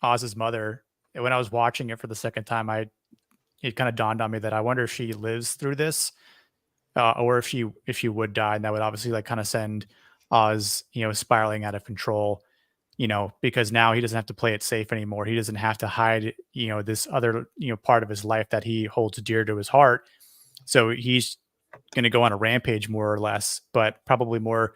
Oz's mother. When I was watching it for the second time, it kind of dawned on me that I wonder if she lives through this, or if she would die, and that would obviously like kind of send Oz, spiraling out of control. Because now he doesn't have to play it safe anymore. He doesn't have to hide, this other, part of his life that he holds dear to his heart. So he's going to go on a rampage, more or less, but probably more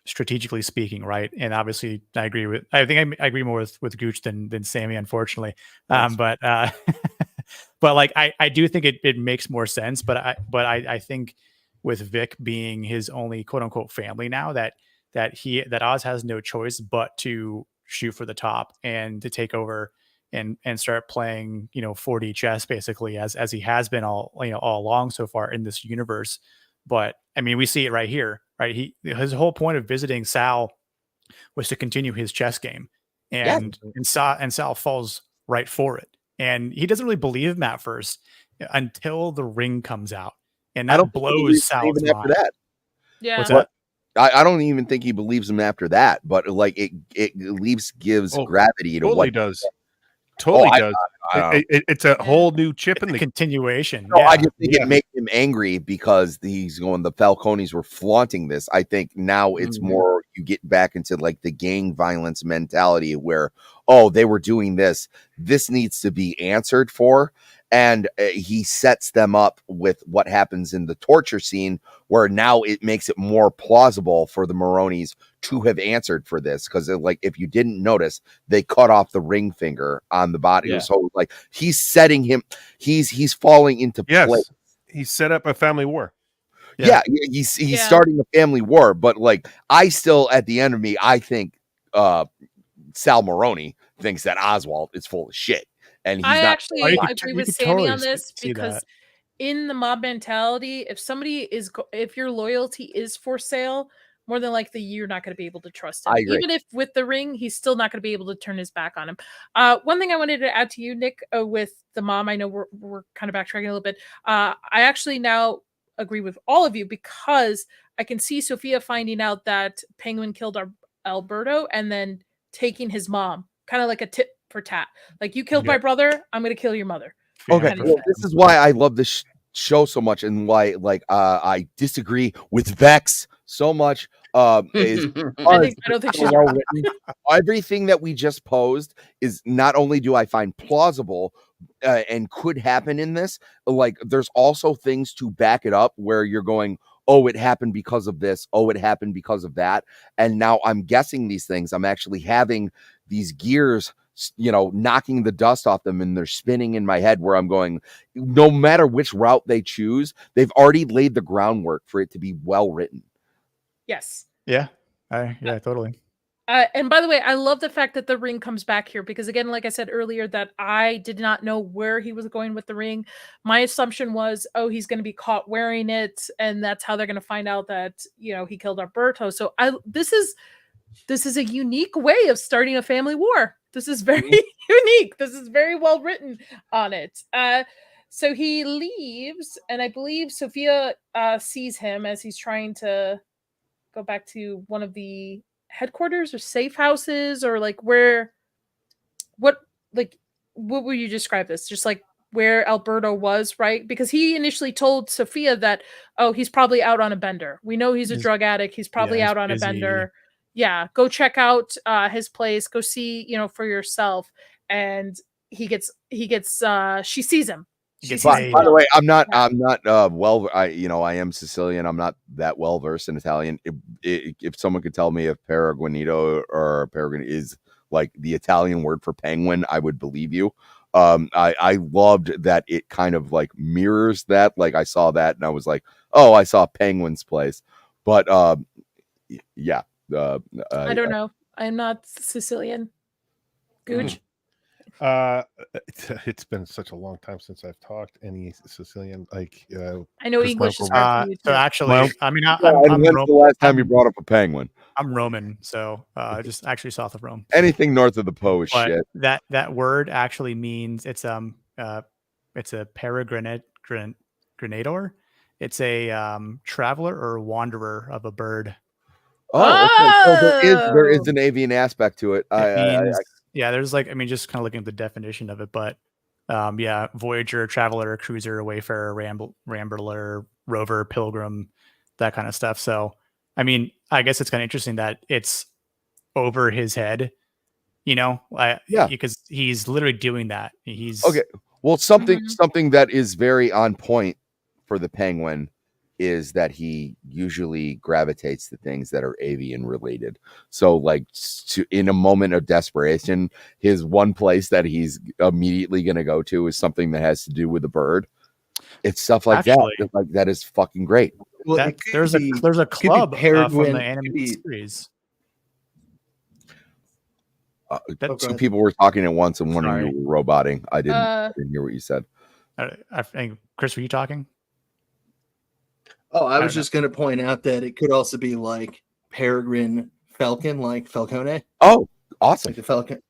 strategically speaking, right? And obviously, I think I agree more with Gooch than Sammy, unfortunately. But like I do think it makes more sense. But I think with Vic being his only quote unquote family now, that Oz has no choice but to shoot for the top and to take over and start playing 4D chess basically as he has been all along so far in this universe. But I mean, we see it right here, right? His whole point of visiting Sal was to continue his chess game, and Sal falls right for it, and he doesn't really believe him at first until the ring comes out, and that blows Sal's mind. After that. Yeah. What's that? I don't even think he believes him after that, but like it at least gives gravity to what he does. Totally does. It's a whole new chip in the continuation. No, I just think it makes him angry because he's going, the Falcones were flaunting this. I think now it's more, you get back into like the gang violence mentality where, they were doing this. This needs to be answered for. And he sets them up with what happens in the torture scene, where now it makes it more plausible for the Maronis to have answered for this, because like, if you didn't notice, they cut off the ring finger on the body. Yeah. So like, he's setting him, he's falling into place. Yes, he set up a family war. Yeah, he's Yeah. starting a family war, but like, I still, at the end of me, I think Sal Maroni thinks that Oswald is full of shit, and he's I not. actually you could agree you with could Sammy totally on this see because that. in the mob mentality, if somebody is if your loyalty is for sale, more than likely you're not going to be able to trust him. I agree. Even if with the ring, he's still not going to be able to turn his back on him. One thing I wanted to add to you, Nick, with the mom, I know we're kind of backtracking a little bit. I actually now agree with all of you because I can see Sophia finding out that Penguin killed Alberto and then taking his mom, kind of like a tit for tat. Like, you killed my brother, I'm going to kill your mother. Okay, Kind of well, thing. this is why I love this show so much, and why like I disagree with Vex so much. Is I don't think she's well wrong. written. Everything that we just posed is not only do I find plausible and could happen in this, like, there's also things to back it up where you're going, oh, it happened because of this, oh, it happened because of that, and now I'm guessing these things. I'm actually having these gears, you know, knocking the dust off them, and they're spinning in my head, where I'm going, no matter which route they choose, they've already laid the groundwork for it to be well written. Yes. Yeah, totally. And by the way, I love the fact that the ring comes back here because, again, like I said earlier, that I did not know where he was going with the ring. My assumption was, oh, he's going to be caught wearing it, and that's how they're going to find out that, you know, he killed Alberto. So this is a unique way of starting a family war. This is very unique. This is very well written on it. So he leaves, and I believe Sophia sees him as he's trying to go back to one of the headquarters or safe houses, or like what would you describe this? Just like where Alberto was, right? Because he initially told Sophia that, oh, he's probably out on a bender. We know he's a drug addict. He's probably out on a bender. Yeah, go check out his place. Go see, you know, for yourself. And she sees him. By the way, I'm not I am Sicilian. I'm not that well versed in Italian. If someone could tell me if Peregrinito or Peregrine is like the Italian word for penguin, I would believe you. I loved that it kind of like mirrors that. Like, I saw that and I was like, oh, I saw Penguin's place. But yeah. I don't know. I'm not Sicilian. Gooch. It's been such a long time since I've talked any Sicilian. Like, I know English is hard for you too. So actually, I mean, I'm when's Roman. the last time you brought up a penguin? I'm Roman, so just actually south of Rome. Anything north of the Po is But shit. that word actually means it's a peregrinator. It's a traveler or wanderer of a bird. Oh, okay. So there is an avian aspect to it. Yeah, there's like, I mean, just kind of looking at the definition of it, but yeah, voyager, traveler, cruiser, wayfarer, rambler, rover, pilgrim, that kind of stuff. So, I mean, I guess it's kind of interesting that it's over his head, you know? Yeah, because he's literally doing that. He's okay. Well, something that is very on point for the penguin is that he usually gravitates to things that are avian related. So like, in a moment of desperation, his one place that he's immediately going to go to is something that has to do with a bird. It's stuff like that. Like, that is fucking great. Well, there's a club from the animated series. Two people were talking at once, and one of you were roboting. I didn't hear what you said. I think, Chris, were you talking? Oh, I was just going to point out that it could also be like peregrine falcon, like Falcone. Oh, awesome. Like the falcon.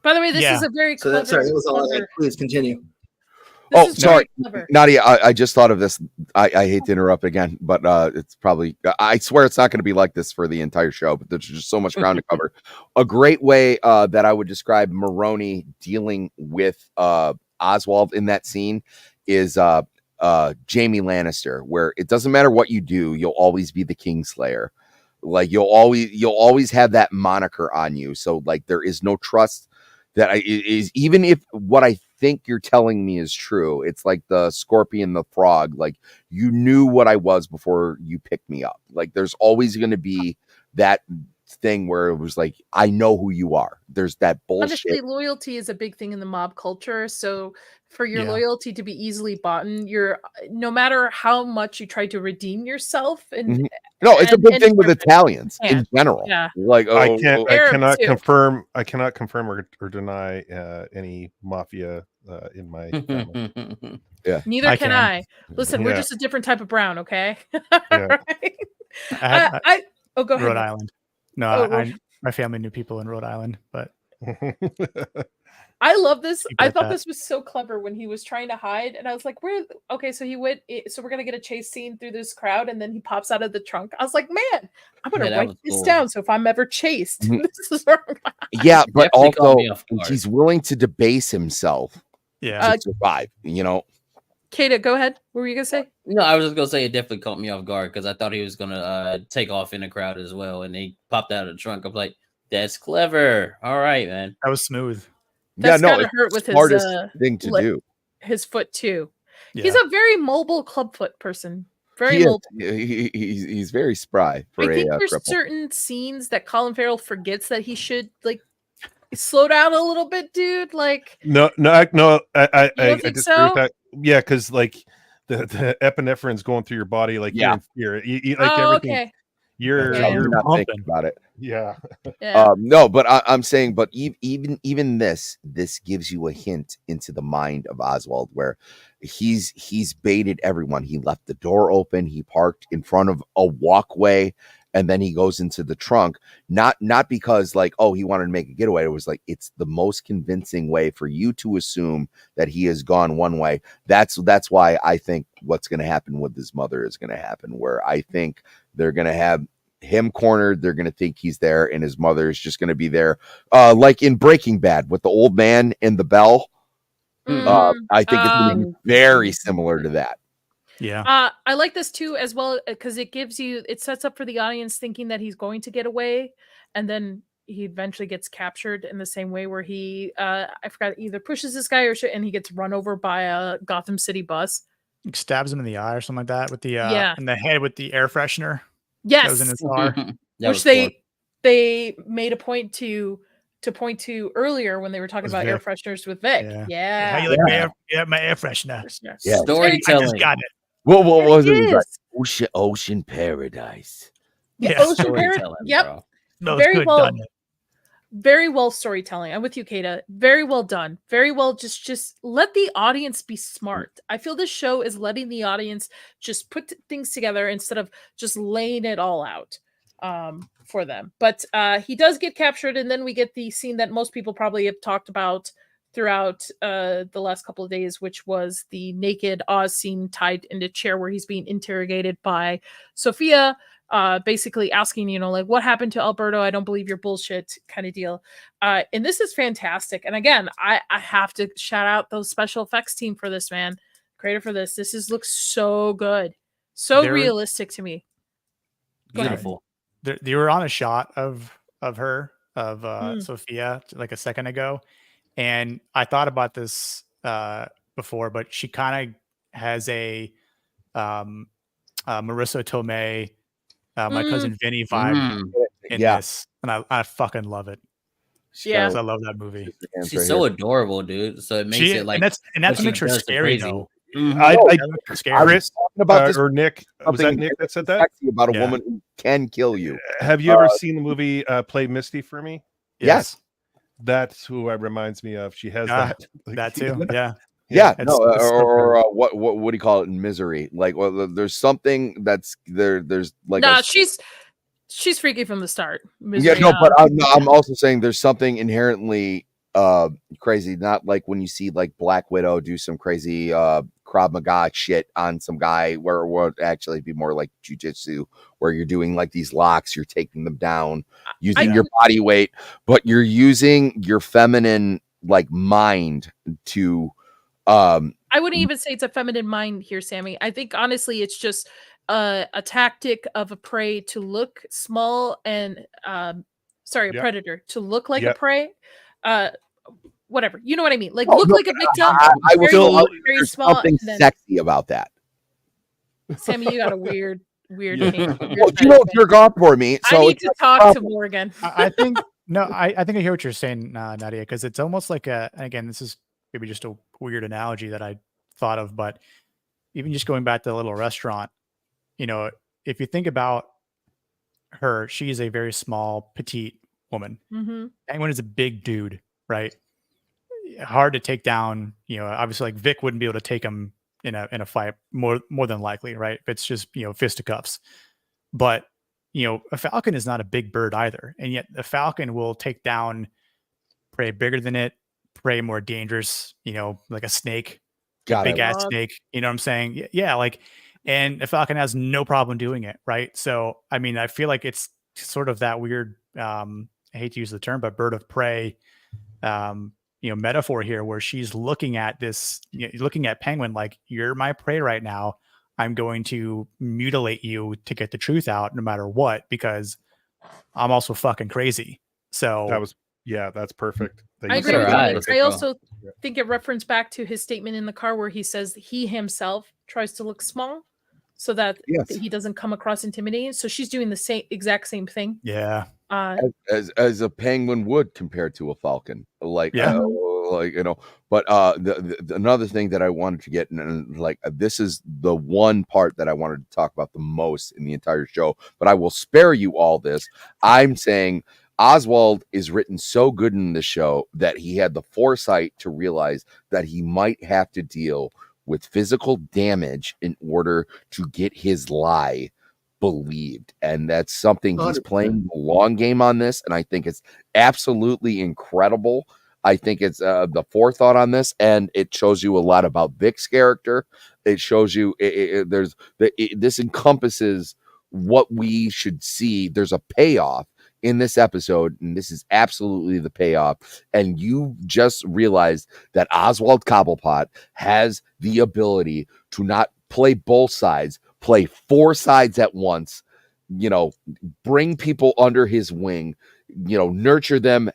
By the way, this is a very clever. Sorry, that was all. Please continue. Sorry, Nadia. I just thought of this. I hate to interrupt again, but it's probably. I swear it's not going to be like this for the entire show. But there's just so much ground to cover. A great way that I would describe Maroni dealing with Oswald in that scene is Jamie Lannister, where it doesn't matter what you do, you'll always be the Kingslayer. Like, you'll always have that moniker on you. So like, there is no trust is even if what I think you're telling me is true, it's like the scorpion, the frog. Like, you knew what I was before you picked me up. Like, there's always going to be that thing where it was like, I know who you are. There's that bullshit. Honestly, loyalty is a big thing in the mob culture. So for your Yeah. loyalty to be easily bought, you're no matter how much you try to redeem yourself, and Mhm. No, it's a big thing with different. Italians Yeah. in general. Yeah. Like, I cannot too. confirm. I cannot confirm or deny any mafia in my family. Neither I can can. I. Listen, we're Yeah. just a different type of brown, okay? Yeah. Right? I Oh, go ahead. Rhode Nick. Island. No, Oh, my family knew people in Rhode Island, but I love this. Keep it I at thought that. this was so clever when he was trying to hide, and I was like, "Where?" Okay, so he went. So we're gonna get a chase scene through this crowd, and then he pops out of the trunk. I was like, "Man, I'm gonna Yeah, that write was this cool. down. So if I'm ever chased, Mhm. this is where I'm Yeah, but Definitely caught also me off guard. he's willing to debase himself yeah. to survive. You know, Kata, go ahead. What were you gonna say? No, I was just gonna say it definitely caught me off guard because I thought he was gonna take off in the crowd as well, and he popped out of the trunk. I'm like, that's clever. All right, man. That was smooth. That's yeah, no, gotta it's hurt the with his smartest thing to lip- do. his foot too. Yeah. He's a very mobile clubfoot person. Very He is. mobile. He's very spry for I think a there's cripple. certain scenes that Colin Farrell forgets that he should like slow down a little bit, dude. Like, No. I don't think disagree so? with that. Yeah, because like the epinephrine's going through your body, like Yeah. you're in fear. You, like oh, everything. okay. You're Okay. You're not pumping. thinking about it. yeah. Yeah. No, but I'm saying, but even this gives you a hint into the mind of Oswald, where he's baited everyone. He left the door open. He parked in front of a walkway, and then he goes into the trunk. Not because like, oh, he wanted to make a getaway. It was like, it's the most convincing way for you to assume that he has gone one way. That's why I think what's going to happen with his mother is going to happen. Where I think they're going to have him cornered. They're going to think he's there, and his mother is just going to be there, like in Breaking Bad with the old man and the bell. I think it's going to be very similar to that. Yeah. I like this too as well because it sets up for the audience thinking that he's going to get away, and then he eventually gets captured in the same way where he I forgot, either pushes this guy or shit, and he gets run over by a Gotham City bus. Stabs him in the eye or something like that with the Yeah. in the head with the air freshener. That was in Yes, his car. That which was cool. they made a point to point to earlier when they were talking Was about air Vic. fresheners with Vic. Yeah. Yeah. How you like my air freshener? Freshener. Yeah. I Storytelling. just got it. What was it? It was Yes. like ocean paradise. Yeah, Yeah. Ocean Parrot. Storytelling, Yep. bro. Smells Very good, well- doesn't it? Very well storytelling. I'm with you, Kata. Very well done. Very well. Just let the audience be smart. I feel this show is letting the audience just put things together instead of just laying it all out for them. But he does get captured, and then we get the scene that most people probably have talked about throughout the last couple of days, which was the naked Oz scene tied in a chair where he's being interrogated by Sophia. Basically asking, like, what happened to Alberto? I don't believe your bullshit kind of deal. And this is fantastic. And again, I have to shout out those special effects team for this, man. Creator for this. Looks so good. So There was- realistic to me. Go ahead. Beautiful. They were on a shot of her, of Mm. Sophia, like a second ago, and I thought about this before, but she kind of has a Marissa Tomei, my cousin Vinny vibe in Yeah. this, and I fucking love it. Yeah. 'Cause I love that movie. She's so adorable, dude. So it makes She it like and that what makes she her does to scary crazy. though. I That makes her scary. Chris Talking about this or Nick, was that something Nick that said that? sexy about a Yeah. woman who can kill you. Have you ever seen the movie Play Misty for Me? Yes. That's who it reminds me of. She has Ah, that. Like, That too. Yeah. Yeah, It's- no, it's so or what do you call it in Misery? Like, well, there's something that's there. There's like, Nah, she's freaky from the start. yeah, Misery, no, but I'm also saying there's something inherently crazy. Not like when you see like Black Widow do some crazy Krav Maga shit on some guy, where it would actually be more like jujitsu, where you're doing like these locks, you're taking them down using your body weight, but you're using your feminine like mind to I wouldn't even say it's a feminine mind here, Sammy. I think honestly it's just a tactic of a prey to look small and a Yep. predator to look like a Yep. prey. whatever. You know what I mean? Like Oh, look no, like a victim. I will very, still very there's small. something And then, sexy about that. Sammy, you got a weird Yeah. take. Well, you don't jerk off for me, I so need it's to not a talk to problem. Morgan. I think no, I think I hear what you're saying, Nadia, because it's almost like a. And again, this is maybe just a weird analogy that I thought of, but even just going back to the little restaurant, you know, if you think about her, she's a very small, petite woman. Mm-hmm. Penguin is a big dude, right? Hard to take down. You know, obviously, like Vic wouldn't be able to take him in a fight more than likely, right? If it's just fisticuffs. But a falcon is not a big bird either, and yet the falcon will take down prey bigger than it, prey more dangerous. Like a snake, big ass snake. You know what I'm saying? Yeah, like, and the falcon has no problem doing it, right? So, I mean, I feel like it's sort of that weird. I hate to use the term, but bird of prey. Metaphor here where she's looking at this, looking at Penguin like, you're my prey right now. I'm going to mutilate you to get the truth out no matter what, because I'm also fucking crazy. So that's perfect. I agree with you. I also think it referenced back to his statement in the car where he says he himself tries to look small so that he doesn't come across intimidating. So she's doing the exact same thing. Yeah. As a penguin would compared to a falcon, but another thing that I wanted to get, and this is the one part that I wanted to talk about the most in the entire show, but I will spare you all this. I'm saying Oswald is written so good in the show that he had the foresight to realize that he might have to deal with physical damage in order to get his lie believed, and that's something he's 100%. Playing the long game on this, and I think it's absolutely incredible. I think it's the forethought on this, and it shows you a lot about Vic's character. It shows you this encompasses what we should see. There's a payoff in this episode, and this is absolutely the payoff. And you just realized that Oswald Cobblepot has the ability to not play both sides, play four sides at once, bring people under his wing, nurture them,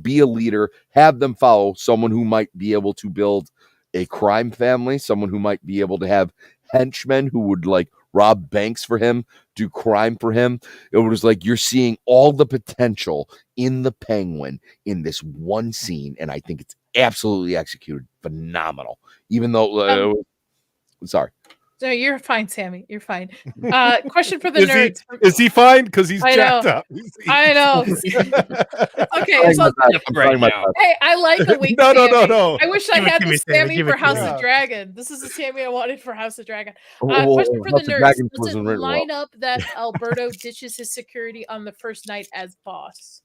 be a leader, have them follow someone who might be able to build a crime family, someone who might be able to have henchmen who would rob banks for him, do crime for him. It was like you're seeing all the potential in the Penguin in this one scene, and I think it's absolutely executed phenomenal. Even though, sorry. No, you're fine, Sammy. You're fine. Question for the nerds. Is he fine? Because he's jacked up. I know. Okay. So, hey, I like a weak Sammy. No. I wish I had this Sammy for House of Dragon. This is the Sammy I wanted for House of Dragon. Question for the nerds. Does it line up that Alberto ditches his security on the first night as boss?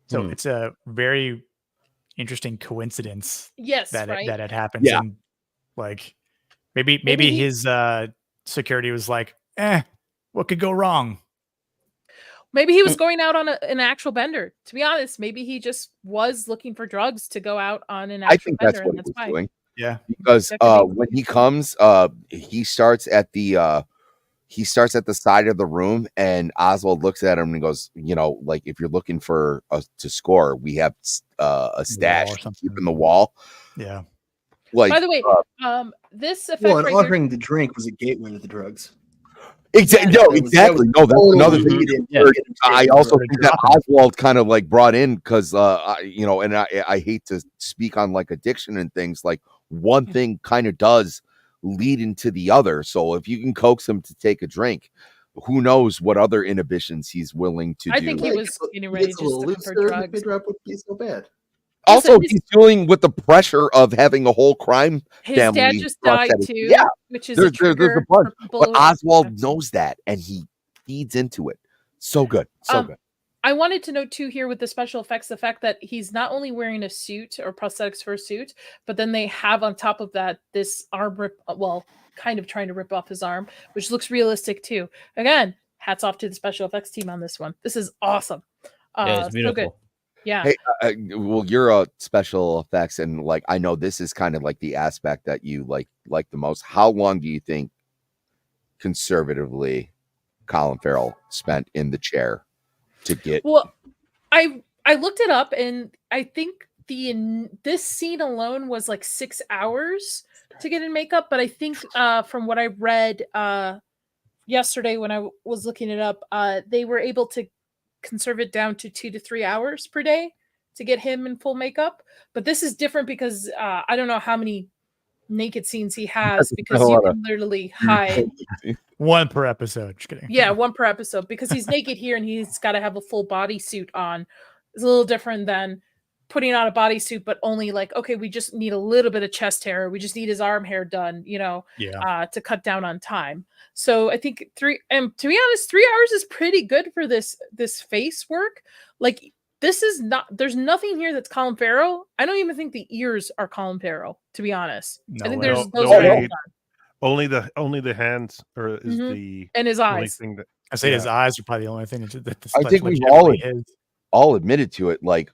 So it's a very interesting coincidence. Yes, that right? that it happens. Yeah. And Maybe his security was like, what could go wrong? Maybe he was going out on an actual bender. To be honest, maybe he just was looking for drugs to go out on an actual bender. I think that's what he was doing. Yeah, because when he comes, he starts at the side of the room, and Oswald looks at him and goes, if you're looking for us to score, we have a stash to keep in the wall. Yeah. By the way, this effect ordering the drink was a gateway to the drugs. Exactly. No, exactly. No, that's another thing. I also think that Oswald kind of brought in because, and I hate to speak on addiction and things. One thing kind of does lead into the other. So if you can coax him to take a drink, who knows what other inhibitions he's willing to do. I think he was getting ready just looking for drugs. The drop would be so bad. Also, he's dealing with the pressure of having a whole crime his family. His dad just died too. Yeah, which is there's a bunch. But Oswald knows that, and he feeds into it. So good, so good. I wanted to note too here with the special effects, the fact that he's not only wearing a suit or prosthetics for a suit, but then they have on top of that this arm rip. Well, kind of trying to rip off his arm, which looks realistic too. Again, hats off to the special effects team on this one. This is awesome. Yeah, it's beautiful. So good. Yeah. Hey, well, you're a special effects, and I know this is kind of the aspect that you like the most. How long do you think, conservatively, Colin Farrell spent in the chair to get? Well, I I looked it up, and I think this scene alone was like 6 hours to get in makeup. But I think from what I read yesterday when I was looking it up, they were able to conserve it down to 2 to 3 hours per day to get him in full makeup. But this is different because I don't know how many naked scenes he has, because you can literally hide. One per episode. Just kidding. Yeah, one per episode, because he's naked here and he's got to have a full bodysuit on. It's a little different than putting on a bodysuit, but only like, okay, we just need a little bit of chest hair. We just need his arm hair done, to cut down on time. So I think to be honest, 3 hours is pretty good for this face work. Like, this is not, there's nothing here that's Colin Farrell. I don't even think the ears are Colin Farrell, to be honest. I think there's those are only the hands, or is the and his eyes. Thing that, I say his eyes are probably the only thing that I think we've all admitted to it. Like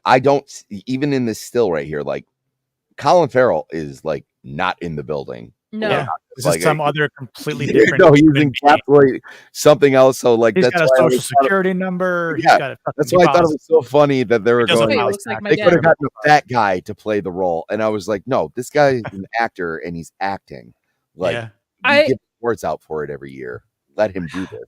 I don't, even in this still right here, like Colin Farrell is like not in the building. No, this is some other completely different. No, he's encapsulating something else. So like, he's that's got a social security number. Yeah, that's why I thought it was so funny that they were going. They could have gotten a fat guy to play the role, and I was like, no, this guy is an actor and he's acting. Like, you give awards out for it every year. Let him do this.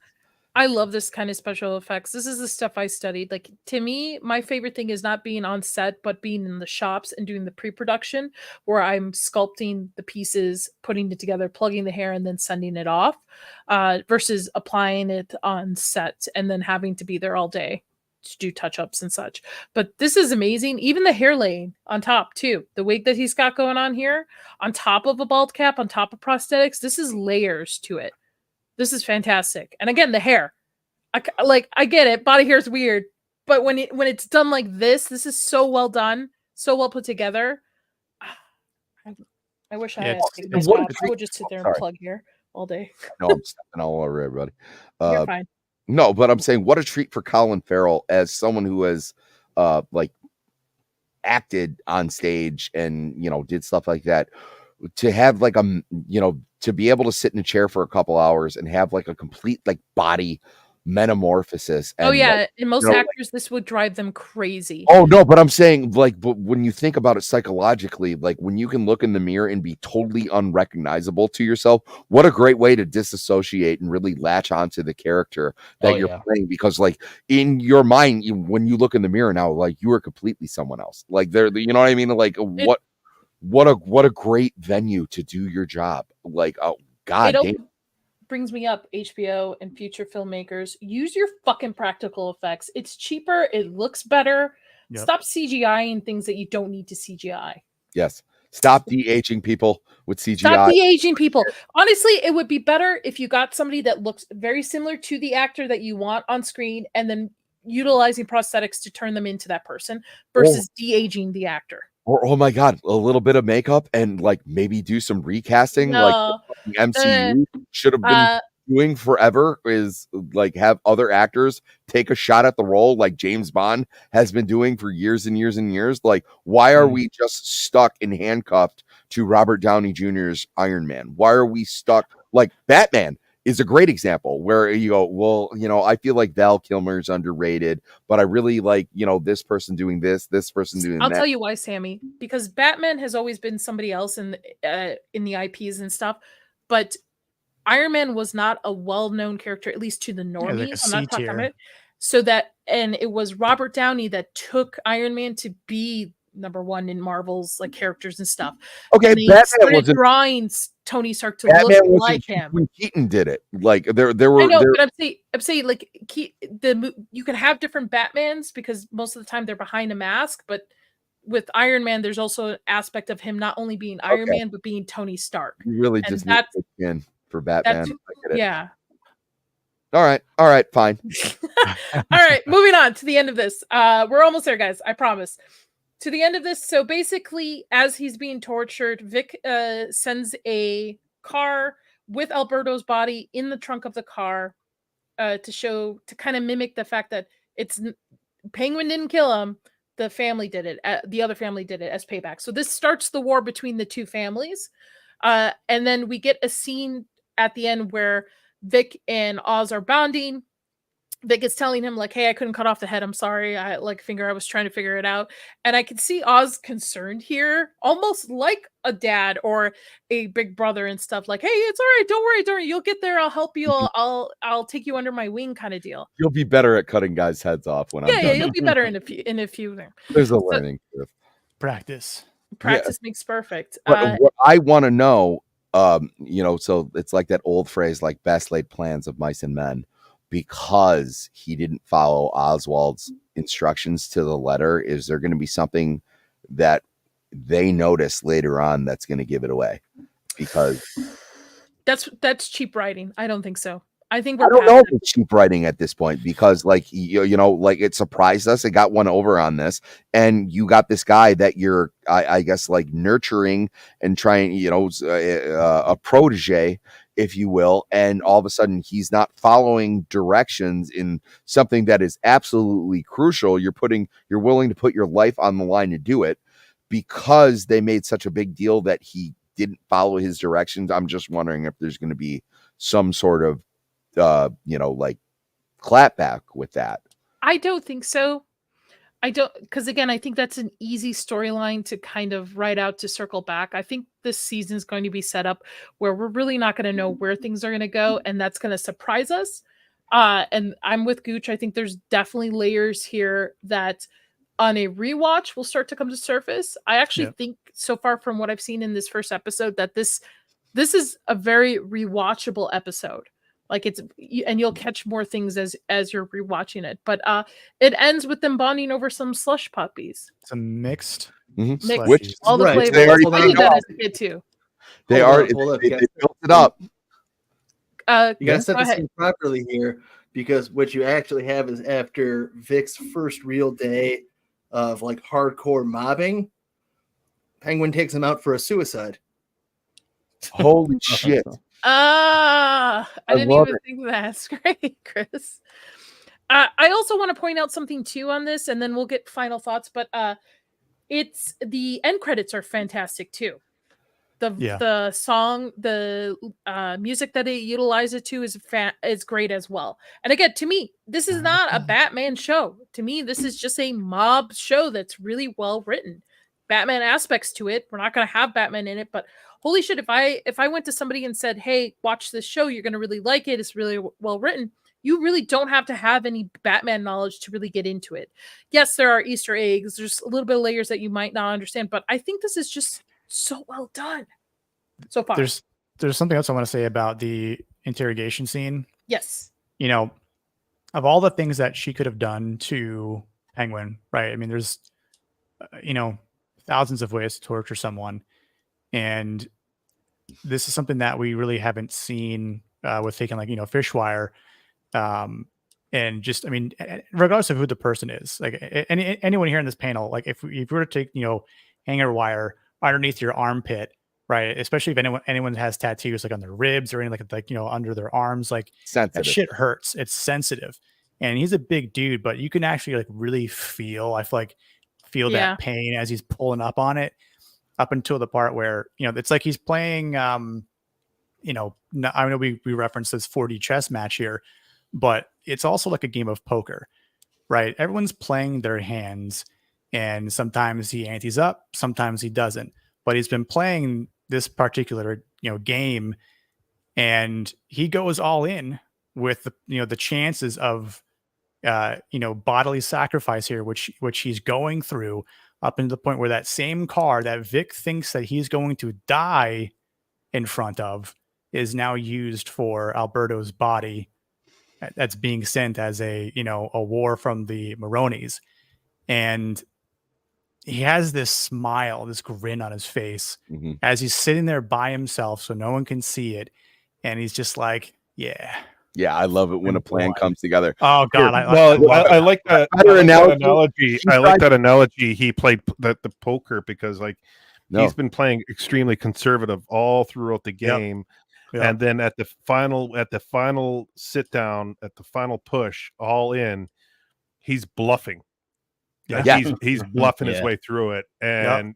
I love this kind of special effects. This is the stuff I studied. Like, to me, my favorite thing is not being on set, but being in the shops and doing the pre-production, where I'm sculpting the pieces, putting it together, plugging the hair, and then sending it off, versus applying it on set and then having to be there all day to do touch-ups and such. But this is amazing. Even the hair laying on top too. The wig that he's got going on here, on top of a bald cap, on top of prosthetics, this is layers to it. This is fantastic. And again, the hair. I get it. Body hair is weird. But when it's done like this is so well done. So well put together. I wish I had taken this job. I would just sit there and plug here all day. No, I'm stepping all over everybody. You're fine. No, but I'm saying, what a treat for Colin Farrell as someone who has like acted on stage and, did stuff like that, to have like to be able to sit in a chair for a couple hours and have like a complete like body metamorphosis. And, in most actors, this would drive them crazy. Oh no, but I'm saying, like, but when you think about it psychologically, like when you can look in the mirror and be totally unrecognizable to yourself, what a great way to disassociate and really latch onto the character that you're playing. Because like in your mind, when you look in the mirror now, like you are completely someone else. Like you know what I mean? Like what a great venue to do your job. Like, oh god damn. Brings me up, HBO and future filmmakers, use your fucking practical effects. It's cheaper, it looks better. Stop CGIing things that you don't need to CGI. Yes, stop de-aging people with CGI. Stop de-aging people. Honestly, it would be better if you got somebody that looks very similar to the actor that you want on screen, and then utilizing prosthetics to turn them into that person, versus de-aging the actor. Or, oh my god, a little bit of makeup and like maybe do some recasting. Like the MCU should have been doing forever, is like have other actors take a shot at the role like James Bond has been doing for years and years and years. Like, why are we just stuck and handcuffed to Robert Downey Jr.'s Iron Man? Why are we stuck? Like, Batman is a great example where you go, well, I feel like Val Kilmer's underrated, but I really like, this person doing this person doing that. I'll tell you why, Sammy, because Batman has always been somebody else in the IPs and stuff, but Iron Man was not a well-known character, at least to the normies. I'm not talking about it. And it was Robert Downey that took Iron Man to be number one in Marvel's like characters and stuff. Okay, and Batman was drawing Tony Stark to look like him. When Keaton did it, like there were. I know, but I'm saying like you can have different Batmans because most of the time they're behind a mask, but with Iron Man, there's also an aspect of him not only being Iron Man but being Tony Stark. You really just need to in for Batman. Yeah. All right, fine. All right, moving on to the end of this. We're almost there, guys. I promise. To the end of this. So basically, as he's being tortured, Vic sends a car with Alberto's body in the trunk of the car to kind of mimic the fact that Penguin didn't kill him. The family did it. The other family did it as payback. So this starts the war between the two families. And then we get a scene at the end where Vic and Oz are bonding. Vic is telling him like, "Hey, I couldn't cut off the head. I'm sorry. I was trying to figure it out." And I can see Oz concerned here, almost like a dad or a big brother and stuff. Like, "Hey, it's all right. Don't worry. You'll get there. I'll help you. I'll take you under my wing," kind of deal. You'll be better at cutting guys' heads off when I'm Yeah, done. you'll be better in a few there. There's a learning curve. Practice. Practice makes perfect. But what I want to know, so it's like that old phrase, like best laid plans of mice and men, because he didn't follow Oswald's instructions to the letter. Is there going to be something that they notice later on that's going to give it away? Because that's cheap writing. I don't think so. I think I don't know if it's cheap writing at this point, because like like it surprised us. It got one over on this, and you got this guy that you're, I guess, like nurturing and trying, a protege, if you will, and all of a sudden he's not following directions in something that is absolutely crucial. You're willing to put your life on the line to do it because they made such a big deal that he didn't follow his directions. I'm just wondering if there's going to be some sort of like clapback with that. I don't think so. Because again, I think that's an easy storyline to kind of write out to circle back. I think this season is going to be set up where we're really not going to know where things are going to go, and that's going to surprise us. And I'm with Gooch. I think there's definitely layers here that on a rewatch will start to come to surface. I actually think so far from what I've seen in this first episode that this is a very rewatchable episode. Like and you'll catch more things as you're rewatching it. But it ends with them bonding over some slush puppies. Some mixed, which all the flavors. They already I did that as a kid too. They built it up. You gotta set the scene properly here, because what you actually have is after Vic's first real day of like hardcore mobbing, Penguin takes him out for a suicide. Holy shit. I didn't even think that's great, Chris. I also want to point out something too on this, and then we'll get final thoughts. But it's the end credits are fantastic too. The song, the music that it utilizes to is great as well. And again, to me, this is not a Batman show. To me, this is just a mob show that's really well written. Batman aspects to it. We're not going to have Batman in it, but holy shit, if I went to somebody and said, "Hey, watch this show, you're going to really like it. It's really well written." You really don't have to have any Batman knowledge to really get into it. Yes, there are Easter eggs. There's a little bit of layers that you might not understand, but I think this is just so well done so far. There's something else I want to say about the interrogation scene. Yes. Of all the things that she could have done to Penguin, right? I mean, there's, thousands of ways to torture someone. And this is something that we really haven't seen with taking fish wire. And just, regardless of who the person is, like anyone here in this panel, like if we were to take, hanger wire underneath your armpit, right? Especially if anyone has tattoos like on their ribs or anything like under their arms, like that shit hurts. It's sensitive. And he's a big dude, but you can actually like really feel that pain as he's pulling up on it, up until the part where, it's like he's playing, I know we referenced this 4D chess match here, but it's also like a game of poker, right? Everyone's playing their hands, and sometimes he antes up, sometimes he doesn't, but he's been playing this particular, game, and he goes all in with the chances of, bodily sacrifice here, which he's going through up into the point where that same car that Vic thinks that he's going to die in front of is now used for Alberto's body that's being sent as a war from the Maronis. And he has this smile, this grin on his face as he's sitting there by himself so no one can see it. And he's just like, yeah. Yeah, I love it when a plan comes together. Oh God, I like that analogy. I like that analogy. He played the poker because he's been playing extremely conservative all throughout the game. Yep. And then at the final sit down, at the final push, all in, he's bluffing. He's bluffing his way through it. And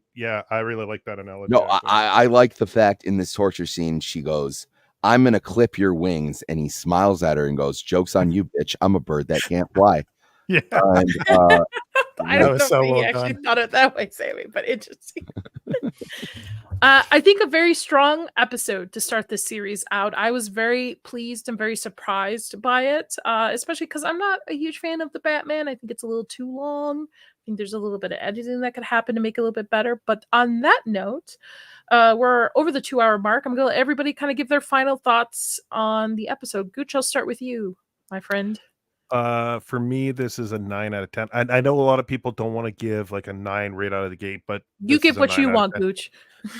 I really like that analogy. No, I like the fact in this torture scene, she goes, I'm gonna clip your wings, and he smiles at her and goes, "Joke's on you, bitch. I'm a bird that can't fly." Yeah. And I That don't was know so if he well actually done. thought it that way, Sammy, but interesting. I think a very strong episode to start this series out. I was very pleased and very surprised by it, especially because I'm not a huge fan of the Batman. I think it's a little too long. I think there's a little bit of editing that could happen to make it a little bit better. But on that note, we're over the 2 hour mark. I'm going to let everybody kind of give their final thoughts on the episode. Gooch, I'll start with you, my friend. For me, this is a 9 out of 10. I know a lot of people don't want to give like a 9 right out of the gate, but You this give is a what 9 you out of want, 10. Gooch.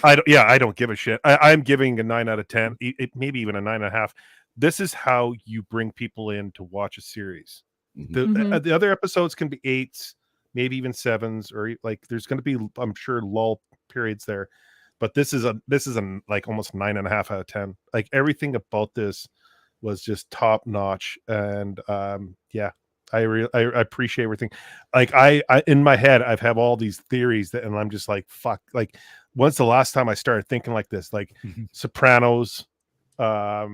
I don't give a shit. I'm giving a 9 out of 10, maybe even a 9.5. This is how you bring people in to watch a series. Mhm. The other episodes can be 8s, maybe even 7s, or like there's going to be, I'm sure, lull periods there. But this is a like almost 9.5 out of 10. Like everything about this was just top notch, and yeah, I appreciate everything. Like I in my head I've have all these theories that, and I'm just like, fuck, like when's the last time I started thinking like this? Like Sopranos, I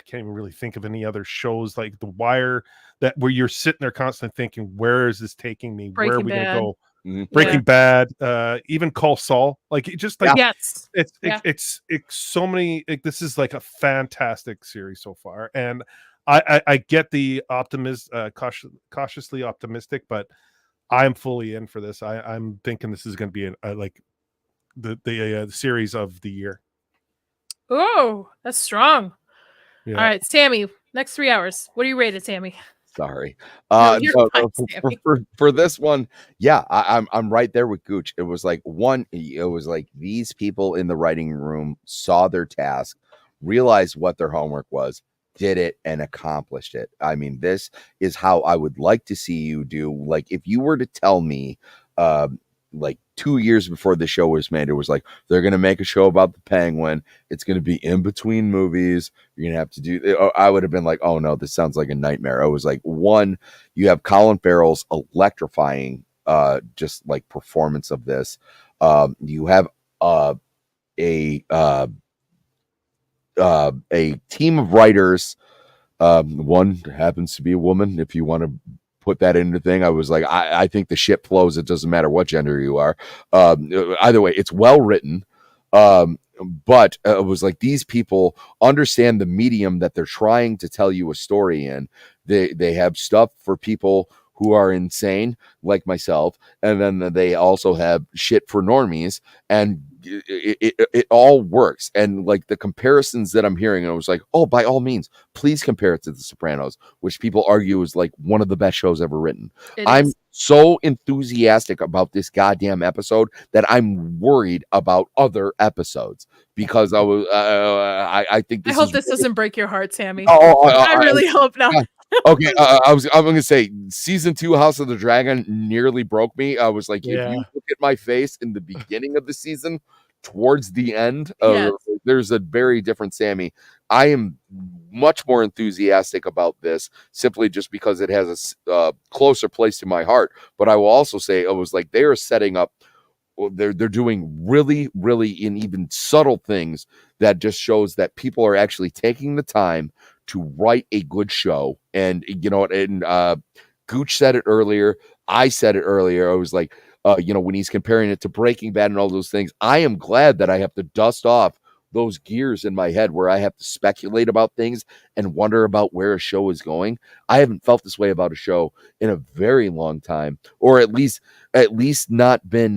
can't even really think of any other shows like The Wire, that where you're sitting there constantly thinking, where is this taking me? Where are Breaking we Bad. gonna go? Mhm. Breaking Bad, even Call Saul, like it just like Yes. it's Yeah. it's so many. Like, this is like a fantastic series so far, and I get the cautiously optimistic, but I'm fully in for this. I'm thinking this is going to be like the series of the year. Oh, that's strong. Yeah. All right, Sammy, next 3 hours. What are you rated, Sammy? Sorry. No, you're fine, Sammy. For this one, yeah, I'm right there with Gooch. It was like these people in the writing room saw their task, realized what their homework was, did it, and accomplished it. I mean, this is how I would like to see you do. Like, if you were to tell me, like 2 years before the show was made, it was like, they're going to make a show about the Penguin. It's going to be in between movies. You're going to have to do, I would have been like, oh no, this sounds like a nightmare. I was like, one, you have Colin Farrell's electrifying, just like performance of this. You have, a team of writers. One happens to be a woman. If you want to put that into thing, I was like, I think the ship flows. It doesn't matter what gender you are. Either way, it's well written. But it was like, these people understand the medium that they're trying to tell you a story in. They have stuff for people who are insane like myself, and then they also have shit for normies, and it all works. And like the comparisons that I'm hearing, and I was like, oh, by all means, please compare it to The Sopranos, which people argue is like one of the best shows ever written. I'm so enthusiastic about this goddamn episode that I'm worried about other episodes, because I think this I hope is this doesn't break your heart, Sammy. Oh, I really hope not. okay, I'm gonna say season 2 House of the Dragon nearly broke me. I was like, if you look at my face in the beginning of the season, towards the end, Yes. there's a very different Sammy. I am much more enthusiastic about this, simply just because it has a closer place to my heart. But I will also say, it was like they are setting up. They're doing really, really in even subtle things that just shows that people are actually taking the time to write a good show. And you know, and Gooch said it earlier. I said it earlier. I was like, you know, when he's comparing it to Breaking Bad and all those things, I am glad that I have to dust off those gears in my head where I have to speculate about things and wonder about where a show is going. I haven't felt this way about a show in a very long time, or at least not been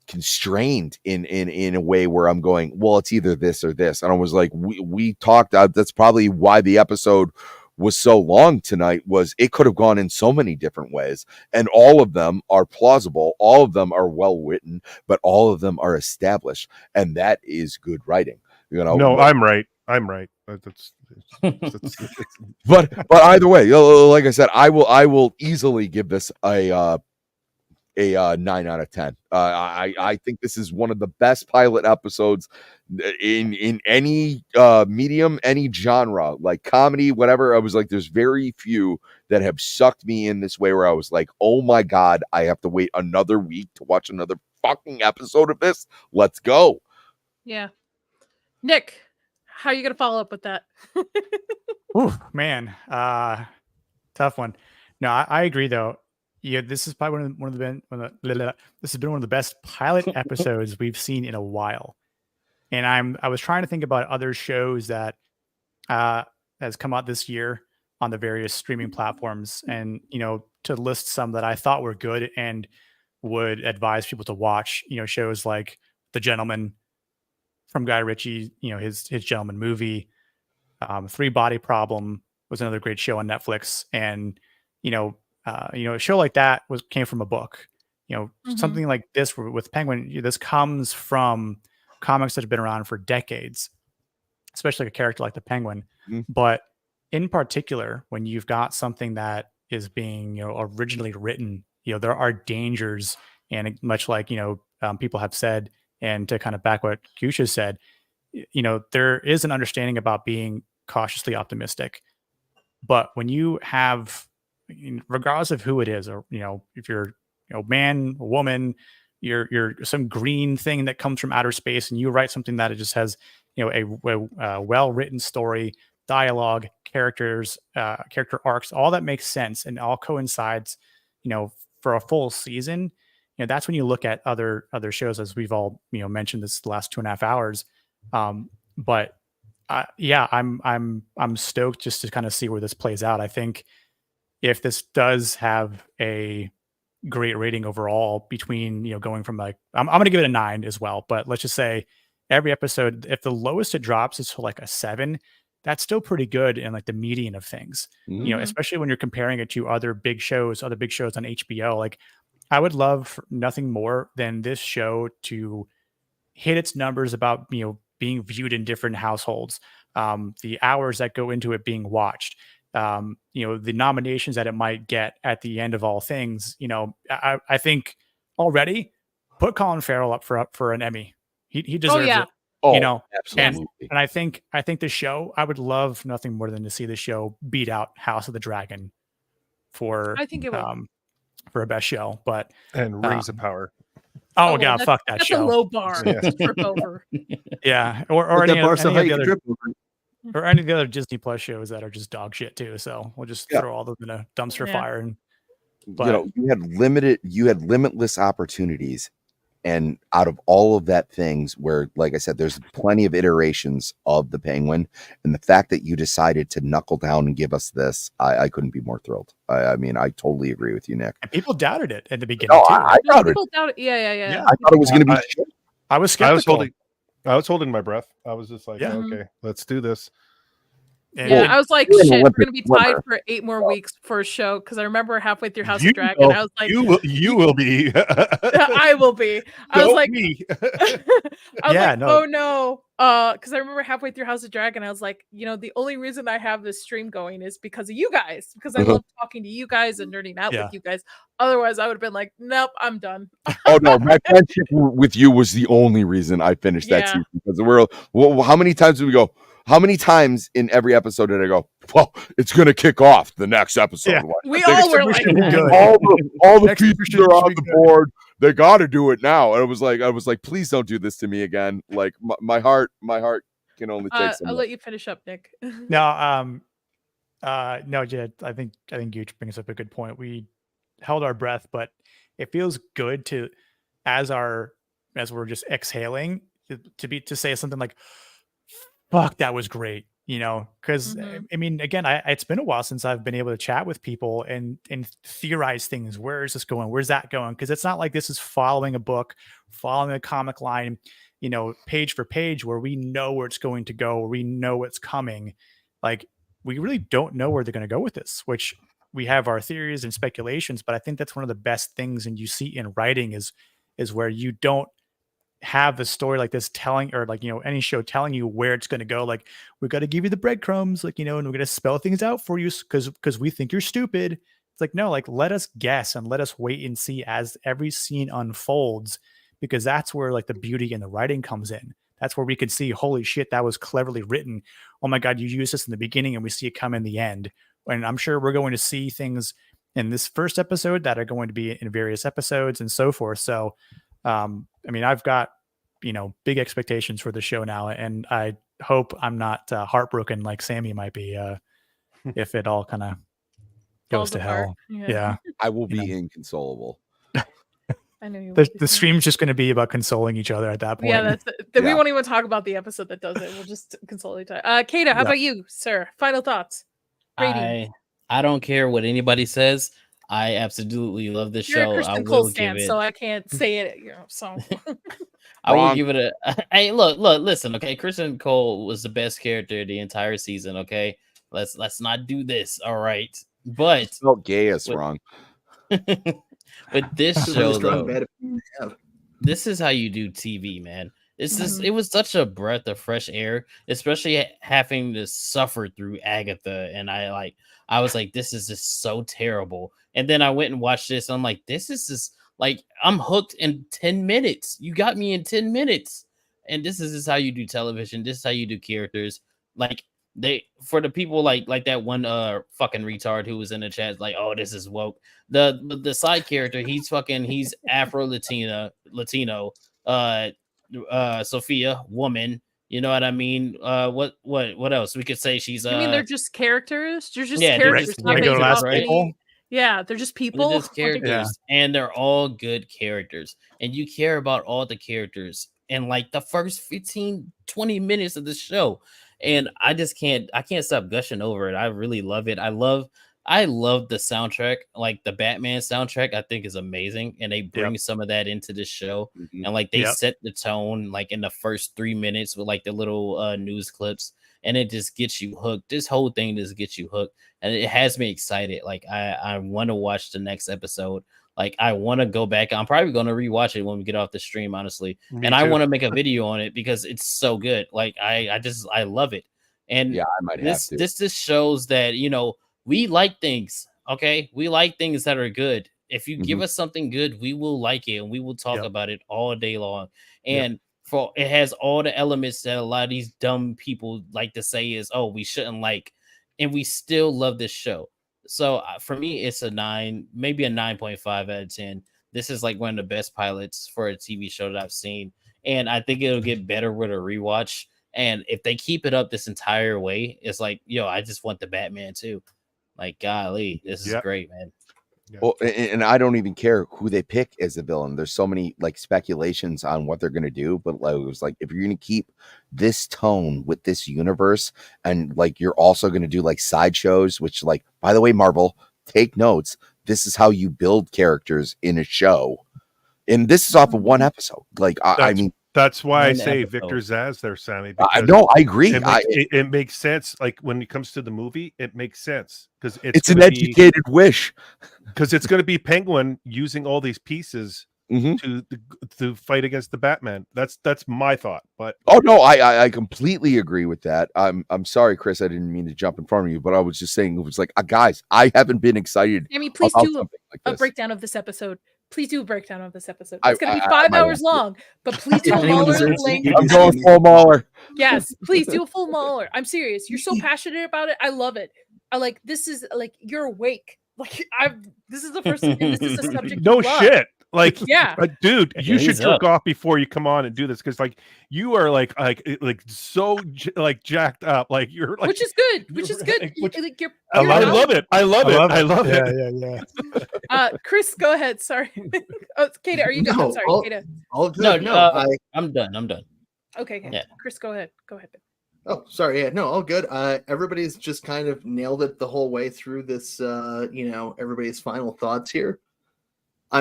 constrained in a way where I'm going, well, it's either this or this. And I was like, we talked, that's probably why the episode was so long tonight, was it could have gone in so many different ways, and all of them are plausible, all of them are well written, but all of them are established, and that is good writing, you know. No, I'm right. But either way, like I said, I will easily give this a 9 out of 10. I think this is one of the best pilot episodes in any medium, any genre, like comedy, whatever. I was like, there's very few that have sucked me in this way, where I was like, oh my God, I have to wait another week to watch another fucking episode of this. Let's go. Yeah. Nick, how are you going to follow up with that? Ooh, man, tough one. No, I agree though. Yeah, this is probably this has been one of the best pilot episodes we've seen in a while. And I was trying to think about other shows that has come out this year on the various streaming platforms, and to list some that I thought were good and would advise people to watch. Shows like The Gentleman from Guy Ritchie. His Gentleman movie. Three Body Problem was another great show on Netflix, and a show like that came from a book. Something like this with Penguin. This comes from comics that have been around for decades, especially a character like the Penguin. But in particular, when you've got something that is being originally written, there are dangers, and much like people have said, and to kind of back what Kusha said, there is an understanding about being cautiously optimistic. But when you have, regardless of who it is, or if you're man, woman, you're some green thing that comes from outer space, and you write something that it just has a well-written story, dialogue, characters, character arcs, all that makes sense and all coincides for a full season. That's when you look at other shows, as we've all mentioned this the last 2.5 hours. But yeah, I'm stoked just to kind of see where this plays out. I think if this does have a great rating overall, between going from like I'm going to give it a 9 as well, but let's just say every episode, if the lowest it drops is to like a 7, that's still pretty good in like the median of things. Especially when you're comparing it to other big shows on HBO. Like, I would love nothing more than this show to hit its numbers about being viewed in different households, the hours that go into it being watched, the nominations that it might get at the end of all things. I think already put Colin Farrell up for an Emmy. He deserves it. Absolutely. And I think the show, I would love nothing more than to see the show beat out House of the Dragon for I think it will. For a best show. But and Rings of Power. Oh god, fuck that that's show. That's a low bar Yeah. to trip over. Yeah, or any, that bar so any high of the you could other, trip over it. or any of the other Disney Plus shows that are just dog shit too. So we'll just throw all those in a dumpster Yeah. fire. And but you had limitless opportunities, and out of all of that things where, like I said, there's plenty of iterations of the Penguin, and the fact that you decided to knuckle down and give us this, I couldn't be more thrilled. I mean, I totally agree with you, Nick. and people doubted it at the beginning No, too. I doubted. People doubt it. Yeah. I thought it was going to be. shit. I was skeptical. I was holding my breath. I was just like, Yeah. okay, let's do this. And Yeah, I was like, you're an shit, we're Olympic gonna be tied swimmer. for 8 more weeks for a show, because I remember halfway through House You of Dragon, will- I was like, you will be. I will be. I was Don't like, me. I was Yeah, like, no. oh no. Because I remember halfway through House of Dragon, I was like, the only reason I have this stream going is because of you guys, because I love talking to you guys and nerding out Yeah. with you guys. Otherwise, I would have been like, nope, I'm done. Oh no, my friendship with you was the only reason I finished that Yeah. season, because how many times did we go? How many times in every episode did I go, well, it's going to kick off the next episode? Yeah. What? We Next all were episode like, should be good. all the Next pieces episode are on should the be good. board. They got to do it now. And I was like, please don't do this to me again. Like my heart can only take so I'll much. let you finish up, Nick. No, no, Jed, I think Gooch brings up a good point. We held our breath, but it feels good to, as we're just exhaling, to say something like, fuck, that was great. Because Mhm. I mean, again, it's been a while since I've been able to chat with people and theorize things. Where is this going? Where's that going? Because it's not like this is following a book, following a comic line, page for page, where we know where it's going to go, where we know what's coming. Like, we really don't know where they're going to go with this, which we have our theories and speculations, but I think that's one of the best things, and you see in writing is where you don't have a story like this telling, or like, any show telling you where it's going to go. Like, we've got to give you the breadcrumbs, like, and we're going to spell things out for you because we think you're stupid. It's like, no, like, let us guess and let us wait and see as every scene unfolds, because that's where like the beauty in the writing comes in. That's where we can see, holy shit, that was cleverly written. Oh my God, you used this in the beginning and we see it come in the end. And I'm sure we're going to see things in this first episode that are going to be in various episodes and so forth. So, I mean, I've got big expectations for the show now, and I hope I'm not heartbroken like Sammy might be if it all kind of goes Falls to apart. hell. Yeah. Yeah. I will be inconsolable. I know you. The stream's just going to be about consoling each other at that point. Yeah, that's it. We Yeah. won't even talk about the episode that does it. We'll just console each other. Kata, how about you, sir? Final thoughts. Rating. I don't care what anybody says. I absolutely love this You're a show. I Kristen will Cole give stan, it. so I can't say it. So I will Wrong. give it a. Hey, look, listen. Okay, Kristen Cole was the best character the entire season. Okay, let's not do this. All right, but So gay is What- wrong. with this It's a really show strong though, bad opinion to have. this is how you do TV, man. It's just Mhm. it was such a breath of fresh air, especially having to suffer through Agatha. And I was like, this is just so terrible. And then I went and watched this. And I'm like, this is just like I'm hooked in 10 minutes. You got me in 10 minutes. And this is just how you do television. This is how you do characters. Like for the people like that one fucking retard who was in the chat, like, oh, this is woke. The side character, he's Afro Latino, Sophia, woman. You know what I mean? What else? We could say she's I mean, they're just characters. They're just Yeah, they're characters. just not based regular off ass right? people. Yeah, they're just They're people. just characters, and they're all good characters, and you care about all the characters in like the first 15-20 minutes of the show. And I can't stop gushing over it. I really love it. I love the soundtrack. Like the Batman soundtrack, I think is amazing, and they bring some of that into the show. Mhm. And like they Yep. set the tone like in the first 3 minutes with like the little news clips, and it just gets you hooked. This whole thing just gets you hooked, and it has me excited. Like I want to watch the next episode. Like I want to go back. I'm probably going to rewatch it when we get off the stream, honestly. Me And I too. want to make a video on it because it's so good. Like I love it. And Yeah, I might have to. this just shows that we like things. Okay, we like things that are good. If you give us something good, we will like it and we will talk Yep. about it all day long. Yep. And for it has all the elements that a lot of these dumb people like to say is, oh, we shouldn't like, and we still love this show. So for me, it's a 9, maybe a 9.5 out of 10. This is like one of the best pilots for a TV show that I've seen, and I think it'll get better with a rewatch. And if they keep it up this entire way, it's like, I just want the Batman too. Like, golly, this is Yep. great, man. Well, and I don't even care who they pick as the villain. There's so many like speculations on what they're gonna do, but like, it was like if you're gonna keep this tone with this universe, and like you're also gonna do like sideshows, which like by the way, Marvel, take notes. This is how you build characters in a show, and this is off of one episode. Like I mean, That's why I One say episode. Victor Zaz there, Sammy. I because no, I agree. It makes sense. Like when it comes to the movie, it makes sense because It's an educated wish. Because it's going to be Penguin using all these pieces Mhm. to fight against the Batman. That's my thought. But Oh no, I completely agree with that. I'm sorry, Chris. I didn't mean to jump in front of you, but I was just saying it was like, guys, I haven't been excited Amy, please about do something like a this. breakdown of this episode. Please do a breakdown of this episode. I- It's going to be I 5 might hours have to. long, but please do a Anyone Mauler deserves length. to I'm going full Mauler. Yes, please do a full Mauler. I'm serious. You're so passionate about it. I love it. I like this is like you're awake. Like this is the first and this is a subject. no you love. shit. Like, Yeah. dude, you should he's jerk up. off before you come on and do this because, like, you are like so like jacked up. Like you're like, Which is good. Which is good. Which- Like, you're, I you're love it. I love it. Yeah. Chris, go ahead. Sorry. Oh, Kata, are you done? No, I'm sorry, all- Kata. All good. No, I'm done. Okay, okay. Yeah. Chris, go ahead. Go ahead. Oh, sorry. Yeah, no, all good. Everybody's just kind of nailed it the whole way through this. Everybody's final thoughts here. I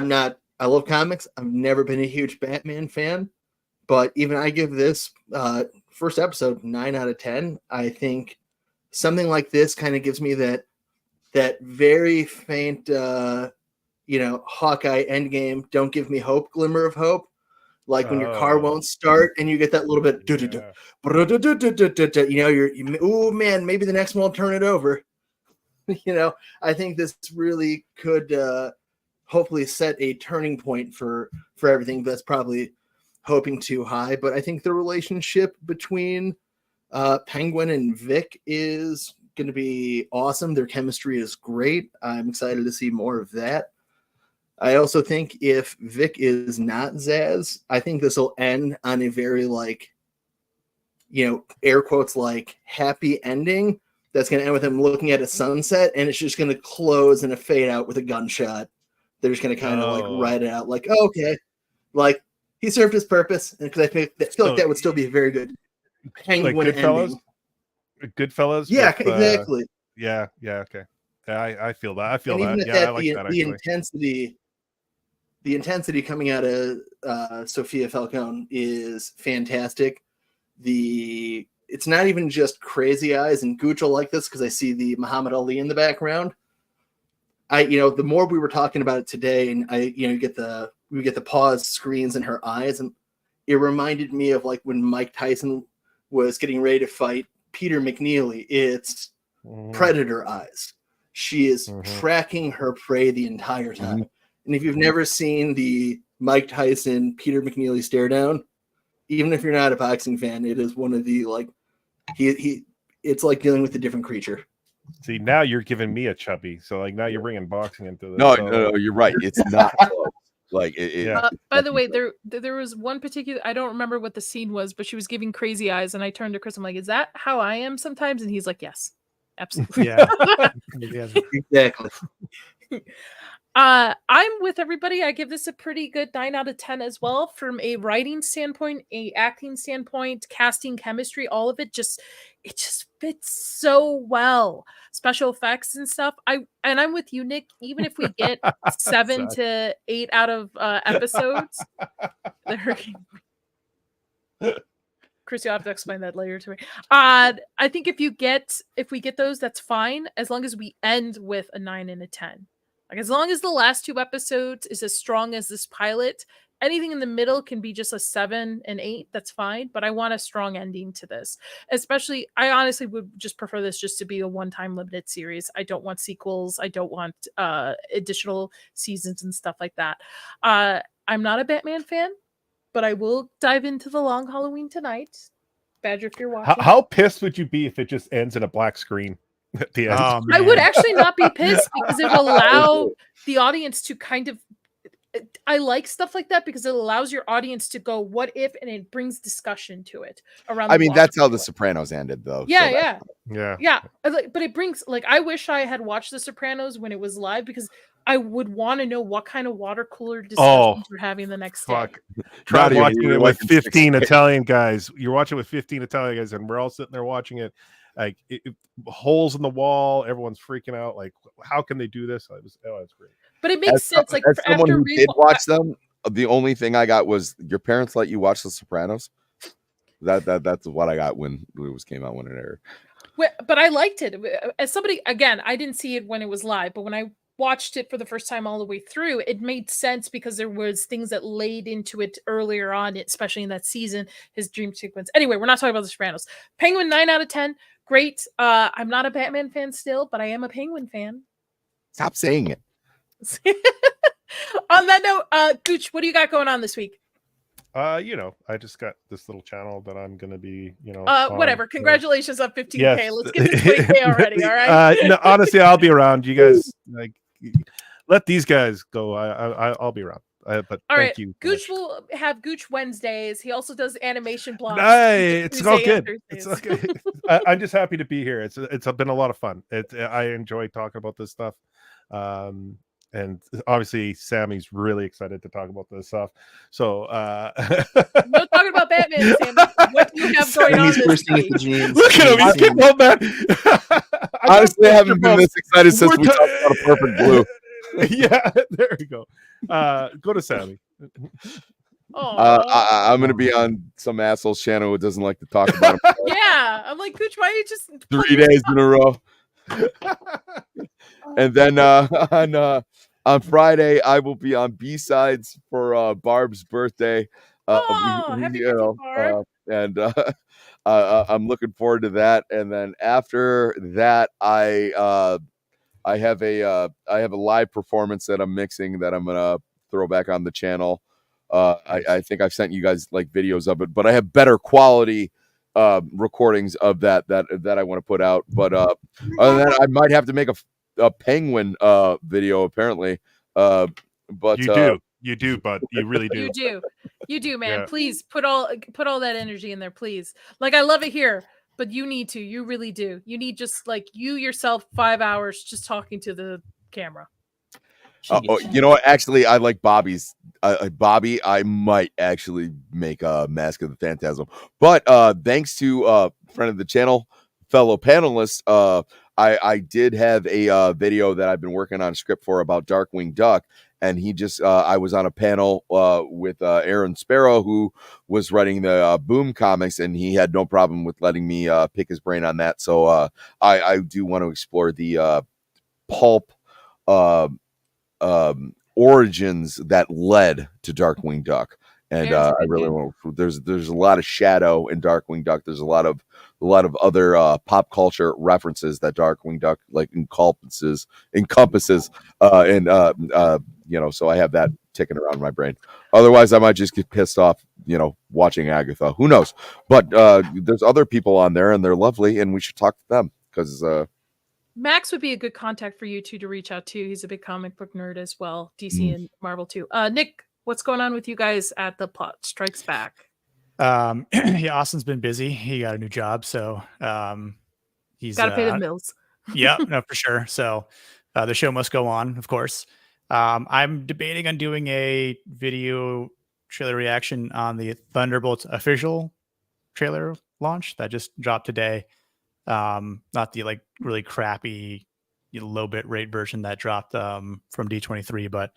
love comics. I've never been a huge Batman fan, but even I give this first episode 9 out of 10. I think something like this kind of gives me that very faint, Hawkeye Endgame. Don't give me hope, glimmer of hope. Like when your car won't start and you get that little bit, oh man, maybe the next one will turn it over. I think this really could hopefully set a turning point for everything. That's probably hoping too high, but I think the relationship between Penguin and Vic is going to be awesome. Their chemistry is great. I'm excited to see more of that. I also think if Vic is not Zaz, I think this will end on a very air quotes happy ending. That's going to end with him looking at a sunset, and it's just going to close in a fade out with a gunshot. They're just going to kind of write it out okay, he served his purpose, because I feel like that would still be a very good Penguin ending. Goodfellas. Yeah, exactly. Yeah. Okay. Yeah, I feel that. I feel and that. Yeah, I like that. The intensity coming out of Sophia Falcone is fantastic. It's not even just crazy eyes, and Gooch will like this because I see the Muhammad Ali in the background. The more we were talking about it today, and we get the pause screens in her eyes, and it reminded me of when Mike Tyson was getting ready to fight Peter McNeely. It's predator eyes. She is tracking her prey the entire time. And if you've never seen the Mike Tyson Peter McNeely stare down, even if you're not a boxing fan, it is one of the it's like dealing with a different creature. See, now you're giving me a chubby. So now you're bringing boxing into this. No, you're right. It's not close. By the way, there was one particular, I don't remember what the scene was, but she was giving crazy eyes, and I turned to Chris. I'm like, "Is that how I am sometimes?" And he's like, "Yes, absolutely." Yeah, exactly. I'm with everybody. I give this a pretty good 9 out of 10 as well. From a writing standpoint, a acting standpoint, casting, chemistry, all of it just fits so well. Special effects and stuff. I'm with you, Nick. Even if we get 7 to 8 out of episodes, Chris, you'll have to explain that later to me. I think if we get those, that's fine, as long as we end with a 9 and a 10. As long as the last 2 episodes is as strong as this pilot, anything in the middle can be just a 7 and 8. That's fine. But I want a strong ending to this. Especially, I honestly would just prefer this just to be a one-time limited series. I don't want sequels. I don't want additional seasons and stuff like that. I'm not a Batman fan, but I will dive into The Long Halloween tonight. Badger, if you're watching. How pissed would you be if it just ends in a black screen at the end? I would actually not be pissed, because it will allow the audience to kind of, I like stuff like that because it allows your audience to go, what if, and it brings discussion to it around. I mean, that's how The Sopranos ended, though. Yeah. Yeah. But it brings, I wish I had watched The Sopranos when it was live, because I would want to know what kind of water cooler discussions we're having the next day. Try watching it with 15 Italian guys. You're watching with 15 Italian guys, and we're all sitting there watching it. Holes in the wall, everyone's freaking out. How can they do this? It was great. But it makes sense. As someone who did watch them, the only thing I got was, your parents let you watch The Sopranos. That's what I got when it came out, when it aired. But I liked it. As somebody, again, I didn't see it when it was live, but when I watched it for the first time all the way through, it made sense because there was things that laid into it earlier on, especially in that season, his dream sequence. Anyway, we're not talking about The Sopranos. Penguin, 9 out of 10. Great. I'm not a Batman fan still, but I am a Penguin fan. Stop saying it. On that note, Gooch, what do you got going on this week? I just got this little channel that I'm gonna be, whatever. Congratulations on 15K. Yes. Let's get this 20K already. All right. No, honestly, I'll be around. You guys let these guys go. I'll be around. But all thank you. Gooch will have Gooch Wednesdays. He also does animation blogs. It's all good. It's okay. I'm just happy to be here. It's been a lot of fun. I enjoy talking about this stuff. And obviously Sammy's really excited to talk about this stuff. So no talking about Batman, Sammy. What do you have going on this week? Look at him, he's getting all mad. Honestly, I haven't been this excited since we talked about A Perfect Blue. Yeah, there we go. Go to Sammy. I'm gonna be on some asshole's channel who doesn't like to talk about him. Yeah, I'm like, Gooch, why are you just 3 days in a row? And then on Friday, I will be on B-sides for Barb's birthday. Happy birthday, Barb. And I'm looking forward to that. And then after that, I have a live performance that I'm mixing that I'm gonna throw back on the channel. I think I've sent you guys videos of it, but I have better quality recordings of that I want to put out. But other than that, I might have to make a Penguin video apparently, But you do, bud. You really do. You do, man. Yeah. Please put all that energy in there, please. Like, I love it here, but you need to. You really do. You need just like you yourself 5 hours just talking to the camera. You know what? Actually, I like Bobby's. Bobby, I might actually make a Mask of the Phantasm. But thanks to friend of the channel, fellow panelist, I did have a video that I've been working on a script for about Darkwing Duck. And he just, I was on a panel with Aaron Sparrow, who was writing the Boom comics, and he had no problem with letting me pick his brain on that. So I do want to explore the pulp origins that led to Darkwing Duck. And I really want. There's a lot of shadow in Darkwing Duck. There's a lot of other pop culture references that Darkwing Duck like encompasses. And so I have that ticking around in my brain. Otherwise, I might just get pissed off, watching Agatha. Who knows? But there's other people on there, and they're lovely, and we should talk to them because. Max would be a good contact for you two to reach out to. He's a big comic book nerd as well, DC and Marvel too. Nick, what's going on with you guys at the Plot Strikes Back? Yeah, Austin's been busy. He got a new job, so he's got to pay the bills. Yeah, no, for sure. So the show must go on, of course. I'm debating on doing a video trailer reaction on the Thunderbolts official trailer launch that just dropped today. Not the like really crappy low bit rate version that dropped from D23, but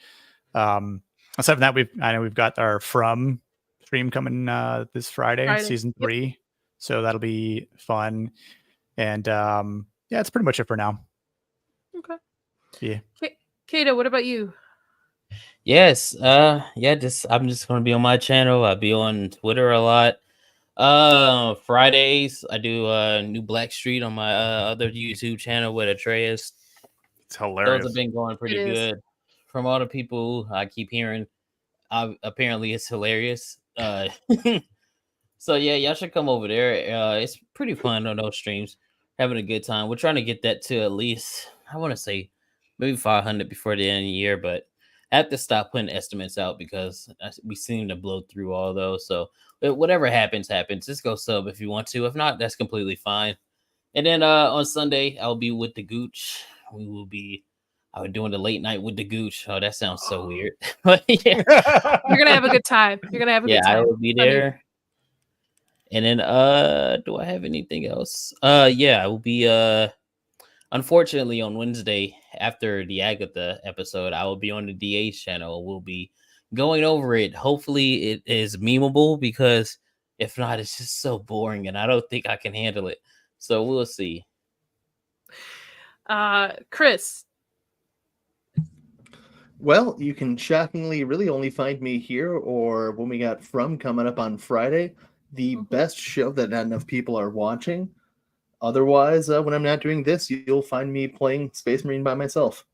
aside from that, I know we've got our From stream coming this Friday. Season 3. Yep. So that'll be fun. And yeah, that's pretty much it for now. Okay. Yeah. Kato, what about you? Yes. I'm just gonna be on my channel. I'll be on Twitter a lot. Fridays I do New Black Street on my other YouTube channel with Atreus. It's hilarious. Those have been going pretty good from all the people I keep hearing. Apparently it's hilarious. So yeah, y'all should come over there. It's pretty fun on those streams, having a good time. We're trying to get that to at least, I want to say maybe 500 before the end of the year, but I have to stop putting estimates out because we seem to blow through all those. So whatever happens. Just go sub if you want to. If not, that's completely fine. And then on Sunday, I'll be with the Gooch. I'm doing the late night with the Gooch. Oh, that sounds so weird. But yeah. You're gonna have a good time. Good time. Yeah, I will be there. And then do I have anything else? Yeah, I will be unfortunately on Wednesday after the Agatha episode, I will be on the DA's channel. We'll be going over it. Hopefully it is memeable, because if not, it's just so boring and I don't think I can handle it. So we'll see. Chris. Well, you can shockingly really only find me here or when we got From coming up on Friday, the best show that not enough people are watching. Otherwise, when I'm not doing this, you'll find me playing Space Marine by myself.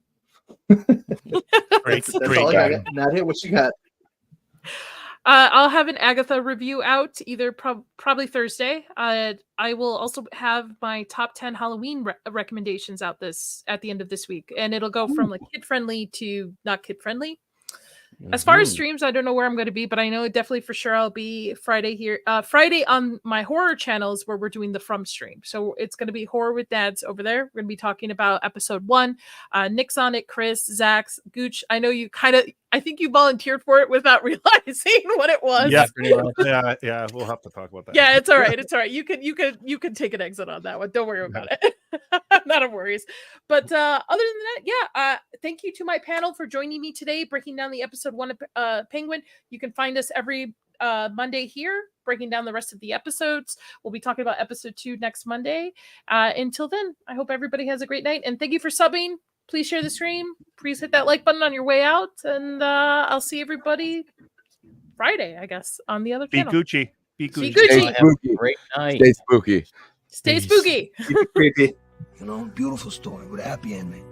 Great, that's all I got. Nadia, what you got? I'll have an Agatha review out either probably Thursday. I will also have my top 10 Halloween recommendations out at the end of this week, and it'll go from like kid friendly to not kid friendly. As far as streams, I don't know where I'm going to be, but I know definitely for sure I'll be Friday here. Friday on my horror channels where we're doing the From stream. So it's going to be Horror with Dads over there. We're going to be talking about episode 1. Nick's on it, Chris, Zach's, Gooch. I know you I think you volunteered for it without realizing what it was. Yeah, yeah, we'll have to talk about that. Yeah, it's all right. It's all right. You could take an exit on that one. Don't worry about it. Not a worries. But other than that, yeah. Thank you to my panel for joining me today, breaking down the episode 1 of Penguin. You can find us every Monday here, breaking down the rest of the episodes. We'll be talking about episode 2 next Monday. Until then, I hope everybody has a great night, and thank you for subbing. Please share the stream. Please hit that like button on your way out, and I'll see everybody Friday, I guess, on the other channel. Be Gucci. Stay spooky. Great night. Stay spooky. Stay spooky. Creepy. Beautiful story with a happy ending.